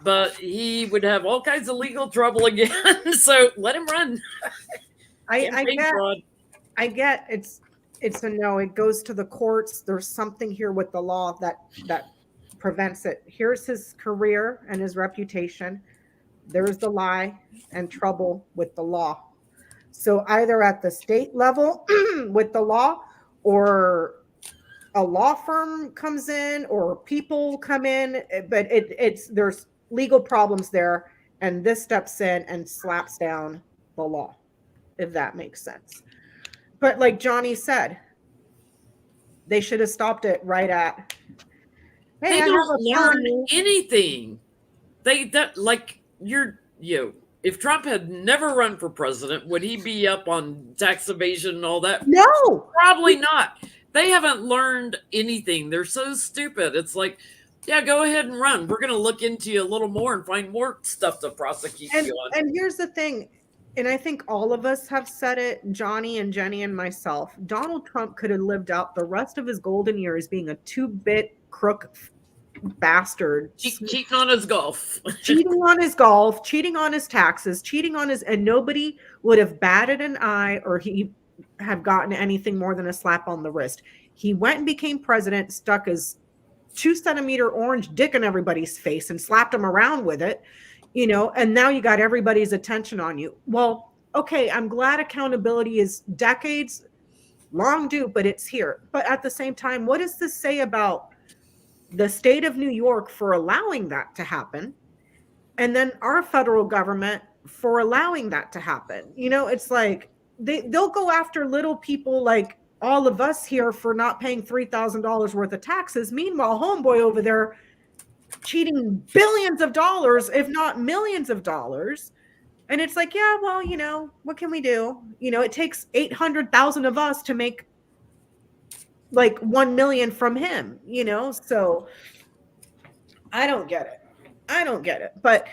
A: but he would have all kinds of legal trouble again. So let him run.
B: I get it's a no. It goes to the courts. There's something here with the law that prevents it. Here's his career and his reputation. There's the lie and trouble with the law. So either at the state level with the law, or a law firm comes in, or people come in, but there's legal problems there, and this steps in and slaps down the law, if that makes sense. But like Johnie said, they should have stopped it right at, hey,
A: They
B: I
A: don't
B: have a
A: learn
B: felony.
A: anything. If Trump had never run for president, would he be up on tax evasion and all that?
B: No,
A: Probably not. They haven't learned anything. They're so stupid. It's like, yeah, go ahead and run. We're going to look into you a little more and find more stuff to prosecute you on.
B: and here's the thing, and I think all of us have said it, Johnie and Jennie and myself, Donald Trump could have lived out the rest of his golden years being a two-bit crook bastard,
A: Cheating on his golf.
B: cheating on his golf, cheating on his taxes, and nobody would have batted an eye or he have gotten anything more than a slap on the wrist. He went and became president, stuck his 2-centimeter orange dick in everybody's face and slapped them around with it, and now you got everybody's attention on you. Well, okay, I'm glad accountability is decades long due, but it's here. But at the same time, what does this say about the state of New York for allowing that to happen, and then our federal government for allowing that to happen? It's like they'll go after little people like all of us here for not paying $3,000 worth of taxes. Meanwhile, homeboy over there cheating billions of dollars, if not millions of dollars. And it's like, yeah, well, what can we do? It takes 800,000 of us to make like 1 million from him, so I don't get it. But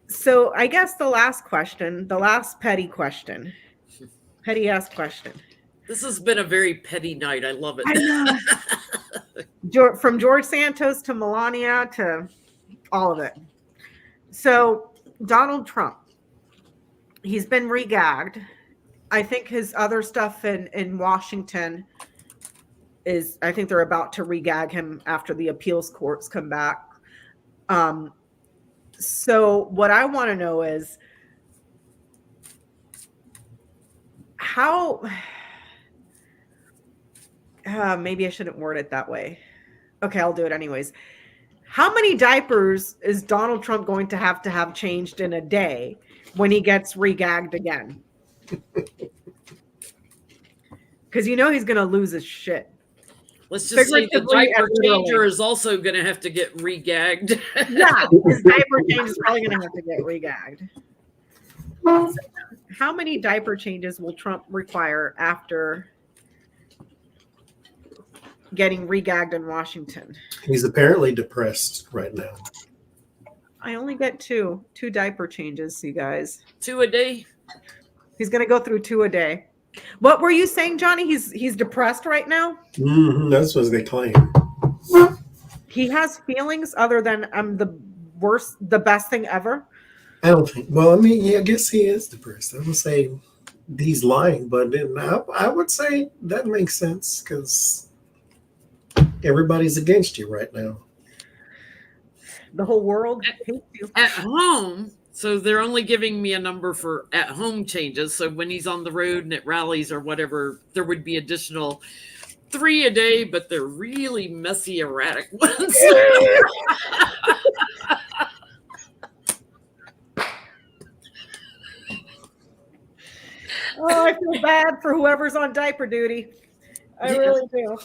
B: so I guess the last petty ass question.
A: This has been a very petty night. I love it.
B: I know. From George Santos to Melania to all of it. So Donald Trump, he's been regagged. I think his other stuff in Washington is, I think they're about to regag him after the appeals courts come back. So what I want to know is how, maybe I shouldn't word it that way. Okay, I'll do it anyways. How many diapers is Donald Trump going to have changed in a day when he gets regagged again? Because he's going to lose his shit.
A: Let's just say the diaper changer is also going to have to get regagged.
B: Yeah, his diaper change is probably going to have to get regagged. So, how many diaper changes will Trump require after getting regagged in Washington?
C: He's apparently depressed right now.
B: I only get two diaper changes, you guys.
A: 2 a day?
B: He's going to go through 2 a day. What were you saying, Johnie? He's depressed right now?
C: Mm-hmm, that's what they claim.
B: He has feelings other than I'm the best thing ever?
C: I don't think. Well, I mean, yeah, I guess he is depressed. I would say he's lying, but then I would say that makes sense because everybody's against you right now.
B: The whole world hates you.
A: At home, so they're only giving me a number for at-home changes. So when he's on the road and at rallies or whatever, there would be additional 3 a day, but they're really messy, erratic ones.
B: Oh, I feel bad for whoever's on diaper duty. I really do.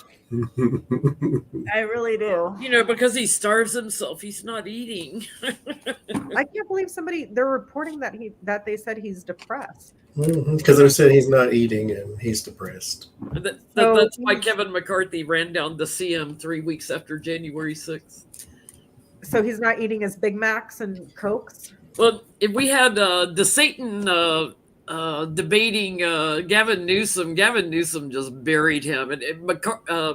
B: I really do.
A: Because he starves himself, he's not eating.
B: I can't believe they're reporting that they said he's depressed.
C: Because they said he's not eating and he's depressed.
A: That's why Kevin McCarthy ran down to see him 3 weeks after January 6th.
B: So he's not eating his Big Macs and Cokes?
A: Well, if we had the Satan debating Gavin Newsom just buried him. And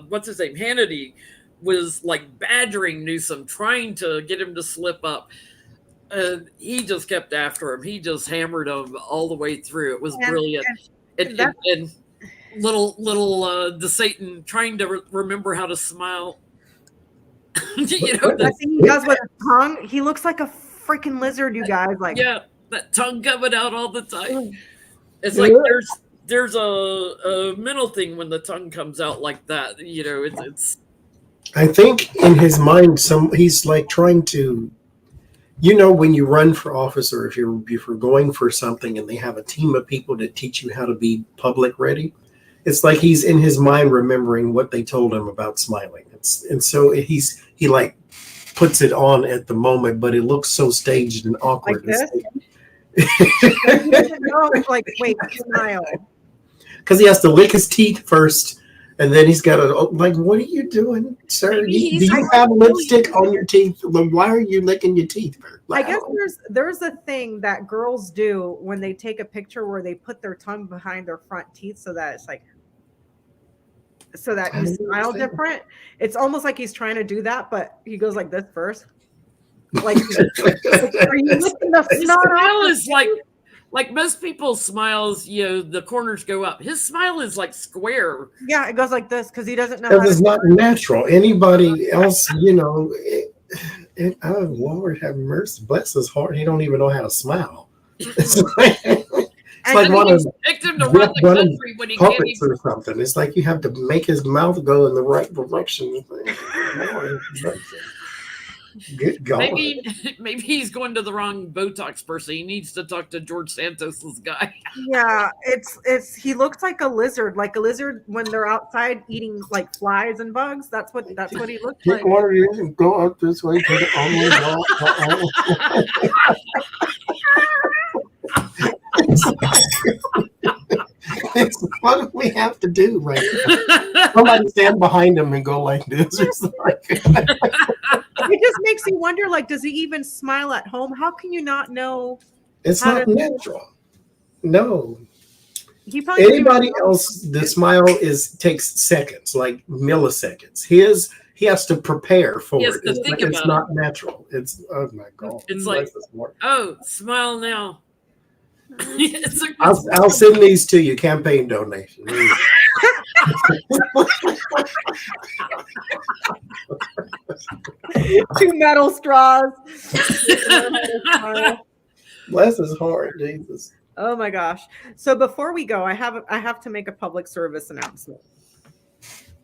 A: what's his name? Hannity was like badgering Newsom, trying to get him to slip up. He just kept after him. He just hammered him all the way through. It was brilliant. And little the Satan trying to remember how to smile.
B: The thing he does with his tongue, he looks like a freaking lizard, you guys. Like,
A: yeah, that tongue coming out all the time. It's like there's a mental thing when the tongue comes out like that. It's.
C: I think in his mind, he's like trying to You know, when you run for office, or if you're going for something and they have a team of people that teach you how to be public ready, it's like he's in his mind remembering what they told him about smiling. And so he like puts it on at the moment, but it looks so staged and awkward.
B: Like this? He doesn't know, like, wait, smile.
C: Because he has to lick his teeth first, and then he's got to, like, what are you doing, sir? Do you have lipstick on your teeth? Why are you licking your teeth?
B: I guess there's a thing that girls do when they take a picture where they put their tongue behind their front teeth so that it's like, so that you smile different. It's almost like he's trying to do that, but he goes like this first. Like, are you licking the snot
A: smile is like most people's smiles, you know, the corners go up. His smile is like square.
B: Yeah, it goes like this because he doesn't know.
C: Because it's not natural. Anybody else, you know, oh, Lord have mercy. Bless his heart. He don't even know how to smile. It's like one of
A: picked him to run the country when he can't even
C: or something. It's like you have to make his mouth go in the right direction. Good God.
A: Maybe he's going to the wrong Botox person. He needs to talk to George Santos's guy.
B: Yeah, he looks like a lizard when they're outside eating like flies and bugs. That's what he looks like.
C: Take one of these and go up this way. Take it all the way down. What do we have to do right now? Somebody stand behind him and go like this. Or something.
B: It just makes you wonder, like, does he even smile at home? How can you not know?
C: It's not natural. No.
B: Anybody
C: else, the smile takes seconds, like milliseconds. He has to prepare for it. It's not natural. It's, oh my God.
A: It's like, oh, smile now.
C: I'll send these to you, campaign donation.
B: 2 metal straws.
C: Bless his heart, Jesus.
B: Oh my gosh. So before we go, I have to make a public service announcement.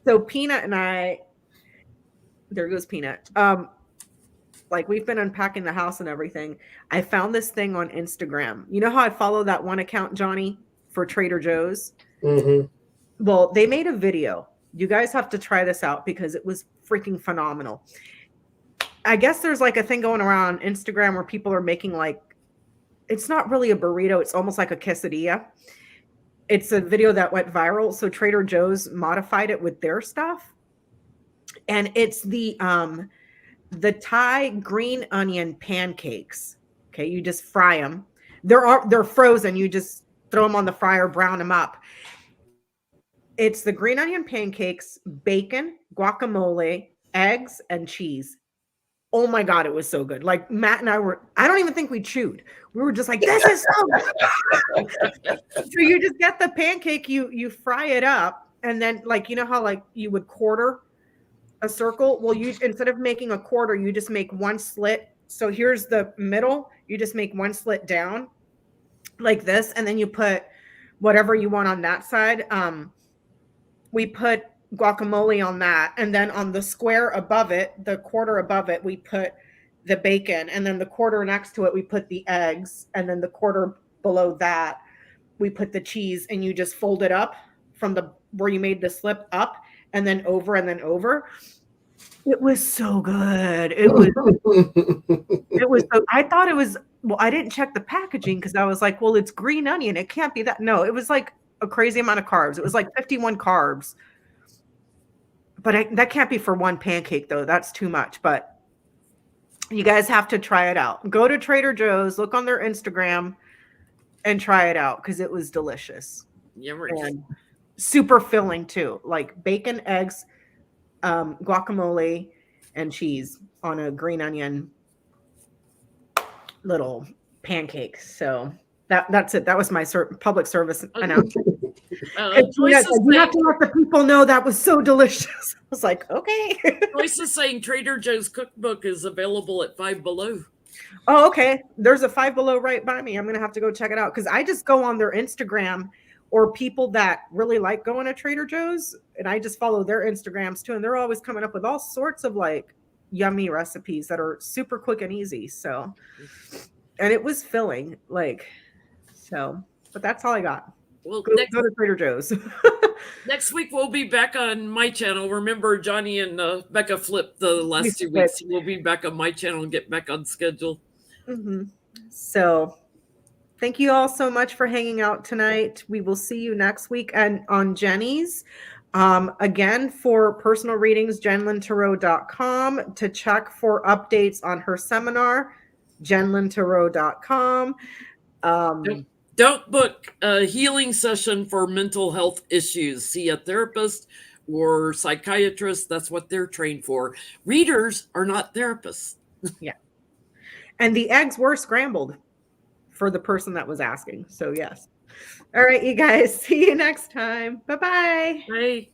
B: So Peanut and I, there goes Peanut. Like, we've been unpacking the house and everything. I found this thing on Instagram. You know how I follow that one account, Johnie, for Trader Joe's?
C: Mm-hmm.
B: Well, they made a video. You guys have to try this out because it was freaking phenomenal. I guess there's like a thing going around on Instagram where people are making, like, it's not really a burrito. It's almost like a quesadilla. It's a video that went viral. So Trader Joe's modified it with their stuff. And it's the Thai green onion pancakes. Okay, you just fry them. They're frozen. You just throw them on the fryer, brown them up. It's the green onion pancakes, bacon, guacamole, eggs, and cheese. Oh my God, it was so good. Like, Matt and I don't even think we chewed. We were just like, this is so good. So you just get the pancake, you fry it up, and then, like, you know how, like, you would quarter a circle? Well, instead of making a quarter, you just make one slit. So here's the middle. You just make one slit down like this, and then you put whatever you want on that side. We put guacamole on that, and then on the square above it, the quarter above it, we put the bacon, and then the quarter next to it, we put the eggs, and then the quarter below that, we put the cheese, and you just fold it up from where you made the slip up, and then over, and then over. It was so good. It was so, I thought it was, well, I didn't check the packaging because I was like, well, it's green onion. It can't be that. No, it was like a crazy amount of carbs. It was like 51 carbs. But that can't be for one pancake, though. That's too much. But you guys have to try it out. Go to Trader Joe's, look on their Instagram, and try it out because it was delicious.
A: Yeah,
B: and super filling, too. Like bacon, eggs, guacamole, and cheese on a green onion little pancake. So that's it. That was my public service announcement. You have to let the people know that was so delicious. I was like, okay.
A: Joyce is saying Trader Joe's cookbook is available at Five Below.
B: Oh, okay. There's a Five Below right by me. I'm going to have to go check it out because I just go on their Instagram or people that really like going to Trader Joe's, and I just follow their Instagrams too. And they're always coming up with all sorts of like yummy recipes that are super quick and easy. So, and it was filling, like, so, but that's all I got.
A: Well,
B: Go to Trader Joe's.
A: next week we'll be back on my channel. Remember, Johnny and Becca flipped the last 2 weeks. We'll be back on my channel and get back on schedule.
B: Mm-hmm. So thank you all so much for hanging out tonight. We will see you next week and on Jennie's. Again, for personal readings, jenlintarot.com. To check for updates on her seminar, jenlintarot.com.
A: Don't book a healing session for mental health issues. See a therapist or psychiatrist. That's what they're trained for. Readers are not therapists.
B: Yeah. And the eggs were scrambled for the person that was asking. So yes. All right, you guys. See you next time. Bye-bye.
A: Bye.